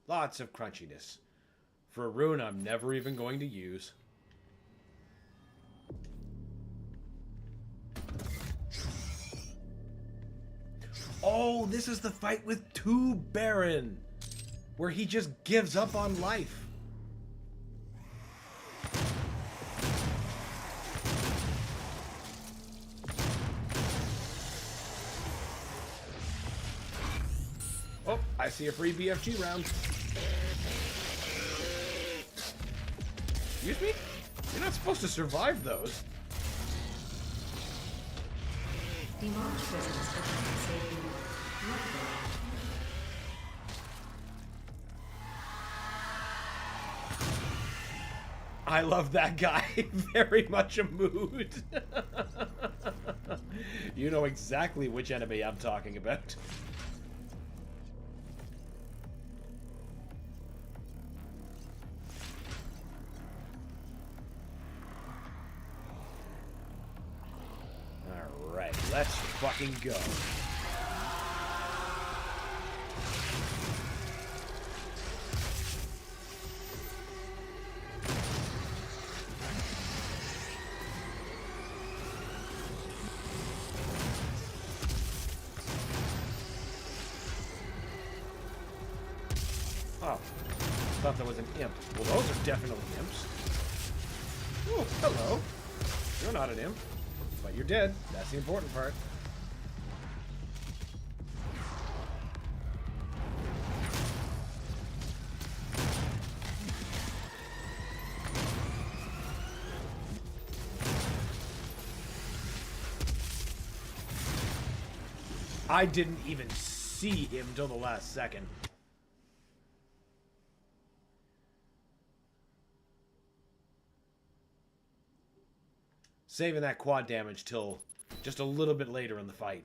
[SPEAKER 1] Lots of crunchiness. For a rune I'm never even going to use. Oh, this is the fight with 2 Baron, where he just gives up on life. Oh, I see a free BFG round. Excuse me? You're not supposed to survive those.
[SPEAKER 6] Demonic presence affecting safety.
[SPEAKER 1] I love that guy. Very much a mood. You know exactly which enemy I'm talking about. Alright, let's fucking go. Oh, thought that was an imp. Well, those are definitely imps. Oh, hello. You're not an imp, but you're dead. That's the important part. I didn't even see him till the last second. Saving that quad damage till just a little bit later in the fight.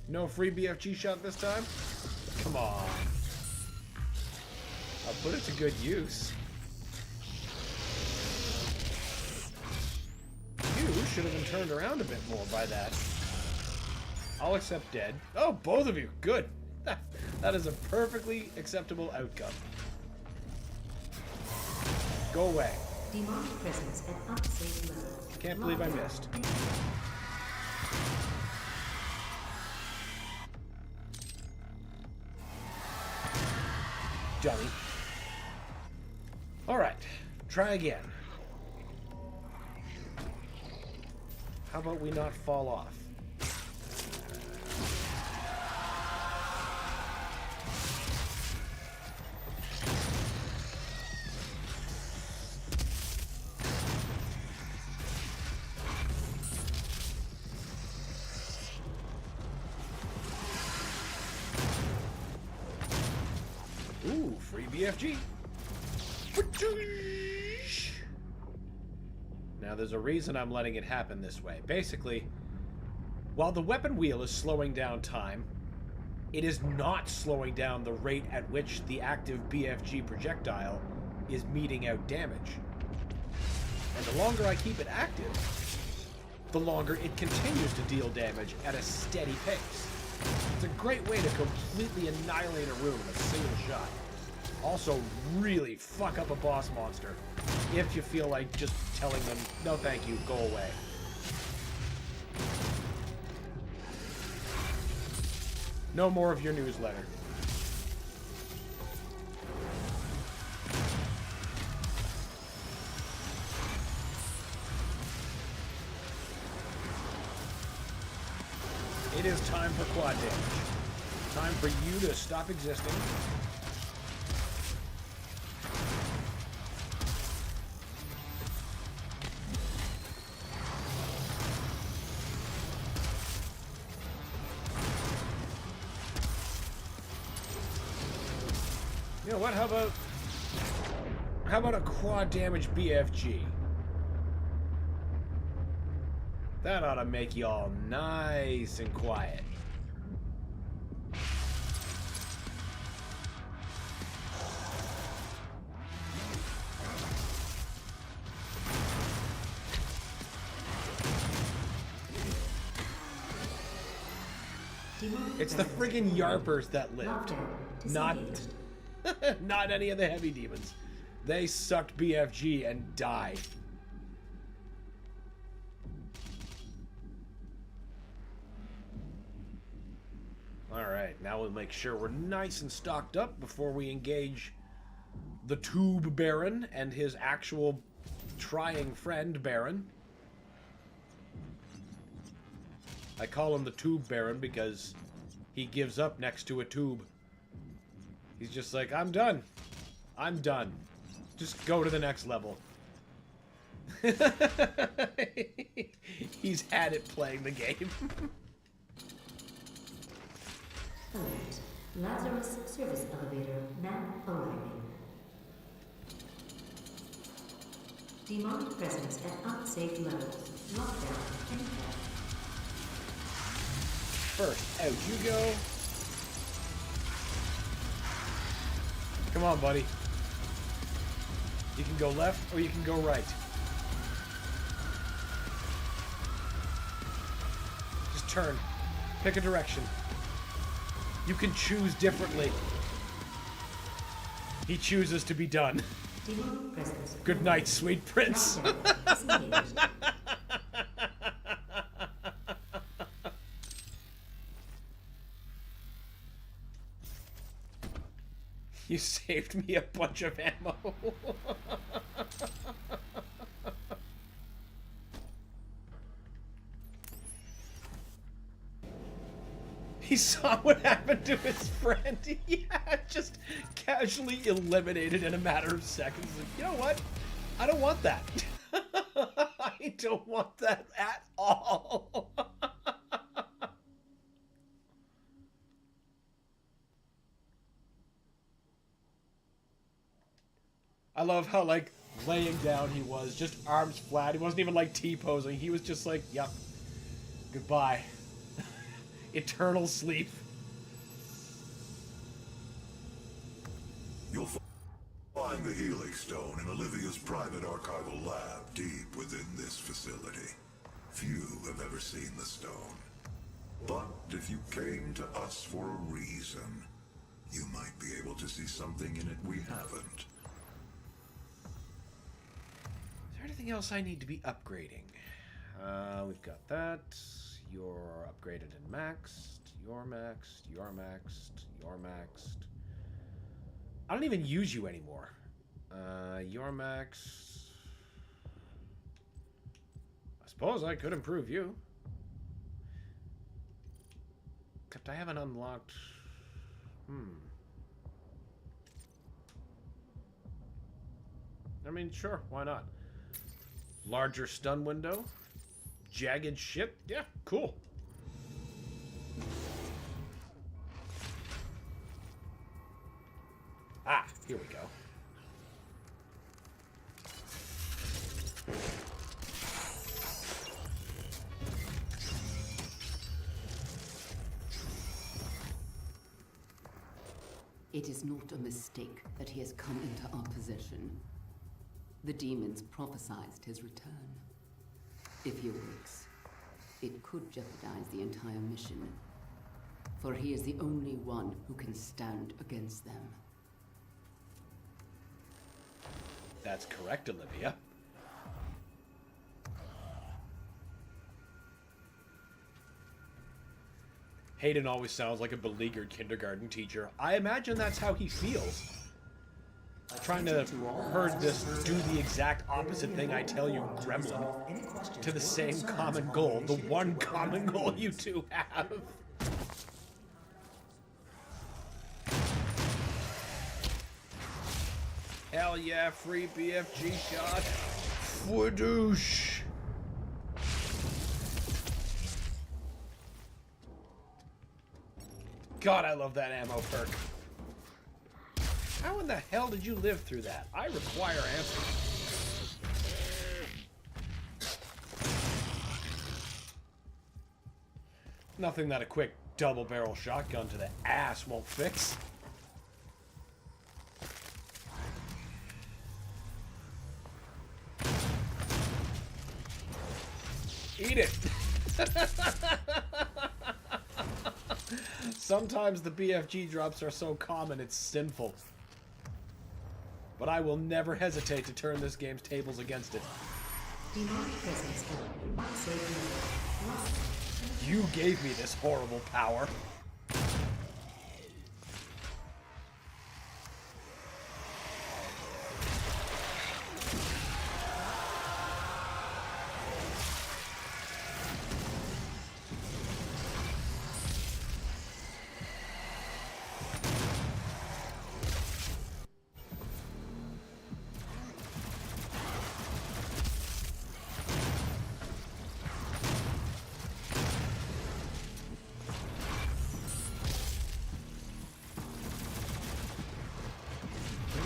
[SPEAKER 1] No free BFG shot this time? Come on. I'll put it to good use. You should have been turned around a bit more by that. I'll accept dead. Oh, both of you. Good. That is a perfectly acceptable outcome. Go away.
[SPEAKER 6] Demonic presence at unsafe level.
[SPEAKER 1] Can't believe I missed. Dummy. Alright. Try again. How about we not fall off? Ooh, free BFG. Now, there's a reason I'm letting it happen this way. Basically, while the weapon wheel is slowing down time, it is not slowing down the rate at which the active BFG projectile is meting out damage. And the longer I keep it active, the longer it continues to deal damage at a steady pace. It's a great way to completely annihilate a room in a single shot. Also, really fuck up a boss monster if you feel like just telling them, no thank you, go away. No more of your newsletter. It is time for quad damage. Time for you to stop existing. You know what? How about a quad damage BFG? That ought to make you all nice and quiet. It's the friggin' Yarpers that lived. Not not any of the heavy demons. They sucked BFG and died. Alright, now we'll make sure we're nice and stocked up before we engage the Tube Baron and his actual trying friend Baron. I call him the Tube Baron because he gives up next to a tube. He's just like, I'm done. I'm done. Just go to the next level. He's had it playing the game.
[SPEAKER 6] Alert. Lazarus service elevator now arriving. Demonic presence at unsafe levels. Lockdown in effect.
[SPEAKER 1] First, out you go. Come on, buddy. You can go left or you can go right. Just turn. Pick a direction. You can choose differently. He chooses to be done. Good night, sweet prince. You saved me a bunch of ammo. He saw what happened to his friend. Yeah, just casually eliminated in a matter of seconds. Like, you know what? I don't want that. I don't want that at all. I love how, like, laying down he was, just arms flat. He wasn't even, like, T-posing. He was just like, yep, goodbye. Eternal sleep.
[SPEAKER 2] You'll find the Helix Stone in Olivia's private archival lab deep within this facility. Few have ever seen the stone. But if you came to us for a reason, you might be able to see something in it we haven't.
[SPEAKER 1] Is there anything else I need to be upgrading? We've got that. You're upgraded and maxed. You're maxed. You're maxed. You're maxed. I don't even use you anymore. You're maxed. I suppose I could improve you. Except I haven't unlocked... I mean, sure, why not? Larger stun window. Jagged ship? Yeah, cool. Ah, here we go.
[SPEAKER 7] It is not a mistake that he has come into our possession. The demons prophesied his return. If he awakes, it could jeopardize the entire mission. For he is the only one who can stand against them.
[SPEAKER 1] That's correct, Olivia. Hayden always sounds like a beleaguered kindergarten teacher. I imagine that's how he feels. Trying to herd this do the exact opposite thing I tell you, Gremlin, to the same common goal, the one common goal you two have. Hell yeah, free BFG shot. Fwadoosh. God, I love that ammo perk. How in the hell did you live through that? I require answers. Nothing that a quick double-barrel shotgun to the ass won't fix. Eat it! Sometimes the BFG drops are so common it's sinful. But I will never hesitate to turn this game's tables against it. You gave me this horrible power.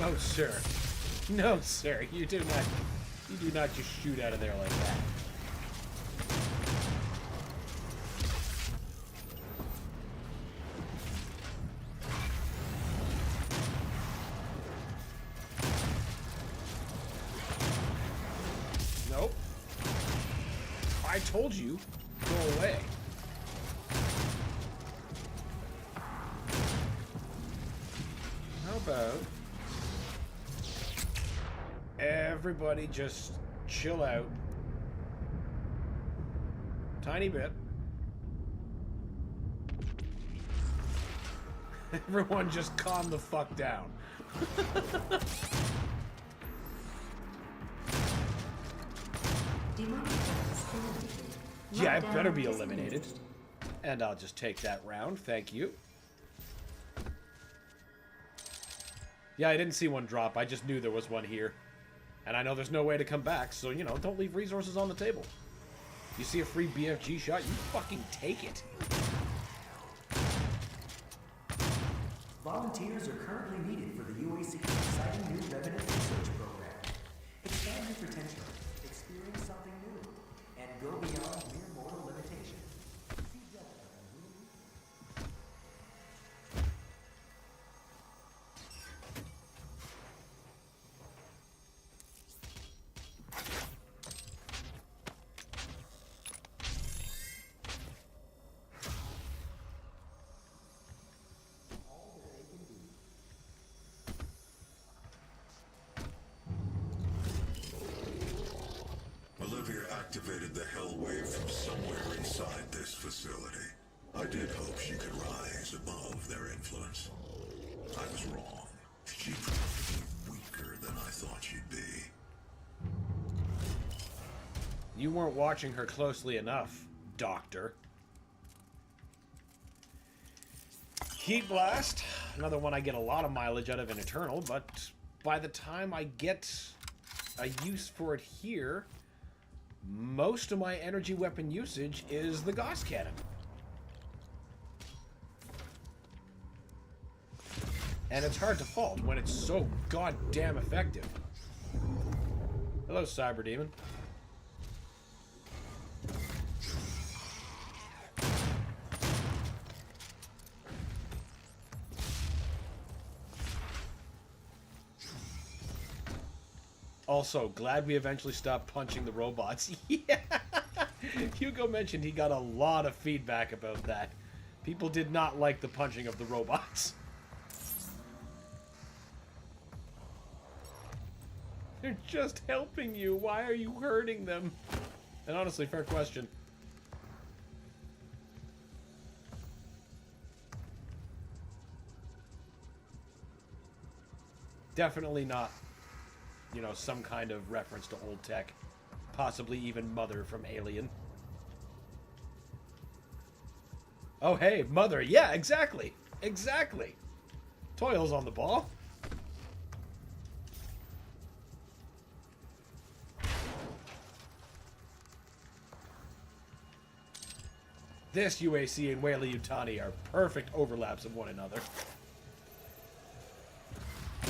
[SPEAKER 1] No, sir. No, sir. You do not just shoot out of there like that. Nope. I told you, go away. How about everybody just chill out. Tiny bit. Everyone just calm the fuck down. Yeah, I better be eliminated. And I'll just take that round, thank you. Yeah, I didn't see one drop, I just knew there was one here. And I know there's no way to come back, so, you know, don't leave resources on the table. You see a free BFG shot, you fucking take it.
[SPEAKER 5] Volunteers are currently needed for the UAC's exciting new Revenant Research Program. Expand your potential, experience something new, and go beyond mere mortal limitations. See Delta and Lulu.
[SPEAKER 2] Olivia activated the hell wave from somewhere inside this facility. I did hope she could rise above their influence. I was wrong. She proved to be weaker than I thought she'd be.
[SPEAKER 1] You weren't watching her closely enough, Doctor. Heat Blast. Another one I get a lot of mileage out of in Eternal, but by the time I get a use for it here, most of my energy weapon usage is the Gauss Cannon. And it's hard to fault when it's so goddamn effective. Hello, Cyber Demon. Also, glad we eventually stopped punching the robots. Yeah! Hugo mentioned he got a lot of feedback about that. People did not like the punching of the robots. They're just helping you. Why are you hurting them? And honestly, fair question. Definitely not, you know, some kind of reference to old tech. Possibly even Mother from Alien. Oh, hey, Mother. Yeah, exactly. Exactly. Toil's on the ball. This UAC and Whaley Utani are perfect overlaps of one another.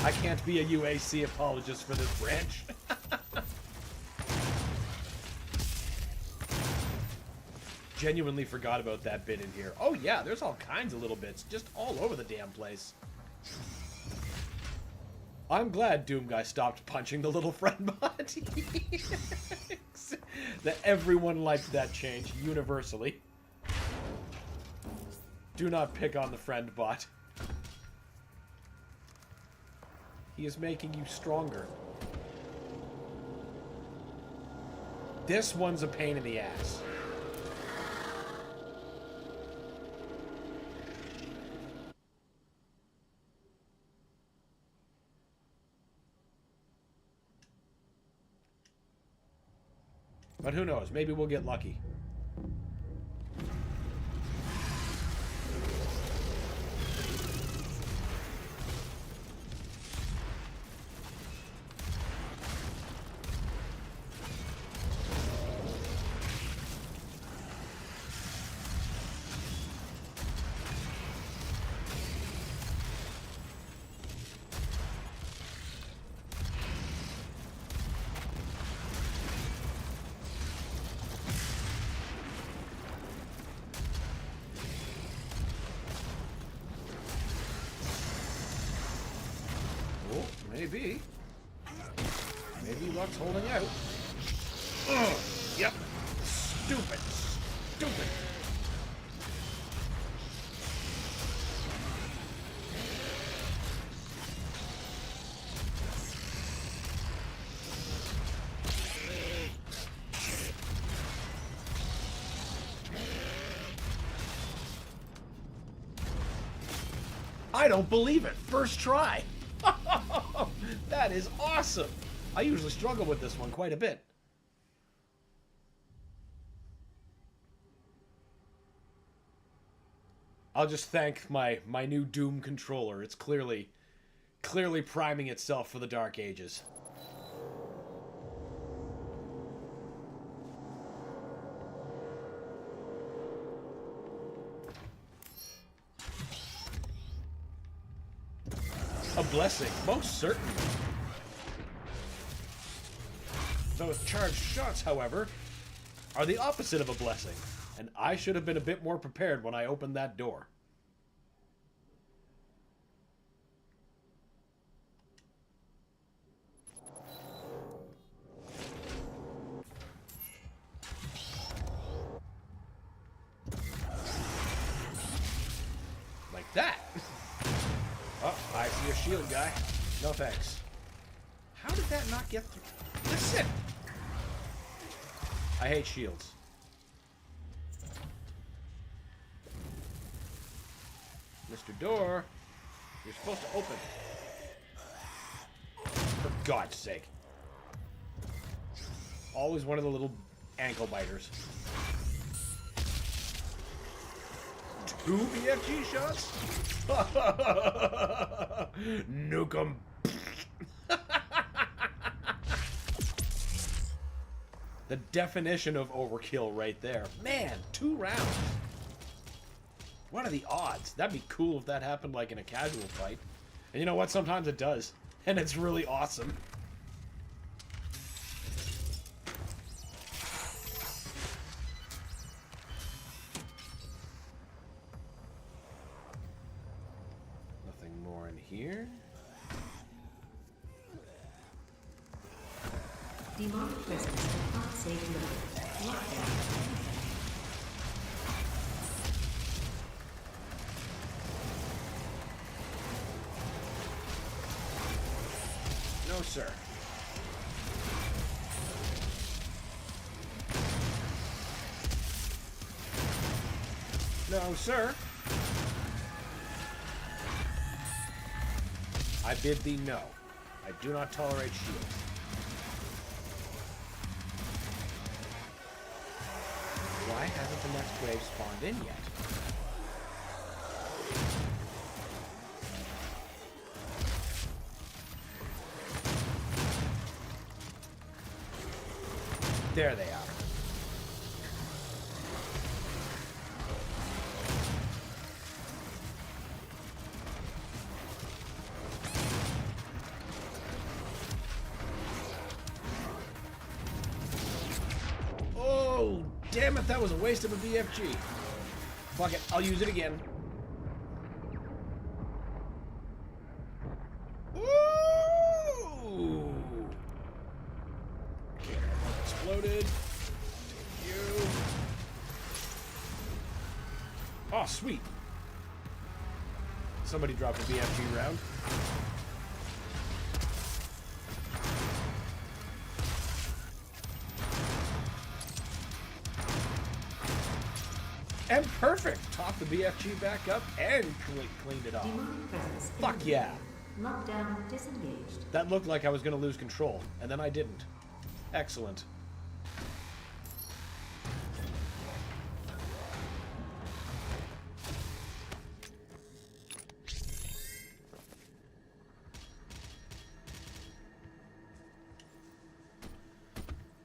[SPEAKER 1] I can't be a UAC apologist for this branch. Genuinely forgot about that bit in here. Oh yeah, there's all kinds of little bits just all over the damn place. I'm glad Doom Guy stopped punching the little friend bot. That everyone liked that change universally. Do not pick on the friend bot. He is making you stronger. This one's a pain in the ass. But who knows? Maybe we'll get lucky. Maybe. Maybe luck's holding out. Ugh. Yep. Stupid. Stupid. I don't believe it. First try. That is awesome. I usually struggle with this one quite a bit. I'll just thank my new Doom controller. It's clearly priming itself for the Dark Ages. A blessing, most certainly. Those charged shots, however, are the opposite of a blessing, and I should have been a bit more prepared when I opened that door. Like that. Oh, I see a shield guy. No thanks. How did that not get through? Listen! I hate shields. Mr. Door, you're supposed to open. For God's sake. Always one of the little ankle biters. 2 BFG shots? Nuke 'em. The definition of overkill right there. Man, 2 rounds. What are the odds? That'd be cool if that happened like in a casual fight. And you know what? Sometimes it does. And it's really awesome. Nothing more in here.
[SPEAKER 6] Demonic presence of unsafe load. Lockdown.
[SPEAKER 1] No, sir. No, sir. I bid thee no. I do not tolerate shields. Why hasn't the next wave spawned in yet? There they are. Oh, damn it, that was a waste of a BFG. Fuck it, I'll use it again. Ooh! Okay, that exploded. Take you. Oh, sweet. Somebody dropped a BFG round. And perfect! Topped the BFG back up and cleaned it off.
[SPEAKER 6] Demonic presence.
[SPEAKER 1] Fuck yeah.
[SPEAKER 6] Lockdown disengaged.
[SPEAKER 1] That looked like I was going to lose control, and then I didn't. Excellent.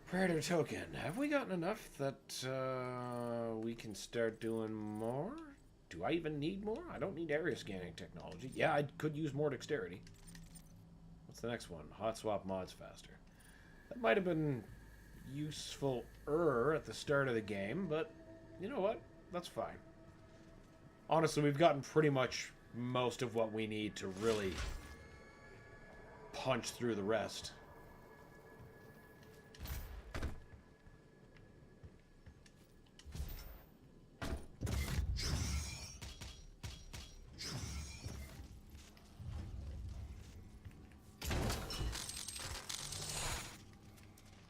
[SPEAKER 1] Predator token. Have we gotten enough that we can start doing more? Do I even need more? I don't need area scanning technology. Yeah, I could use more dexterity. What's the next one? Hot swap mods faster. That might have been useful-er at the start of the game, but you know what? That's fine. Honestly, we've gotten pretty much most of what we need to really punch through the rest.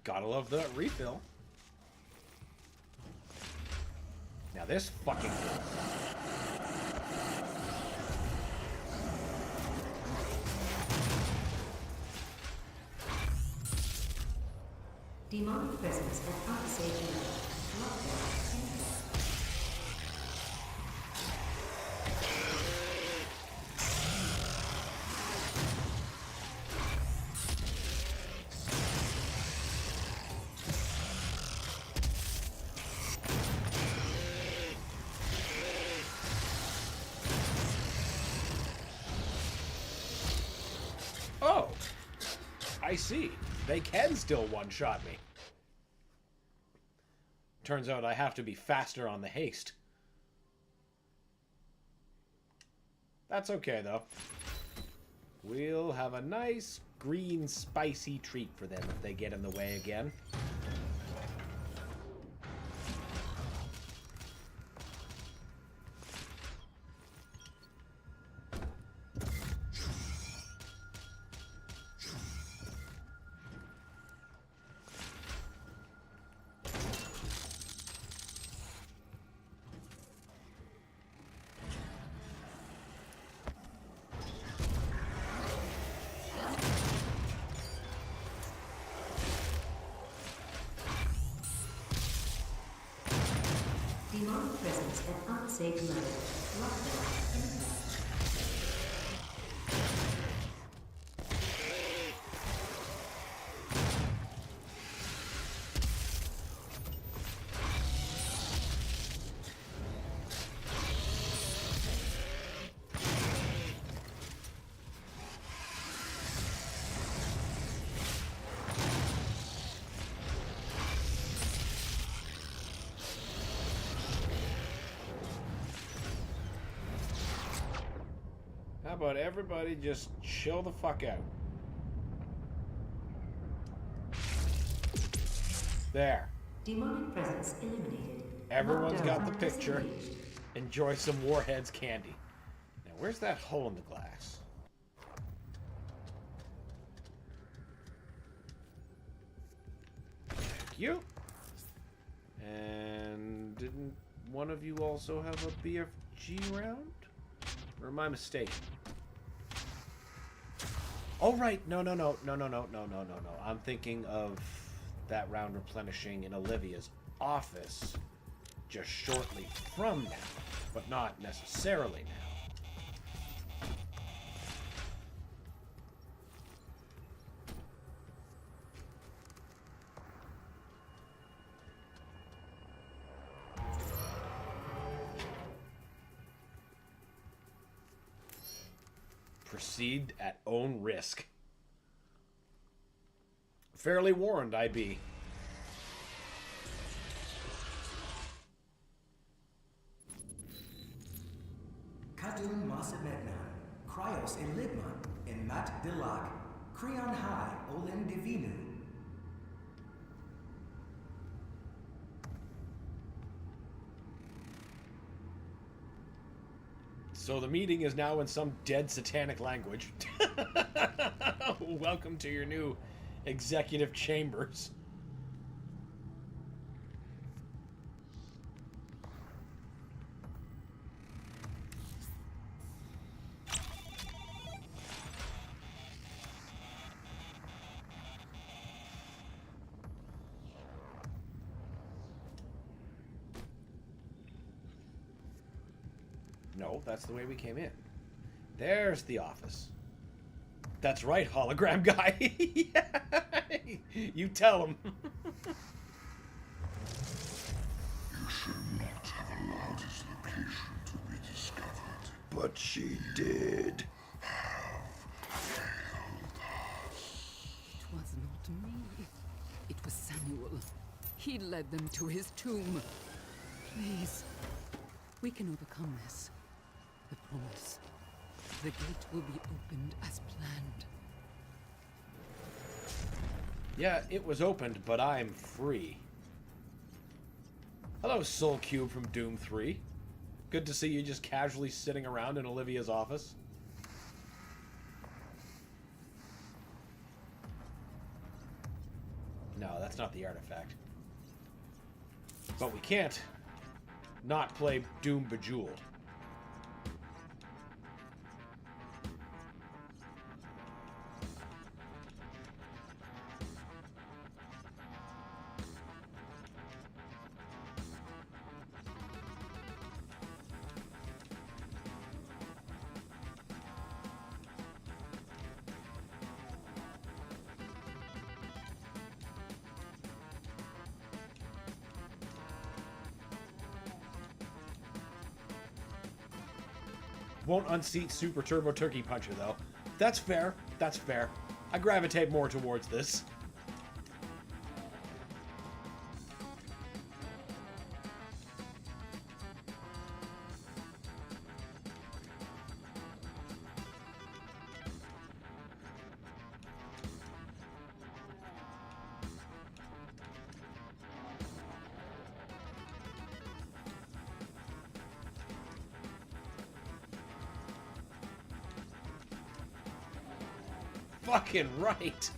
[SPEAKER 1] Gotta love that refill. Now this fucking...
[SPEAKER 6] Demonic presence at unsafe level. Lockdown in effect.
[SPEAKER 1] Oh! I see. They can still one-shot me. Turns out I have to be faster on the haste. That's okay, though. We'll have a nice, green, spicy treat for them if they get in the way again.
[SPEAKER 6] Demonic presence at unsafe level. Lockdown in effect.
[SPEAKER 1] How about everybody just chill the fuck out? There.
[SPEAKER 6] Demonic presence eliminated.
[SPEAKER 1] Everyone's
[SPEAKER 6] Lockdown
[SPEAKER 1] got the picture.
[SPEAKER 6] disengaged.
[SPEAKER 1] Enjoy some Warheads candy. Now, where's that hole in the glass? Thank you. And didn't one of you also have a BFG round? Or am I mistaken? Oh, right. No. I'm thinking of that round replenishing in Olivia's office just shortly from now, but not necessarily now. Proceed at own risk. Fairly warned I be.
[SPEAKER 5] Kadun Masamednan, Kryos Enigma, and Mat Dilak, Creon High, Olen Divinu.
[SPEAKER 1] So the meeting is now in some dead satanic language. Welcome to your new executive chambers. No, that's the way we came in. There's the office. That's right, hologram guy. You tell him.
[SPEAKER 2] You should not have allowed his location to be discovered.
[SPEAKER 12] But she did.
[SPEAKER 7] It was not me. It was Samuel. He led them to his tomb. Please, we can overcome this. I promise. The gate will be opened as planned.
[SPEAKER 1] Yeah, it was opened, but I'm free. Hello, Soul Cube from Doom 3. Good to see you just casually sitting around in Olivia's office. No, that's not the artifact. But we can't not play Doom Bejeweled. Won't unseat Super Turbo Turkey Puncher, though. That's fair. That's fair. I gravitate more towards this. Fucking right.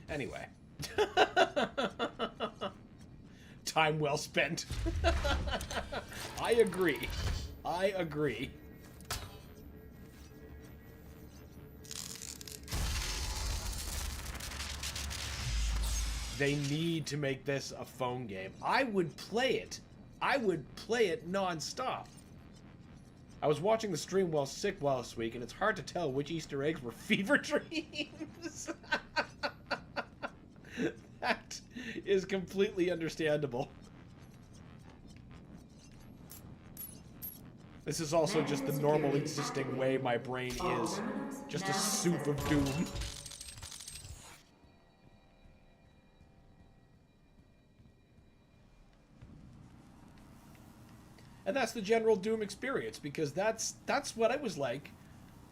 [SPEAKER 1] Anyway. Time well spent. I agree. I agree. They need to make this a phone game. I would play it. I would play it non-stop. I was watching the stream while sick last week, and it's hard to tell which Easter eggs were fever dreams. That is completely understandable. This is also just the normal existing way my brain is. Just a soup of doom. And that's the general Doom experience, because that's what it was like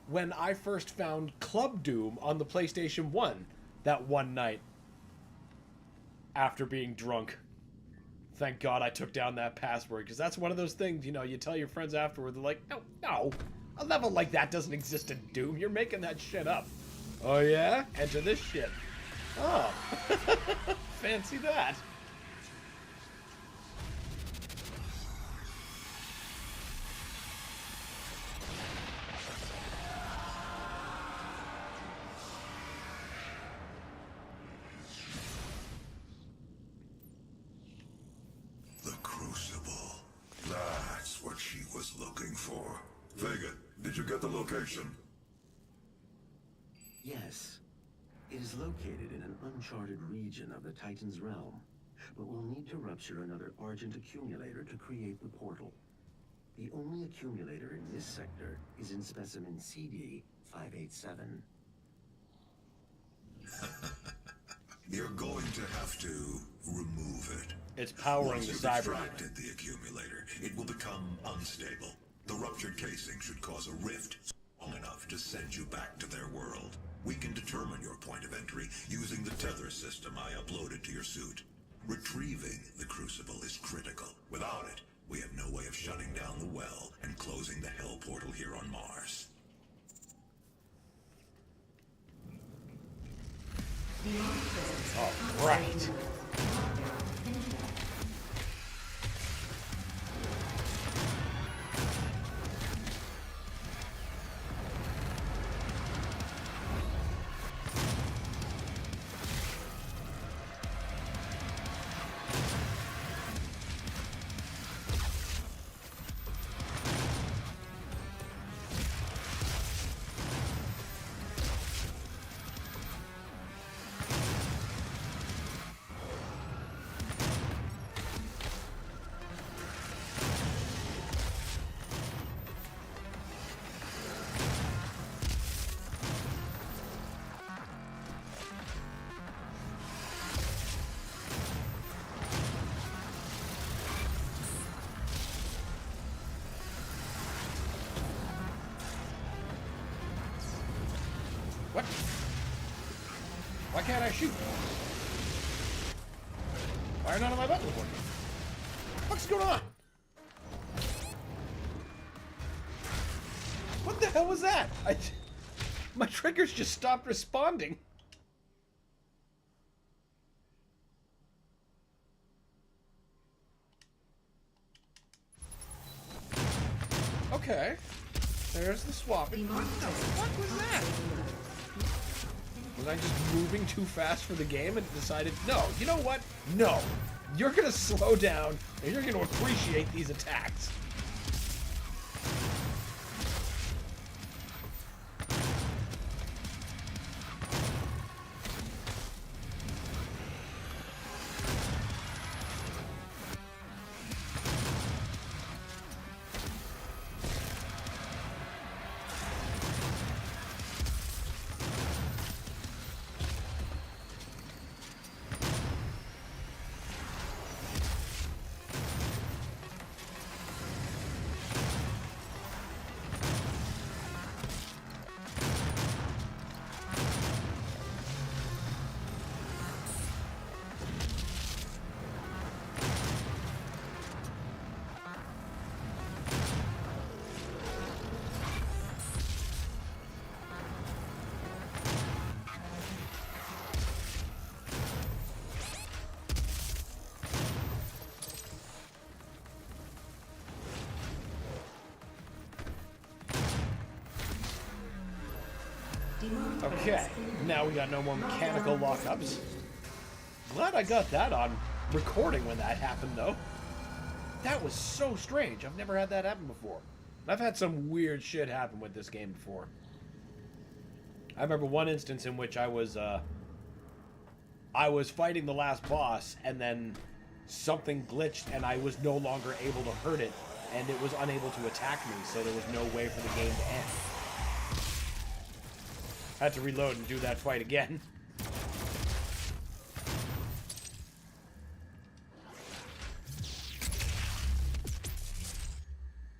[SPEAKER 1] when I first found Club Doom on the PlayStation 1 that one night. After being drunk. Thank God I took down that password, because that's one of those things, you know, you tell your friends afterward, they're like, no, a level like that doesn't exist in Doom, you're making that shit up. Oh yeah? Enter this shit. Oh. Fancy that.
[SPEAKER 2] Vega, did you get the location?
[SPEAKER 4] Yes. It is located in an uncharted region of the Titan's realm, but we'll need to rupture another Argent accumulator to create the portal. The only accumulator in this sector is in specimen CD 587.
[SPEAKER 2] You're going to have to remove it.
[SPEAKER 1] It's powering the cyber.
[SPEAKER 2] Once you've extracted the accumulator, it will become unstable. The ruptured casing should cause a rift strong enough to send you back to their world. We can determine your point of entry using the tether system I uploaded to your suit. Retrieving the crucible is critical. Without it, we have no way of shutting down the well and closing the hell portal here on Mars.
[SPEAKER 1] Oh, right. What? Why can't I shoot? Why are none of my buttons working? What's going on? What the hell was that? My triggers just stopped responding. Okay. There's the swapping. What the fuck was that? Was I just moving too fast for the game and decided, no, you know what? No. You're gonna slow down and you're gonna appreciate these attacks. Okay, now we got no more mechanical lockups. Glad I got that on recording when that happened, though. That was so strange. I've never had that happen before. I've had some weird shit happen with this game before. I remember one instance in which I was fighting the last boss, and then something glitched, and I was no longer able to hurt it, and it was unable to attack me, so there was no way for the game to end. Had to reload and do that fight again.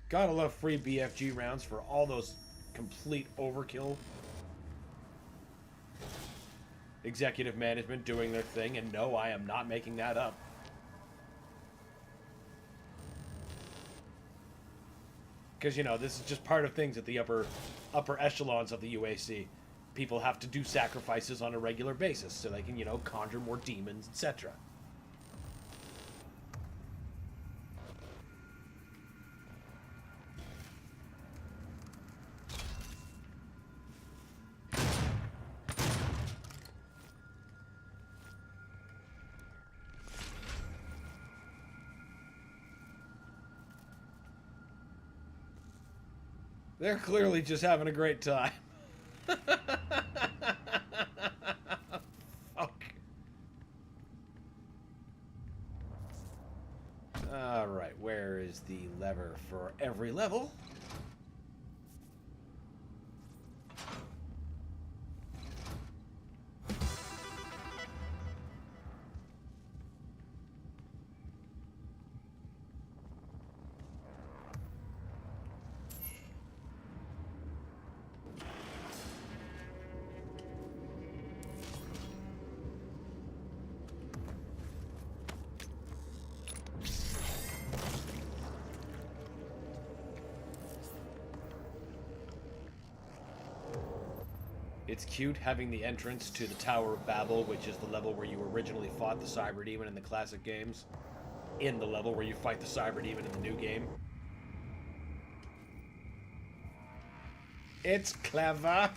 [SPEAKER 1] Gotta love free BFG rounds for all those complete overkill. Executive management doing their thing, and no, I am not making that up. Because, you know, this is just part of things at the upper echelons of the UAC. People have to do sacrifices on a regular basis so they can, you know, conjure more demons, etc. They're clearly just having a great time. Fuck. Alright, where is the lever for every level? It's cute having the entrance to the Tower of Babel, which is the level where you originally fought the Cyber Demon in the classic games, in the level where you fight the Cyber Demon in the new game. It's clever.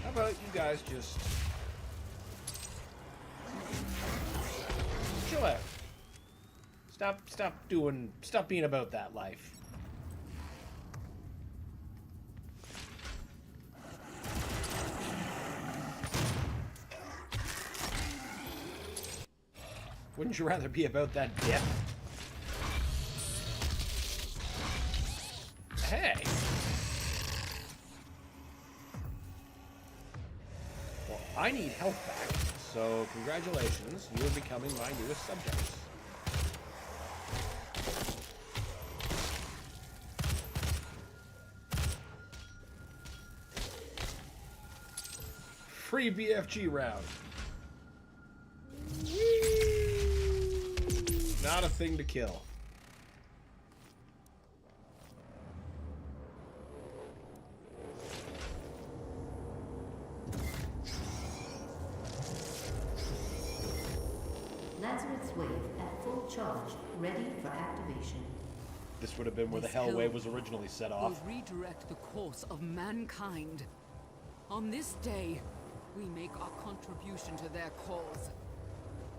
[SPEAKER 1] How about you guys just Stop being about that life. Wouldn't you rather be about that death? Hey! Well, I need health back, so congratulations, you are becoming my newest subjects. Free BFG round. Not a thing to kill.
[SPEAKER 6] Lazarus Wave at full charge, ready for activation.
[SPEAKER 1] This would have been where the Hell Wave was originally set off.
[SPEAKER 7] Will redirect the course of mankind. On this day, we make our contribution to their cause.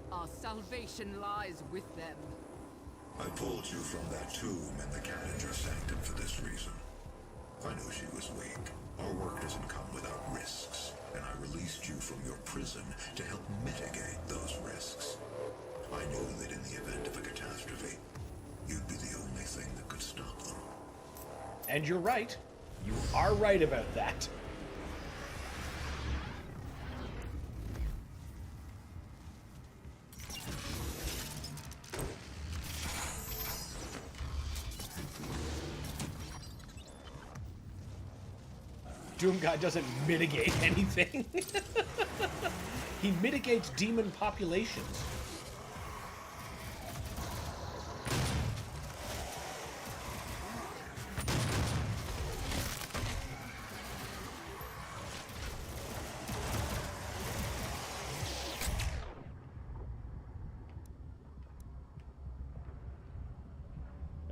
[SPEAKER 7] Our salvation lies with them.
[SPEAKER 2] I pulled you from that tomb in the Calendar Sanctum for this reason. I knew she was weak. Our work doesn't come without risks, and I released you from your prison to help mitigate those risks. I knew that in the event of a catastrophe, you'd be the only thing that could stop them.
[SPEAKER 1] And you're right. You are right about that. Doom God doesn't mitigate anything. He mitigates demon populations.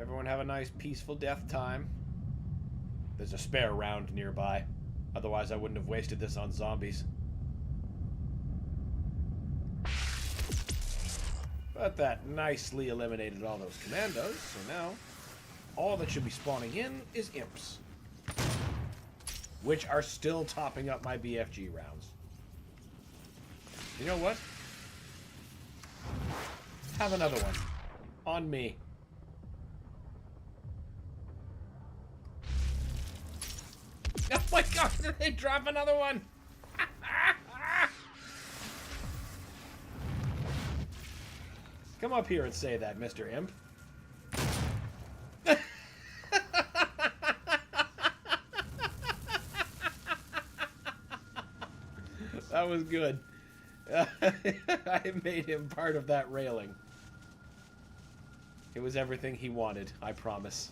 [SPEAKER 1] Everyone have a nice peaceful death time. There's a spare round nearby. Otherwise, I wouldn't have wasted this on zombies. But that nicely eliminated all those commandos, so now all that should be spawning in is imps. Which are still topping up my BFG rounds. You know what? Have another one. On me. Oh my god, did they drop another one? Come up here and say that, Mr. Imp. That was good. I made him part of that railing. It was everything he wanted, I promise.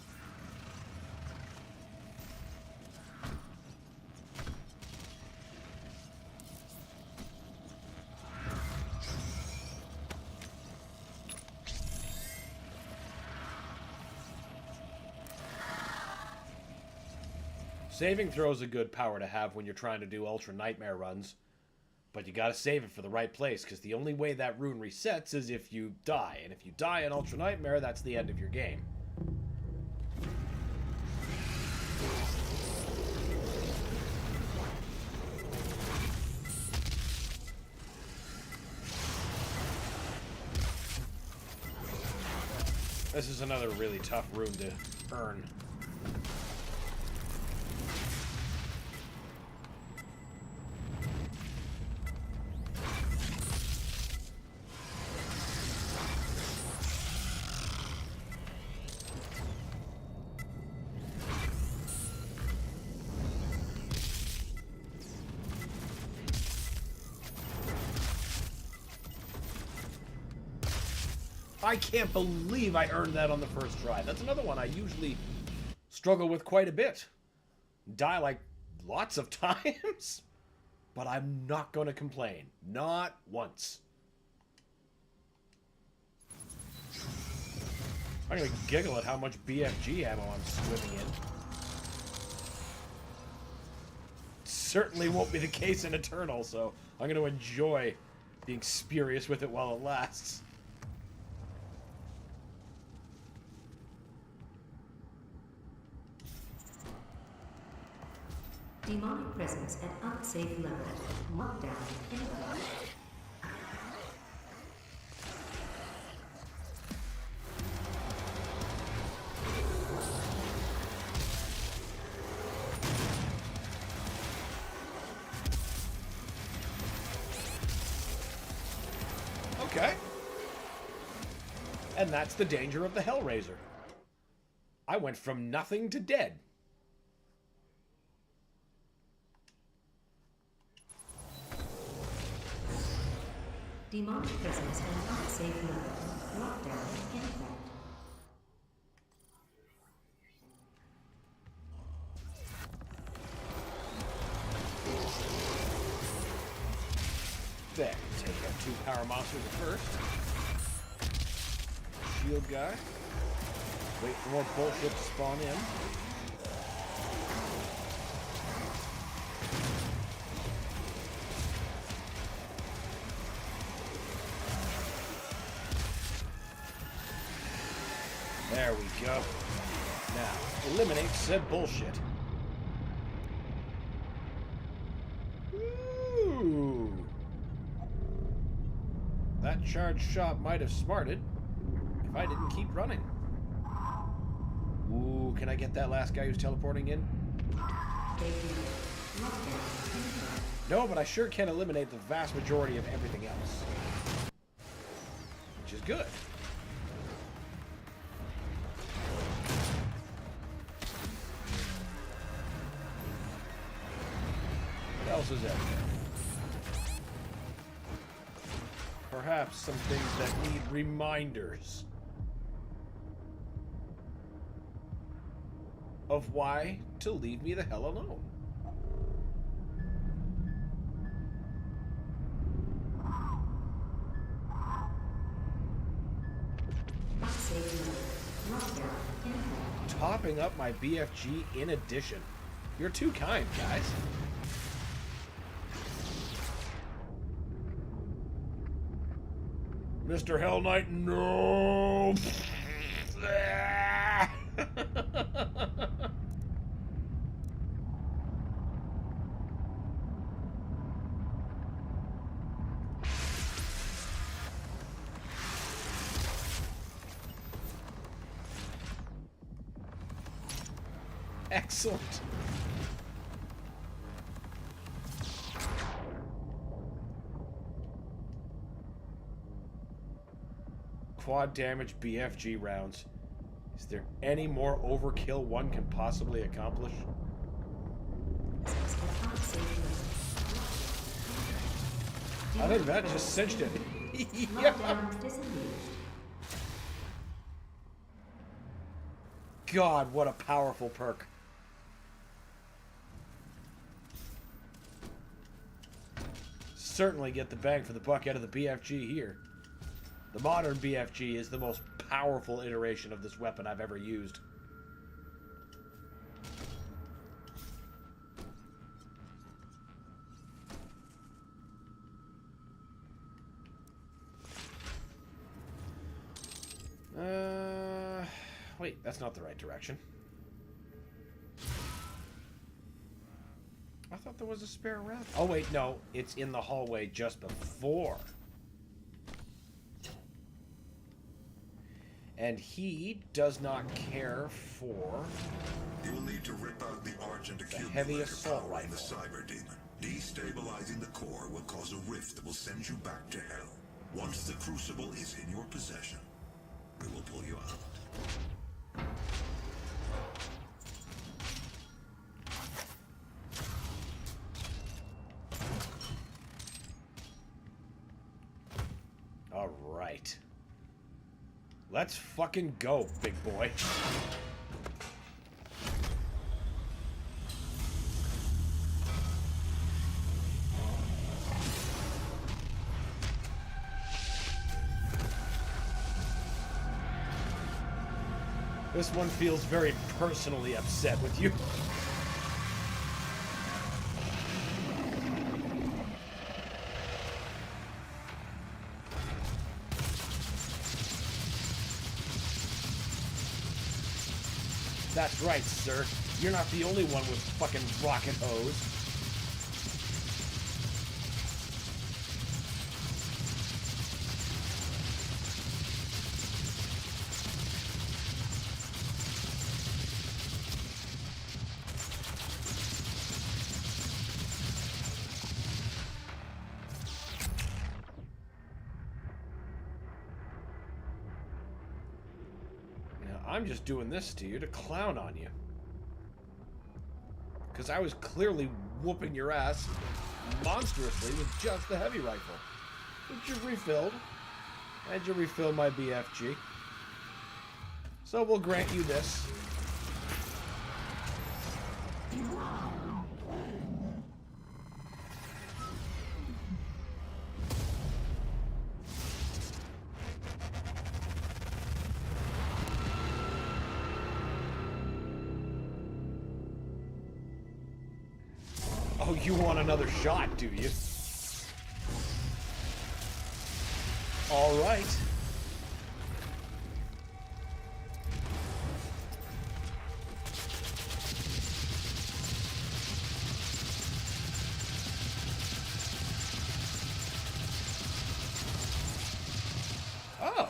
[SPEAKER 1] Saving throws a good power to have when you're trying to do Ultra Nightmare runs. But you gotta save it for the right place, because the only way that rune resets is if you die. And if you die in Ultra Nightmare, that's the end of your game. This is another really tough rune to earn. I can't believe I earned that on the first try. That's another one I usually struggle with quite a bit. Die like lots of times. But I'm not going to complain. Not once. I'm going to giggle at how much BFG ammo I'm swimming in. Certainly won't be the case in Eternal, so I'm going to enjoy being spurious with it while it lasts.
[SPEAKER 6] Demonic presence at unsafe level. Lockdown in effect.
[SPEAKER 1] Okay. And that's the danger of the Hellraiser. I went from nothing to dead.
[SPEAKER 6] Demonic presence at unsafe level. Lockdown in effect.
[SPEAKER 1] There, take out 2 power monsters at first. Shield guy. Wait for more bullshit to spawn in. There we go. Now, eliminate said bullshit. Ooh. That charged shot might have smarted if I didn't keep running. Ooh, can I get that last guy who's teleporting in? No, but I sure can eliminate the vast majority of everything else. Which is good. What else is out there? Perhaps some things that need reminders of why to leave me the hell alone. Topping up my BFG in addition. You're too kind, guys. Mr. Hell Knight, no! Excellent. Quad damage BFG rounds. Is there any more overkill one can possibly accomplish? I think that just cinched it. God, what a powerful perk. Certainly get the bang for the buck out of the BFG here. The modern BFG is the most powerful iteration of this weapon I've ever used. Wait, that's not the right direction. I thought there was a spare route. Oh wait, no, it's in the hallway just before. And he does not care for
[SPEAKER 2] You will need to rip out the Argent
[SPEAKER 1] heavy assault
[SPEAKER 2] power in
[SPEAKER 1] rifle.
[SPEAKER 2] the Cyber Demon. Destabilizing the core will cause a rift that will send you back to hell. Once the Crucible is in your possession, we will pull you out.
[SPEAKER 1] All right. Let's fucking go, big boy. This one feels very personally upset with you. That's right, sir. You're not the only one with fucking rocket hose. I'm just doing this to you to clown on you. Because I was clearly whooping your ass monstrously with just the heavy rifle. Which you've refilled. And you refill my BFG. So we'll grant you this. Oh, you want another shot, do you? All right. Oh.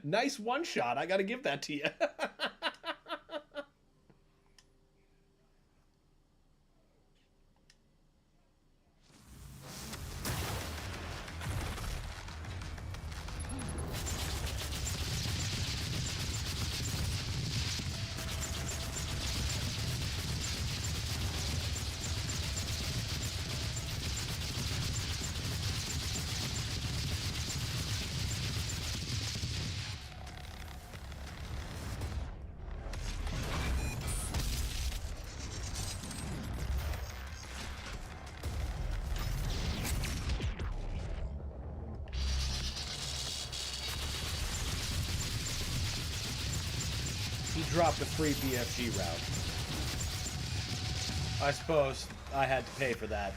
[SPEAKER 1] Nice one shot. I gotta give that to you. He dropped a free BFG route. I suppose I had to pay for that.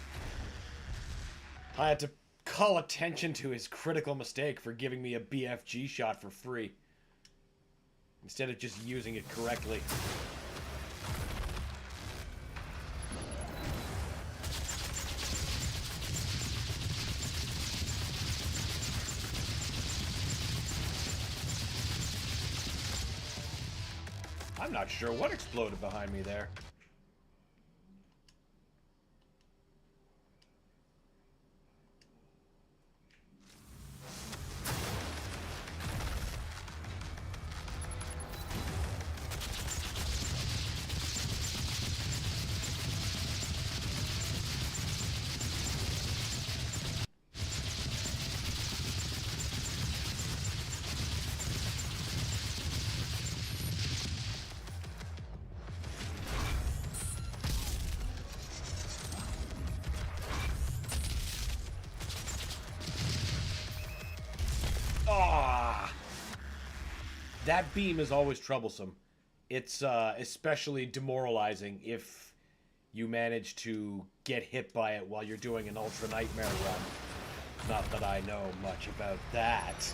[SPEAKER 1] I had to call attention to his critical mistake for giving me a BFG shot for free, instead of just using it correctly. I'm not sure what exploded behind me there. Ah! That beam is always troublesome. It's especially demoralizing if you manage to get hit by it while you're doing an Ultra Nightmare run. Not that I know much about that.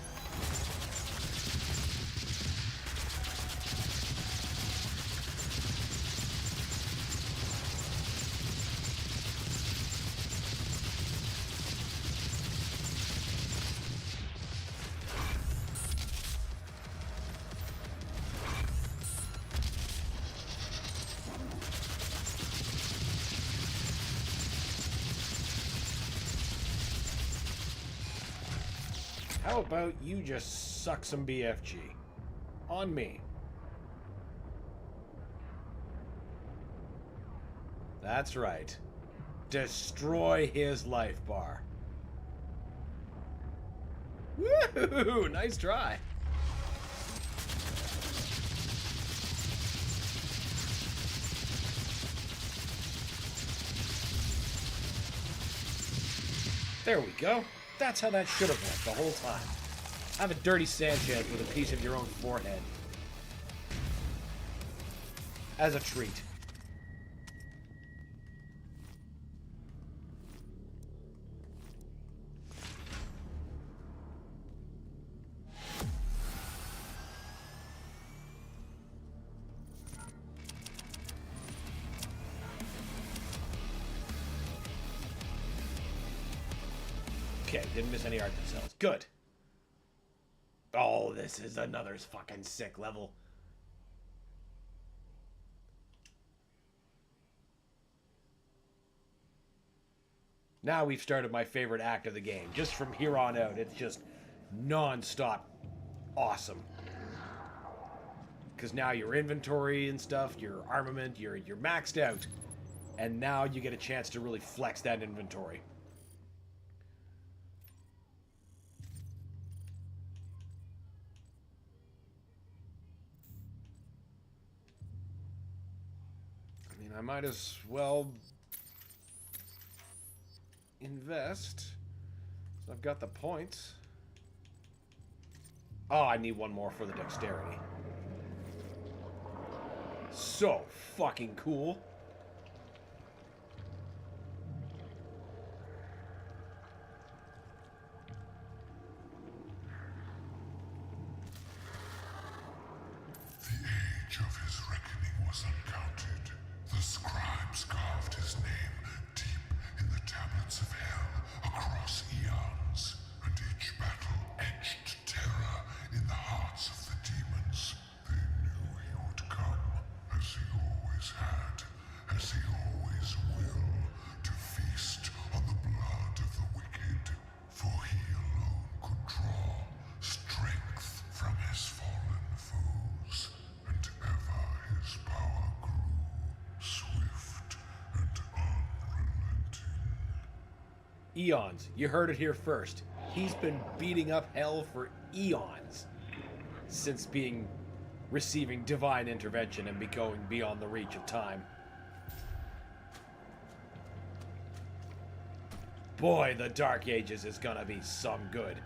[SPEAKER 1] How about you just suck some BFG? On me. That's right. Destroy his life bar. Woohoo! Nice try. There we go. That's how that should have went the whole time. Have a dirty Sanchez with a piece of your own forehead. As a treat. Okay, didn't miss any art cells. Good. Oh, this is another fucking sick level. Now we've started my favorite act of the game. Just from here on out, it's just non-stop awesome. Because now your inventory and stuff, your armament, you're maxed out. And now you get a chance to really flex that inventory. I mean, I might as well invest. So I've got the points. Oh, I need one more for the dexterity. So fucking cool.
[SPEAKER 2] The age of his reckoning was uncounted. The scribes carved his name deep in the tablets of hell across eons, and each battle etched terror in the hearts of the demons. They knew he would come, as he always had, as he always will, to feast on the blood of the wicked, for he alone could draw strength from his fallen foes, and ever his power grew, swift and unrelenting.
[SPEAKER 1] Eons. You heard it here first. He's been beating up hell for eons. Since receiving divine intervention and going beyond the reach of time. Boy, the Dark Ages is gonna be some good.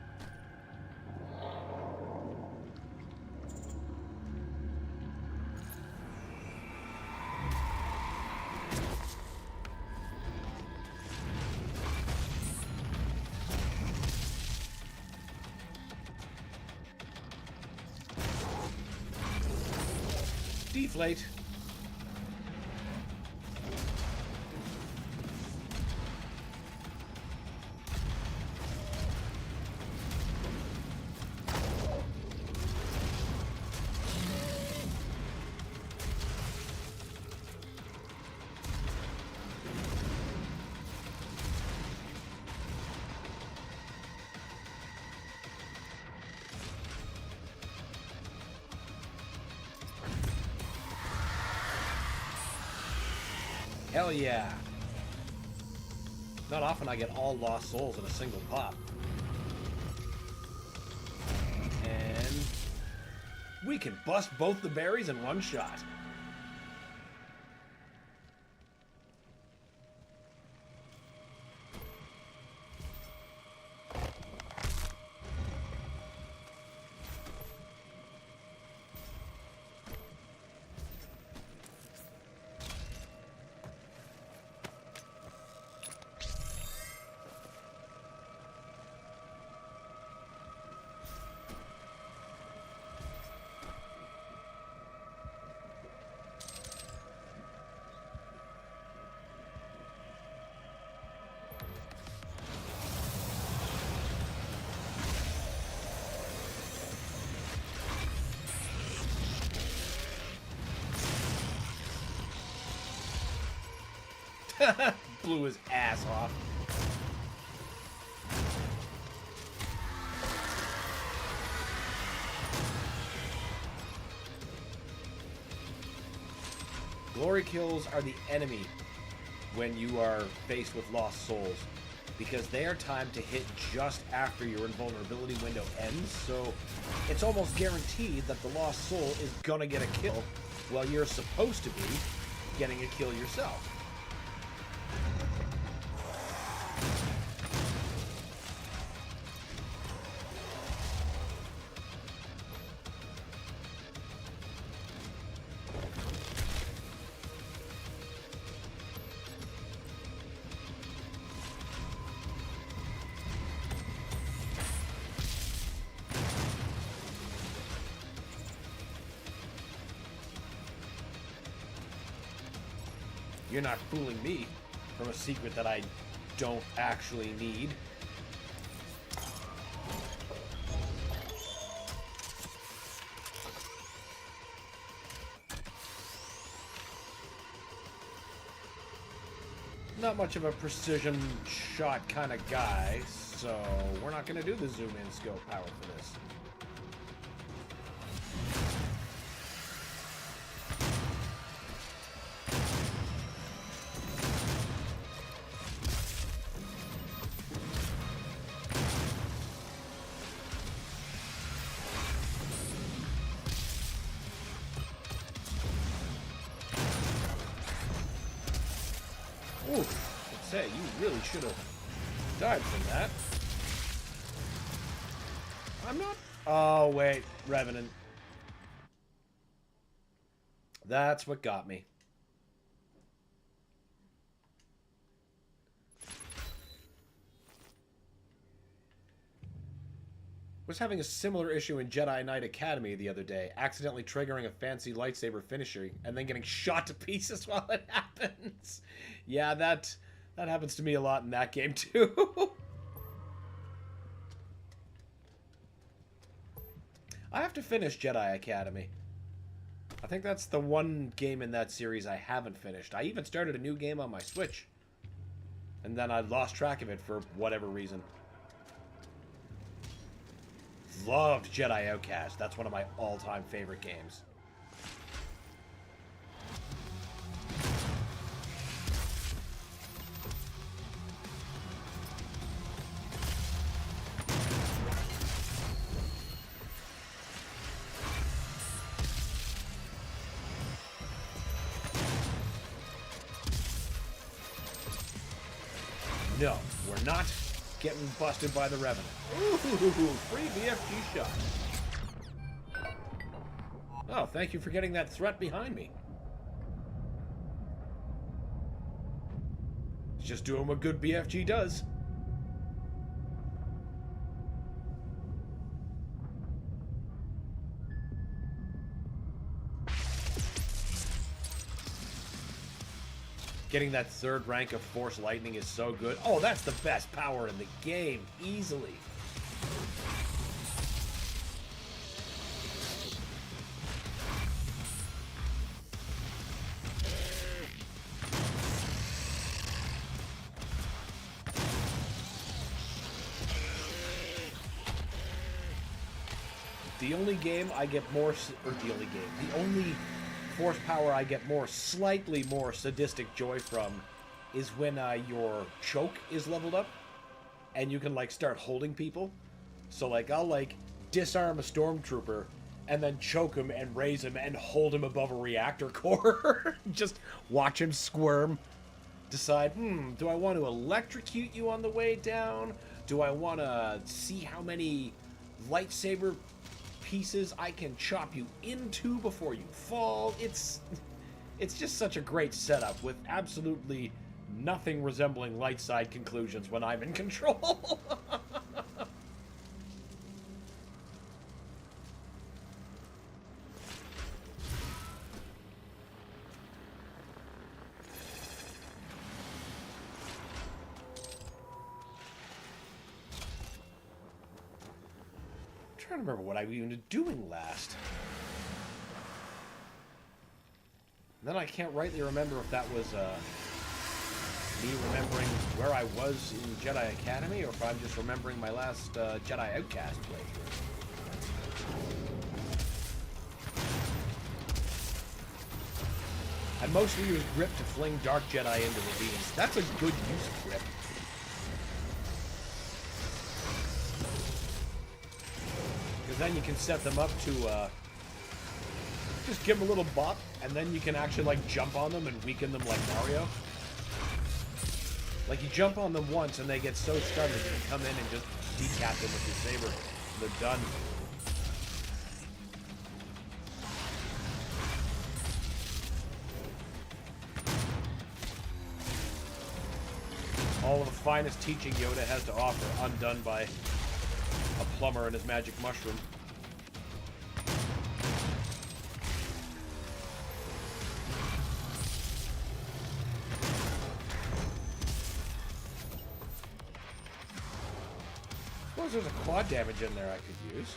[SPEAKER 1] Deflate. Hell yeah. Not often I get all lost souls in a single pop. And we can bust both the berries in one shot. Blew his ass off. Glory kills are the enemy when you are faced with lost souls, because they are timed to hit just after your invulnerability window ends, so it's almost guaranteed that the lost soul is gonna get a kill while you're supposed to be getting a kill yourself. You're not fooling me from a secret that I don't actually need. not much of a precision shot kind of guy, so we're not going to do the zoom in scope power for this. Oof, I'd say you really should have died from that. I'm not. Oh, wait. Revenant. That's what got me. Was having a similar issue in Jedi Knight Academy the other day, accidentally triggering a fancy lightsaber finisher and then getting shot to pieces while it happens. Yeah, that happens to me a lot in that game too. I have to finish Jedi Academy. I think that's the one game in that series I haven't finished. I even started a new game on my Switch. And then I lost track of it for whatever reason. Loved Jedi Outcast. That's one of my all-time favorite games. No, we're not getting busted by the Revenant. Ooh, free BFG shot. Oh, thank you for getting that threat behind me. It's just doing what good BFG does. Getting that third rank of Force Lightning is so good. Oh, that's the best power in the game, easily. The only game I get more, the only Force power I get slightly more sadistic joy from is when your choke is leveled up and you can like start holding people. So like I'll like disarm a stormtrooper and then choke him and raise him and hold him above a reactor core. Just watch him squirm. Decide, do I want to electrocute you on the way down? Do I want to see how many lightsaber pieces I can chop you into before you fall? It's just such a great setup with absolutely nothing resembling light side conclusions when I'm in control. I'm trying to remember what I was even doing last. And then I can't rightly remember if that was me remembering where I was in Jedi Academy or if I'm just remembering my last Jedi Outcast playthrough. I mostly use Grip to fling Dark Jedi into ravines. That's a good use of Grip. Because then you can set them up to just give them a little bop, and then you can actually like jump on them and weaken them like Mario. Like you jump on them once and they get so stunned that you can come in and just decap them with your saber. They're done. All of the finest teaching Yoda has to offer, undone by a plumber and his magic mushroom. I suppose there's a quad damage in there I could use.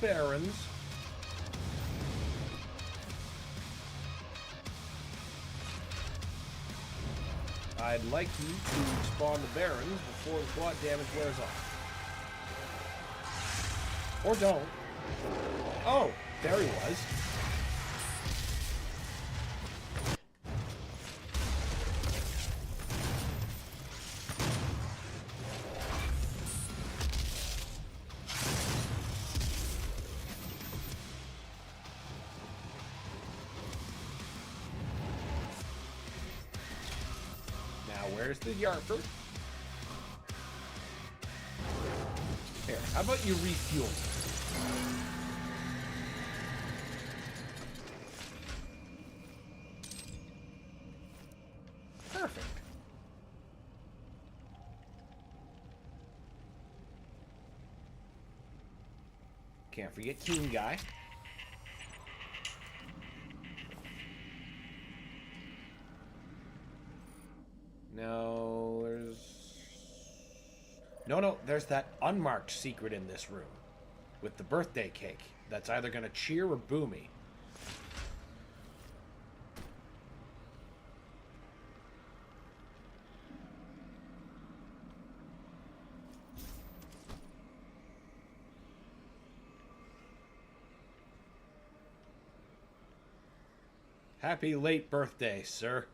[SPEAKER 1] barons. I'd like you to spawn the barons before the plot damage wears off. Or don't. Oh, there he was. Where's the Yarper? Here, how about you refuel? Perfect. Can't forget Keen Guy. No, there's that unmarked secret in this room with the birthday cake that's either going to cheer or boo me. Happy late birthday, sir.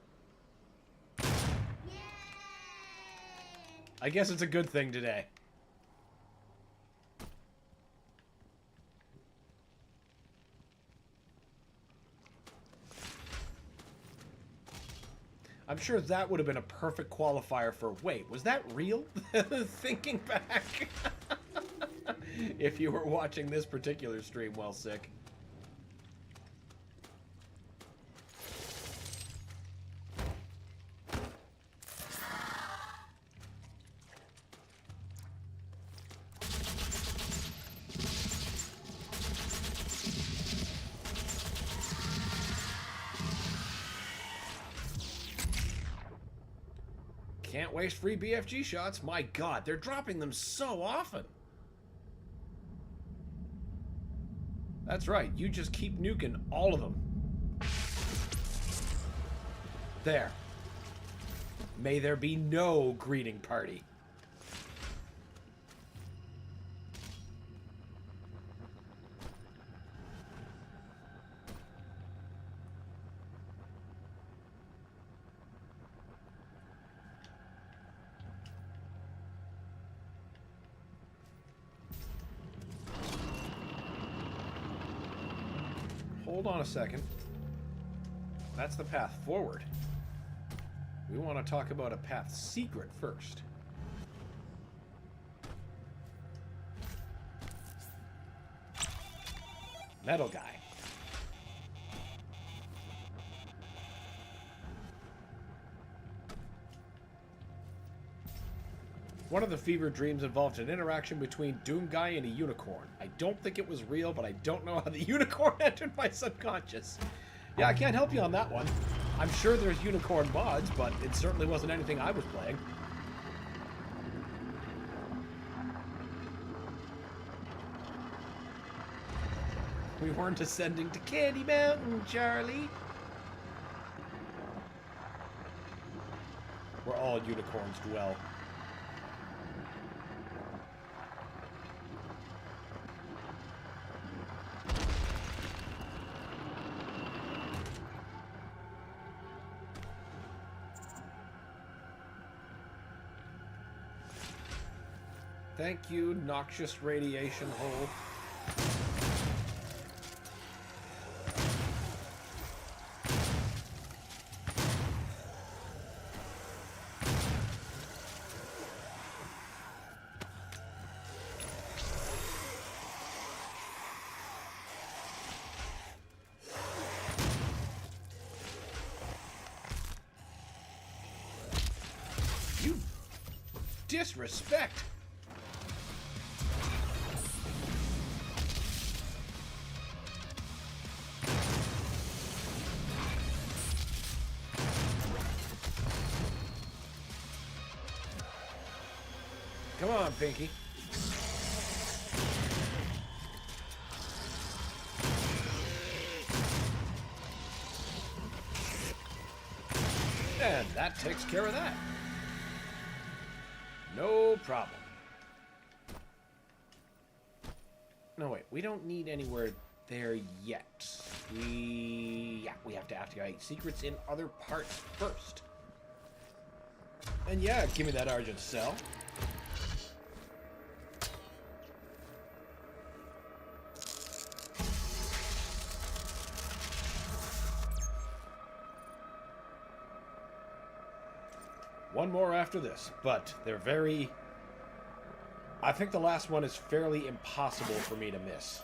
[SPEAKER 1] I guess it's a good thing today. I'm sure that would have been a perfect qualifier for, wait, was that real? Thinking back. If you were watching this particular stream while sick. Can't waste free BFG shots. My god, they're dropping them so often. That's right, you just keep nuking all of them. There. May there be no greeting party. Hold on a second. That's the path forward. We want to talk about a path secret first. Metal guy. One of the fever dreams involved an interaction between Doom Guy and a unicorn. I don't think it was real, but I don't know how the unicorn entered my subconscious. Yeah, I can't help you on that one. I'm sure there's unicorn mods, but it certainly wasn't anything I was playing. We weren't ascending to Candy Mountain, Charlie. Where all unicorns dwell. Thank you, noxious radiation hole. You disrespect. Come on, Pinky. And that takes care of that. No problem. No, wait. We don't need anywhere there yet. We have to activate secrets in other parts first. And yeah, give me that Argent cell. One more after this, but they're very... I think the last one is fairly impossible for me to miss.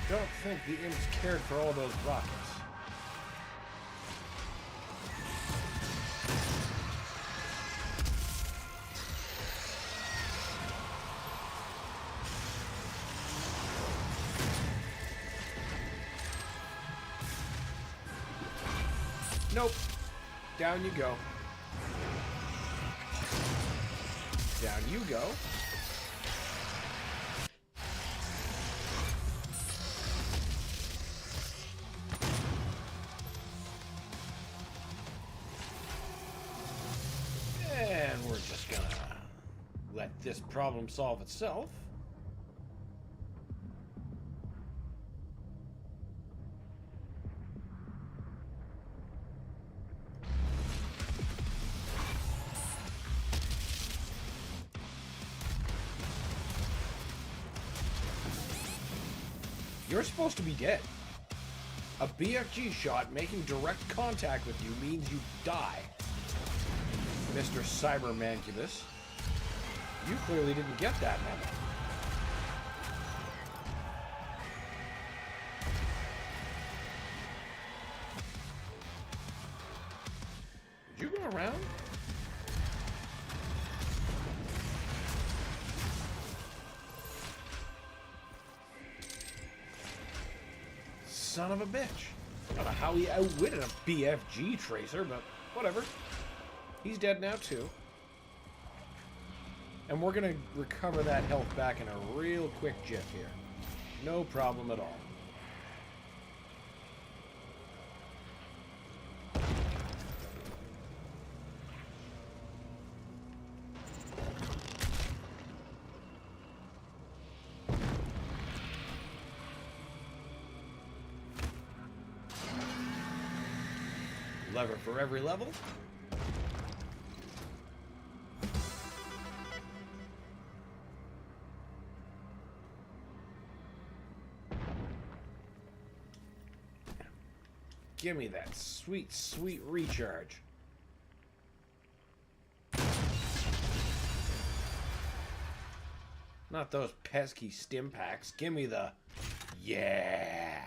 [SPEAKER 1] Don't think the imps cared for all those rockets. Nope. Down you go. Down you go. And we're just gonna let this problem solve itself. You're supposed to be dead. A BFG shot making direct contact with you means you die. Mr. Cyber Mancubus. You clearly didn't get that memo. Did you go around? Son of a bitch. I don't know how he outwitted a BFG tracer, but whatever. He's dead now, too. And we're going to recover that health back in a real quick jiff here. No problem at all. Lever for every level. Give me that sweet, sweet recharge. Not those pesky stim packs. Give me the... Yeah!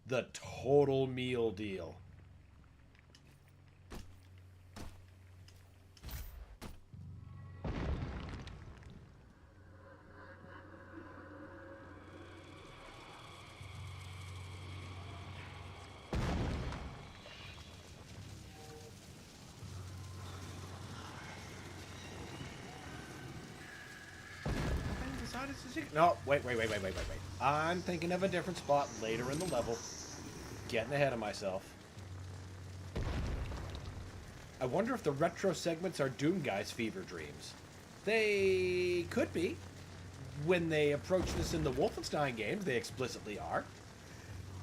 [SPEAKER 1] The total meal deal. No, wait. I'm thinking of a different spot later in the level. Getting ahead of myself. I wonder if the retro segments are Doom Guy's fever dreams. They could be. When they approach this in the Wolfenstein games, they explicitly are.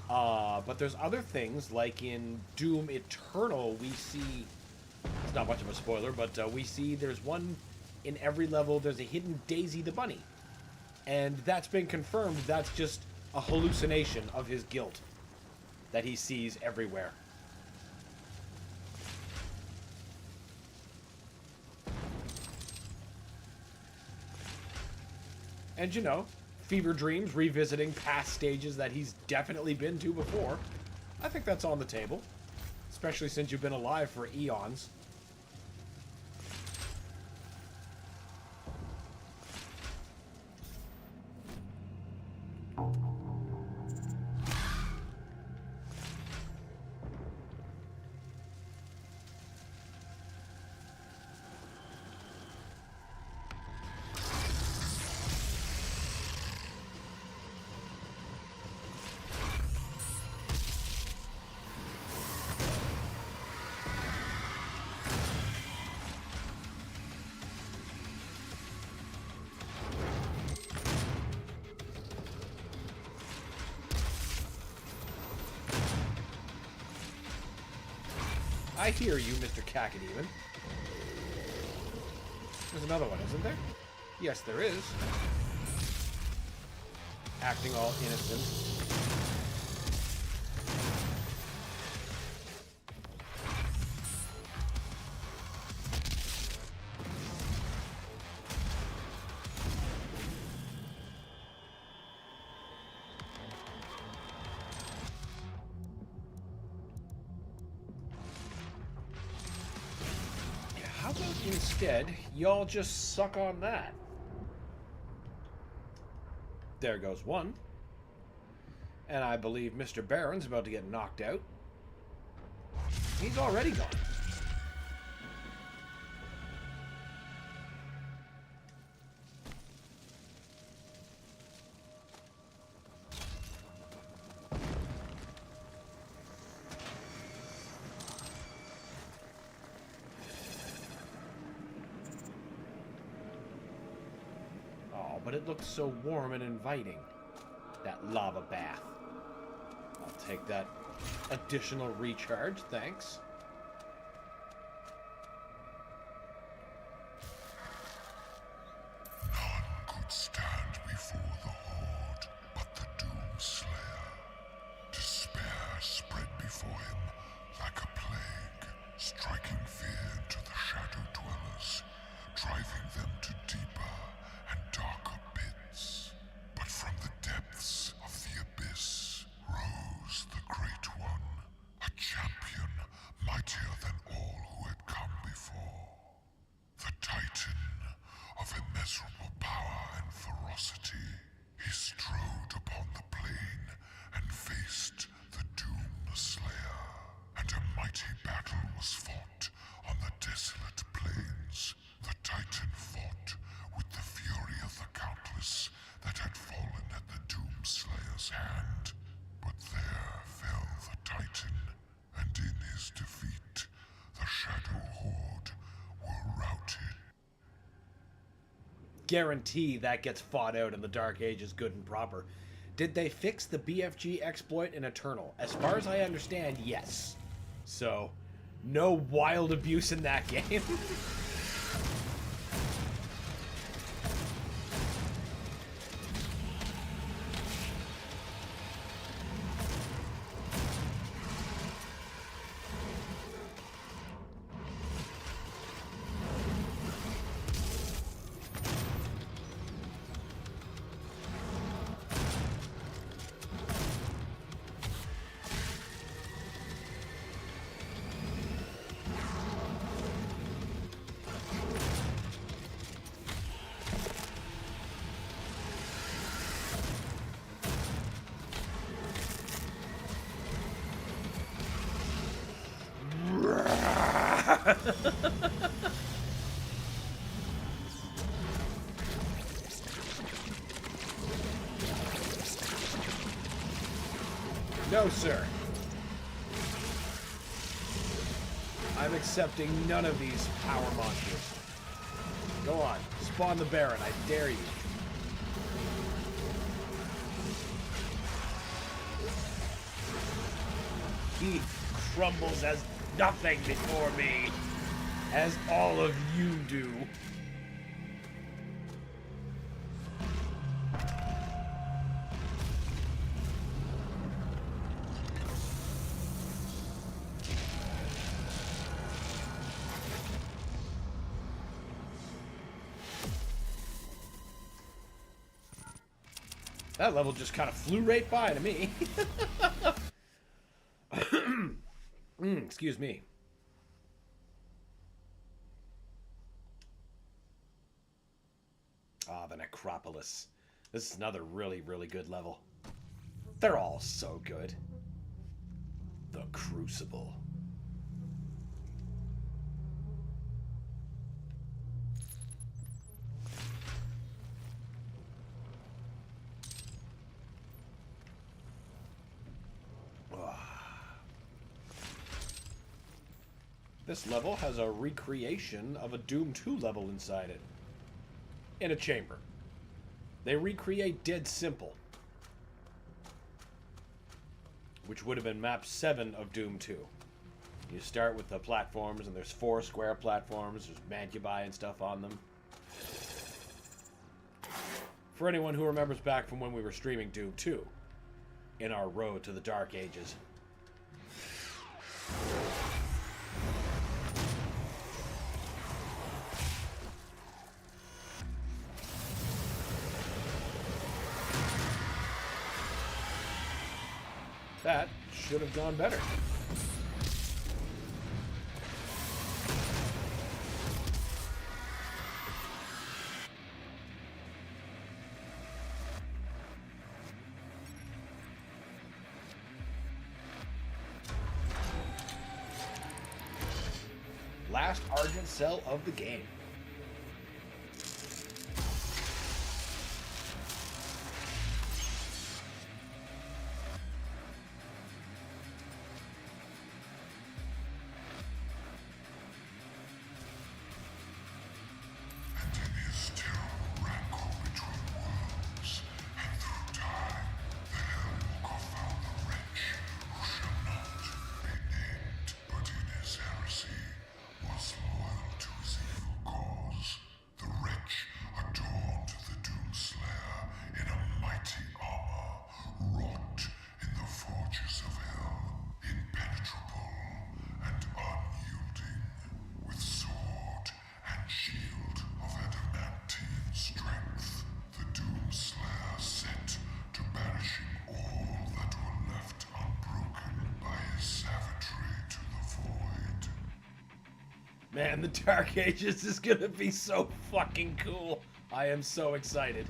[SPEAKER 1] But there's other things, like in Doom Eternal, we see... It's not much of a spoiler, but we see there's one in every level, there's a hidden Daisy the Bunny. And that's been confirmed. That's just a hallucination of his guilt that he sees everywhere. And you know, fever dreams revisiting past stages that he's definitely been to before. I think that's on the table. Especially since you've been alive for eons. I hear you, Mr. Cacodemon. There's another one, isn't there? Yes, there is. Acting all innocent. How about instead, y'all just suck on that? There goes one. And I believe Mr. Baron's about to get knocked out. He's already gone. But it looks so warm and inviting. That lava bath. I'll take that additional recharge, thanks.
[SPEAKER 2] None could stand before the Horde but the Doomslayer. Despair spread before him like a plague, striking fear into the Shadow Dwellers, driving them to deeper and darker pits. But from the depths of the abyss rose the Great One, a champion mightier than all who had come before. The Titan of immeasurable power and ferocity, he strode upon the plain and faced the Doomslayer. And a mighty battle was fought on the desolate plains. The Titan fought with the fury of the countless that had fallen at the Doomslayer's hand. But there fell the Titan, and in his defeat, the Shadow Horde were routed.
[SPEAKER 1] Guarantee that gets fought out in the Dark Ages good and proper. Did they fix the BFG exploit in Eternal? As far as I understand, yes. So, no wild abuse in that game. No, sir. I'm accepting none of these power monsters. Go on, spawn the Baron, I dare you. He crumbles as nothing before me, as all of you do. That level just kind of flew right by to me. Excuse me. Ah, the Necropolis. This is another really, really good level. They're all so good. The Crucible. This level has a recreation of a Doom 2 level inside it. In a chamber. They recreate Dead Simple, which would have been map 7 of Doom 2. You start with the platforms, and there's 4 square platforms. There's mancubi and stuff on them. For anyone who remembers back from when we were streaming Doom 2, in our road to the Dark Ages. That should have gone better. Last Argent cell of the game. Man, the Dark Ages is gonna be so fucking cool. I am so excited.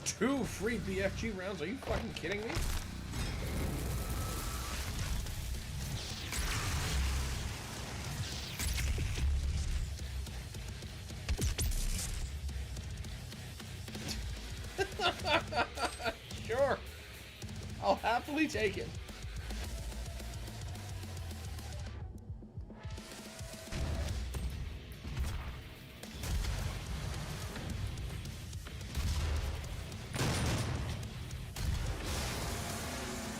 [SPEAKER 1] Two free BFG rounds? Are you fucking kidding me? Sure. I'll happily take it.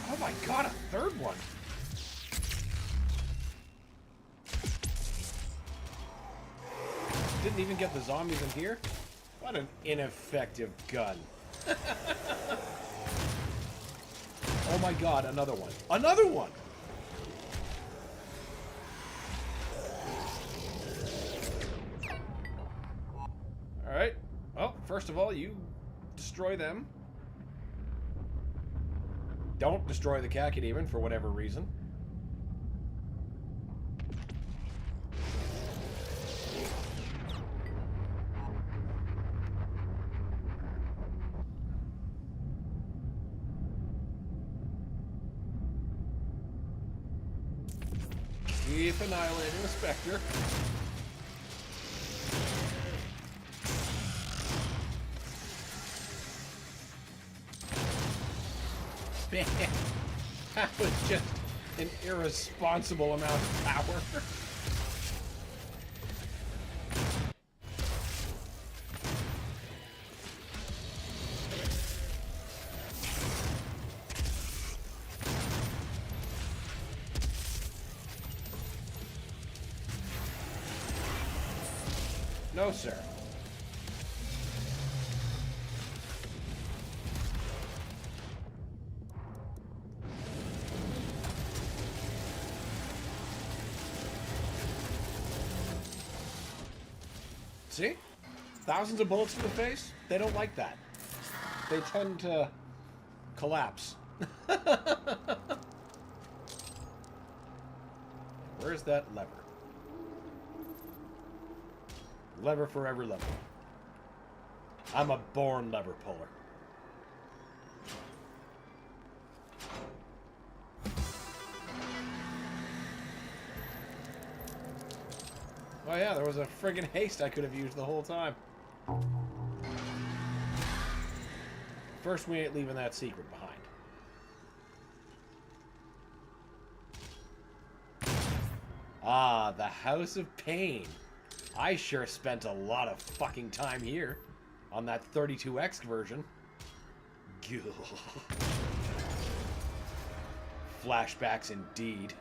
[SPEAKER 1] Oh my god, a third one. Didn't even get the zombies in here? What an ineffective gun. Oh my god, another one. Another one! Alright. Well, first of all, you destroy them. Don't destroy the Cacodemon for whatever reason. Keep annihilating the Spectre. Man, that was just an irresponsible amount of power. No, sir. See? Thousands of bullets in the face? They don't like that. They tend to collapse. Where's that lever? Lever for every lever. I'm a born lever puller. Oh yeah, there was a friggin' haste I could have used the whole time. First, we ain't leaving that secret behind. Ah, the House of Pain. I sure spent a lot of fucking time here on that 32X version. Gah. Flashbacks indeed.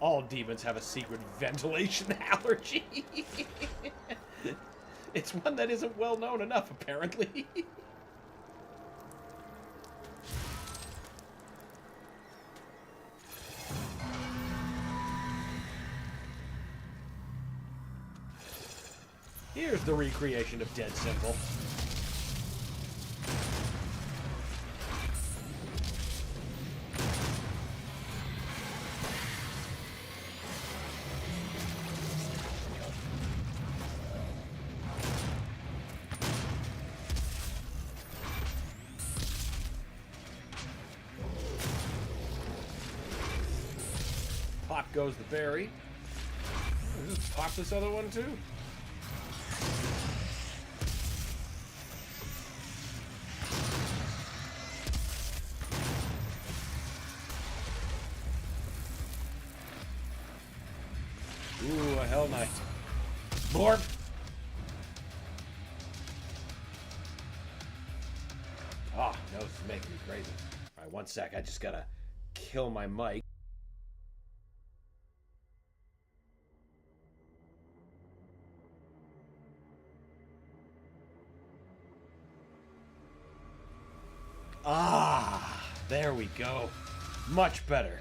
[SPEAKER 1] All demons have a secret ventilation allergy. It's one that isn't well known enough, apparently. Here's the recreation of Dead Simple. Pop goes the berry. Just pop this other one too. Ooh, a Hell Knight. Blorp! Ah, no, this is making me crazy. Alright, one sec. I just gotta kill my mic. Ah, there we go. Much better.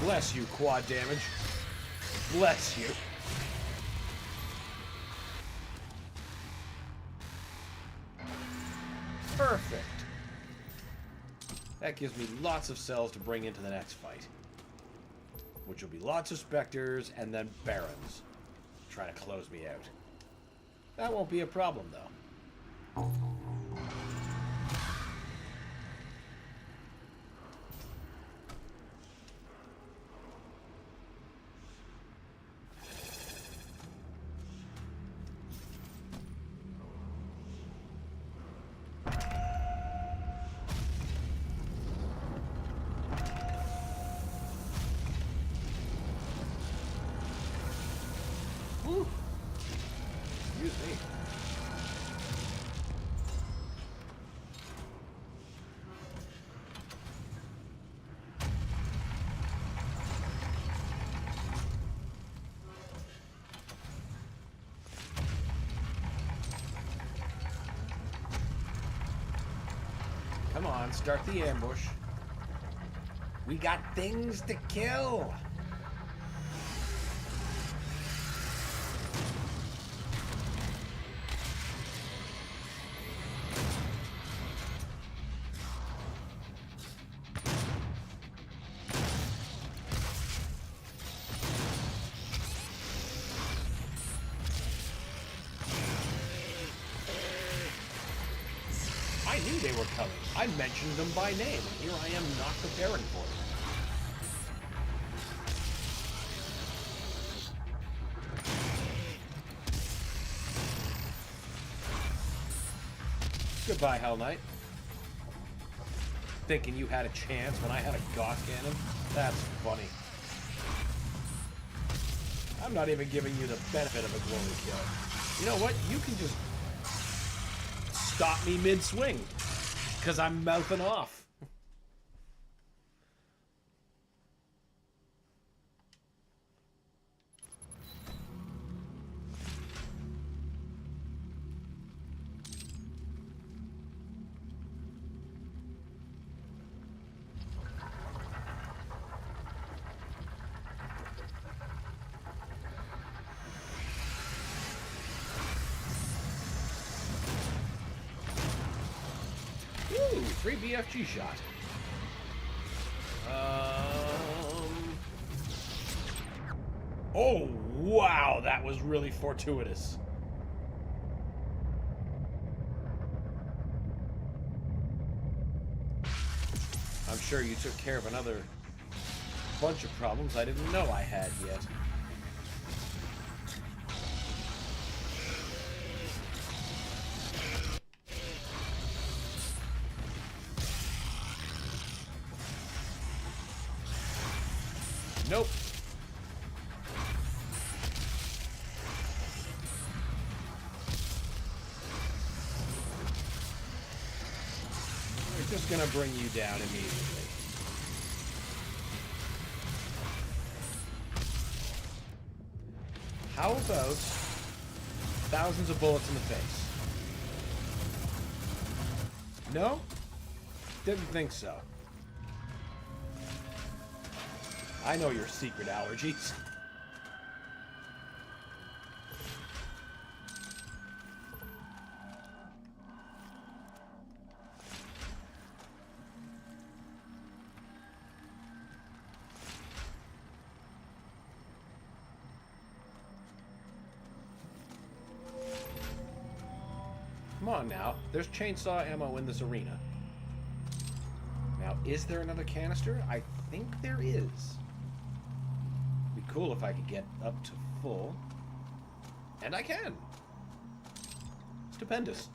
[SPEAKER 1] Bless you, quad damage. Bless you. Perfect. That gives me lots of cells to bring into the next fight. Which will be lots of specters and then barons. Trying to close me out. That won't be a problem, though. Whew. Excuse me. Come on, start the ambush. We got things to kill. I knew they were coming. I mentioned them by name, and here I am not preparing for them. Goodbye, Hell Knight. Thinking you had a chance when I had a Gauss cannon? That's funny. I'm not even giving you the benefit of a glory kill. You know what? You can just stop me mid-swing. Because I'm mouthing off. Ooh, free BFG shot. Oh, wow, that was really fortuitous. I'm sure you took care of another bunch of problems I didn't know I had yet. Nope. We're just gonna bring you down immediately. How about thousands of bullets in the face? No? Didn't think so. I know your secret allergies. Come on now, there's chainsaw ammo in this arena. Now, is there another canister? I think there is. Be cool if I could get up to full. And I can. Stupendous.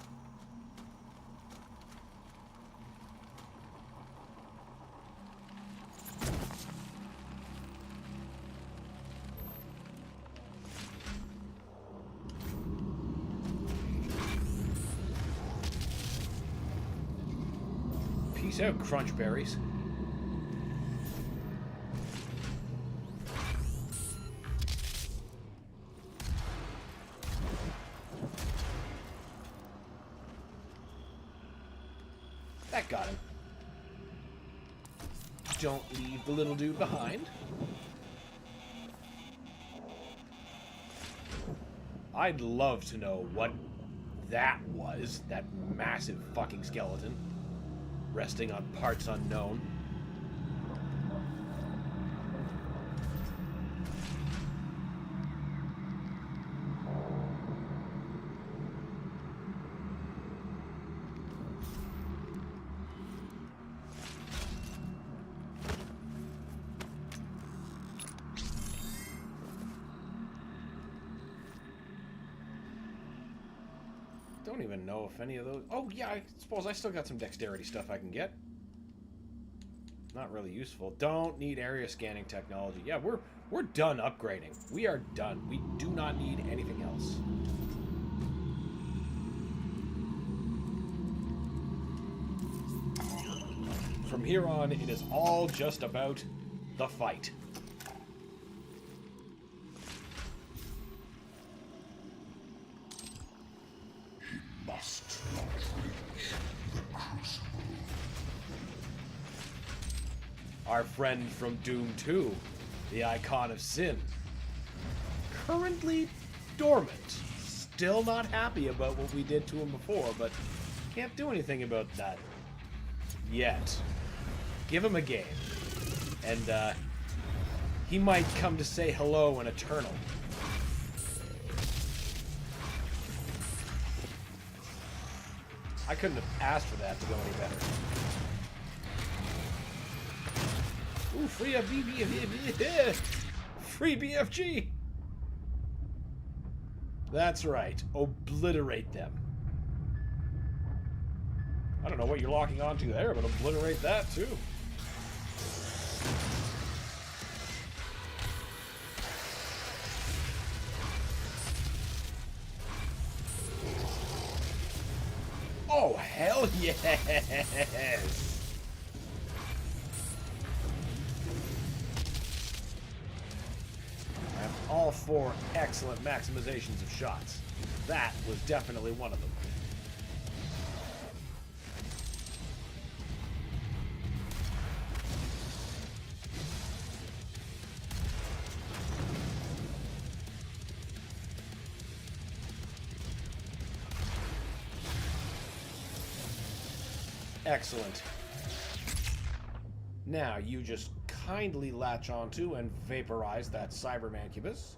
[SPEAKER 1] Peace out, crunch berries. That got him. Don't leave the little dude behind. I'd love to know what that was, that massive fucking skeleton. Resting on parts unknown. Don't even know if any of those... Oh, yeah, I suppose I still got some dexterity stuff I can get. Not really useful. Don't need area scanning technology. Yeah, we're done upgrading. We are done. We do not need anything else. From here on, it is all just about the fight.
[SPEAKER 2] Must not reach the crucible.
[SPEAKER 1] Our friend from Doom 2, the icon of sin. Currently dormant. Still not happy about what we did to him before, but can't do anything about that yet. Give him a game. And, he might come to say hello in Eternal. I couldn't have asked for that to go any better. Ooh, free free BFG! That's right. Obliterate them. I don't know what you're locking onto there, but obliterate that too. hell yes! I have all 4 excellent maximizations of shots. That was definitely one of them. Excellent. Now, you just kindly latch onto and vaporize that cyber mancubus.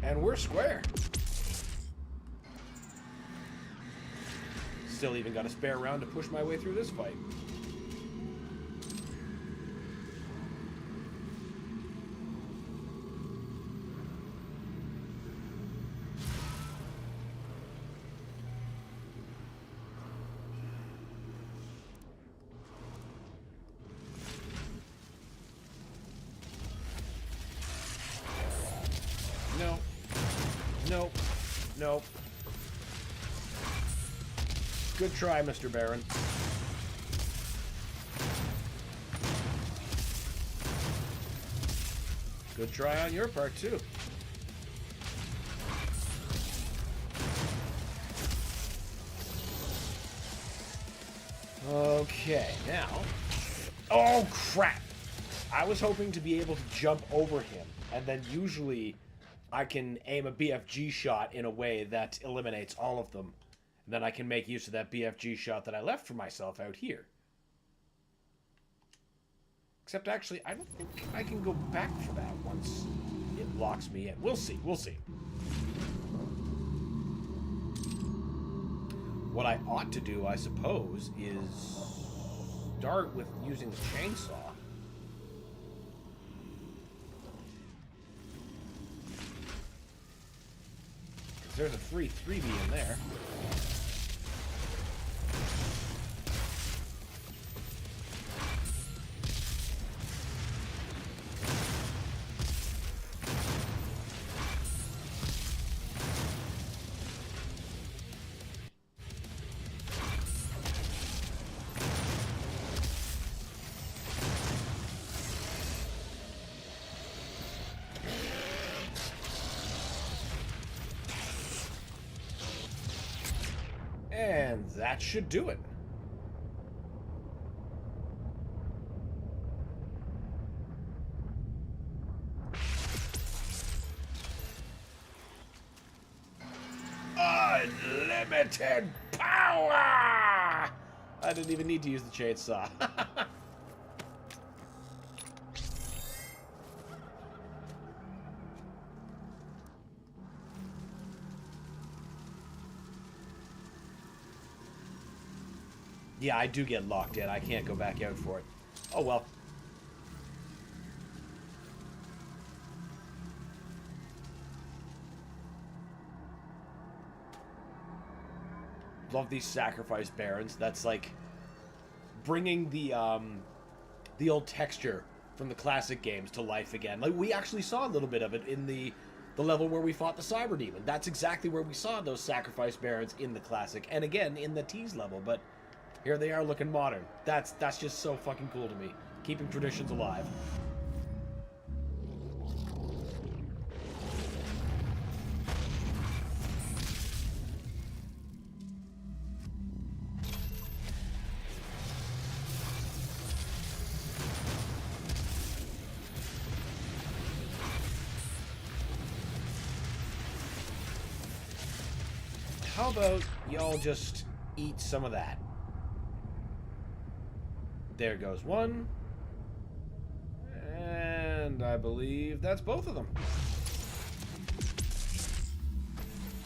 [SPEAKER 1] And we're square. Still even got a spare round to push my way through this fight. No. Nope. Nope. Good try, Mr. Baron. Good try on your part, too. Okay, now... Oh, crap! I was hoping to be able to jump over him, and then usually I can aim a BFG shot in a way that eliminates all of them. And then I can make use of that BFG shot that I left for myself out here. Except actually, I don't think I can go back for that once it locks me in. We'll see, we'll see. What I ought to do, I suppose, is start with using the chainsaw. There's a free 3B in there. And that should do it. Unlimited power! I didn't even need to use the chainsaw. Yeah, I do get locked in. I can't go back out for it. Oh, well. Love these sacrifice barons. That's like bringing the old texture from the classic games to life again. Like, we actually saw a little bit of it in the level where we fought the Cyber Demon. That's exactly where we saw those sacrifice barons in the classic, and again in the Tease level, but here they are looking modern. That's just so fucking cool to me. Keeping traditions alive. How about y'all just eat some of that? There goes one. And I believe that's both of them.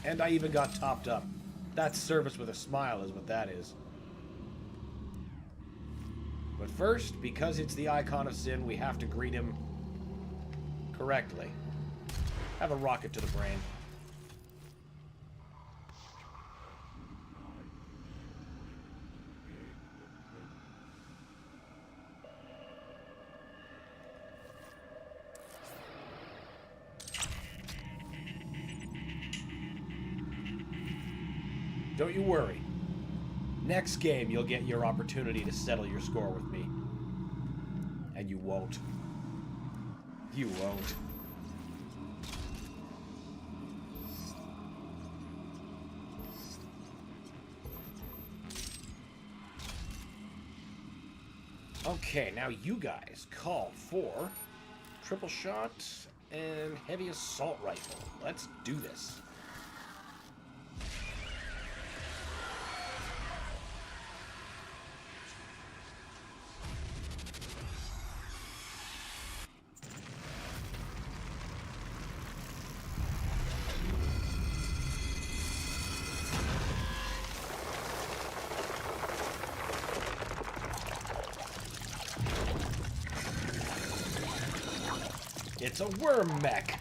[SPEAKER 1] And I even got topped up. That's service with a smile is what that is. But first, because it's the icon of sin, we have to greet him correctly. Have a rocket to the brain. Don't you worry. Next game, you'll get your opportunity to settle your score with me. And you won't. You won't. Okay, now you guys call for triple shot and heavy assault rifle. Let's do this. It's a worm mech.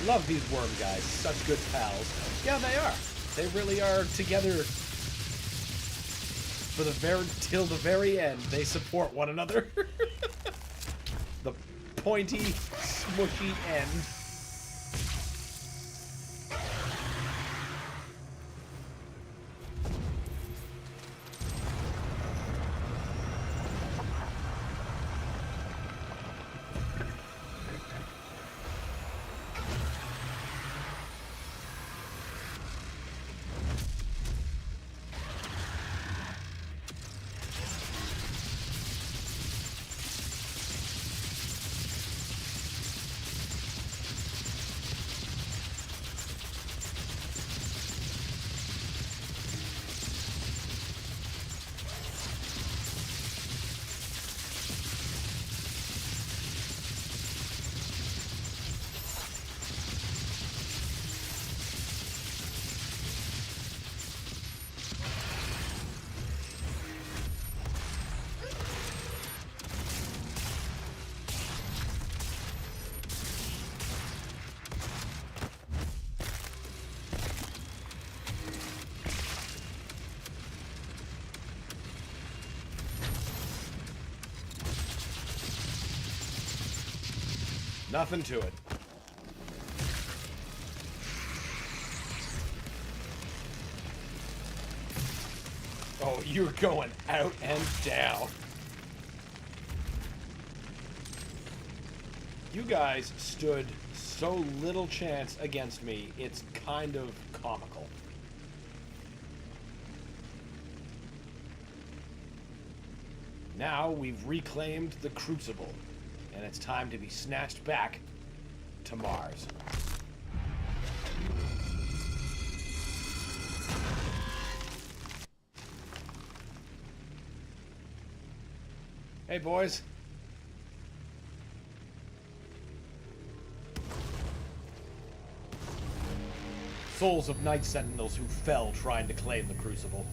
[SPEAKER 1] Love these worm guys. Such good pals. Yeah, they are. They really are together for till the very end. They support one another. The pointy, smushy end. Nothing to it. Oh, you're going out and down. You guys stood so little chance against me, it's kind of comical. Now we've reclaimed the Crucible, and it's time to be snatched back to Mars. Hey, boys. Souls of Night Sentinels who fell trying to claim the Crucible.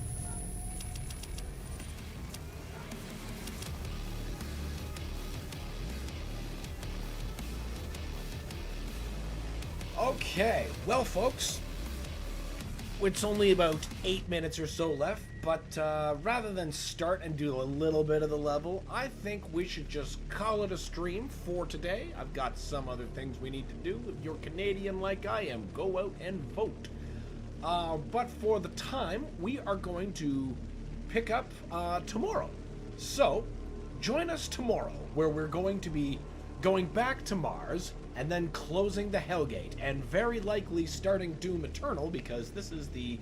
[SPEAKER 1] Okay, well, folks, it's only about 8 minutes or so left, but rather than start and do a little bit of the level, I think we should just call it a stream for today. I've got some other things we need to do. If you're Canadian like I am, go out and vote. But for the time, we are going to pick up tomorrow. So, join us tomorrow, where we're going to be going back to Mars, and then closing the Hellgate, and very likely starting Doom Eternal, because this is the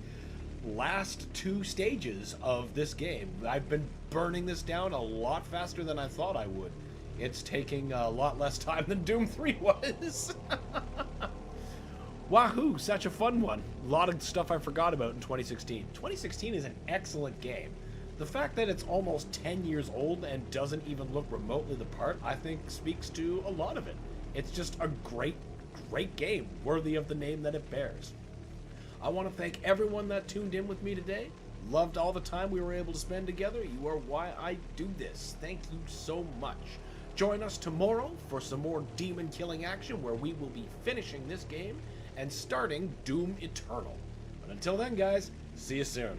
[SPEAKER 1] last 2 stages of this game. I've been burning this down a lot faster than I thought I would. It's taking a lot less time than Doom 3 was. Wahoo, such a fun one. A lot of stuff I forgot about in 2016. 2016 is an excellent game. The fact that it's almost 10 years old and doesn't even look remotely the part, I think speaks to a lot of it. It's just a great, great game, worthy of the name that it bears. I want to thank everyone that tuned in with me today. Loved all the time we were able to spend together. You are why I do this. Thank you so much. Join us tomorrow for some more demon killing action where we will be finishing this game and starting Doom Eternal. But until then, guys, see you soon.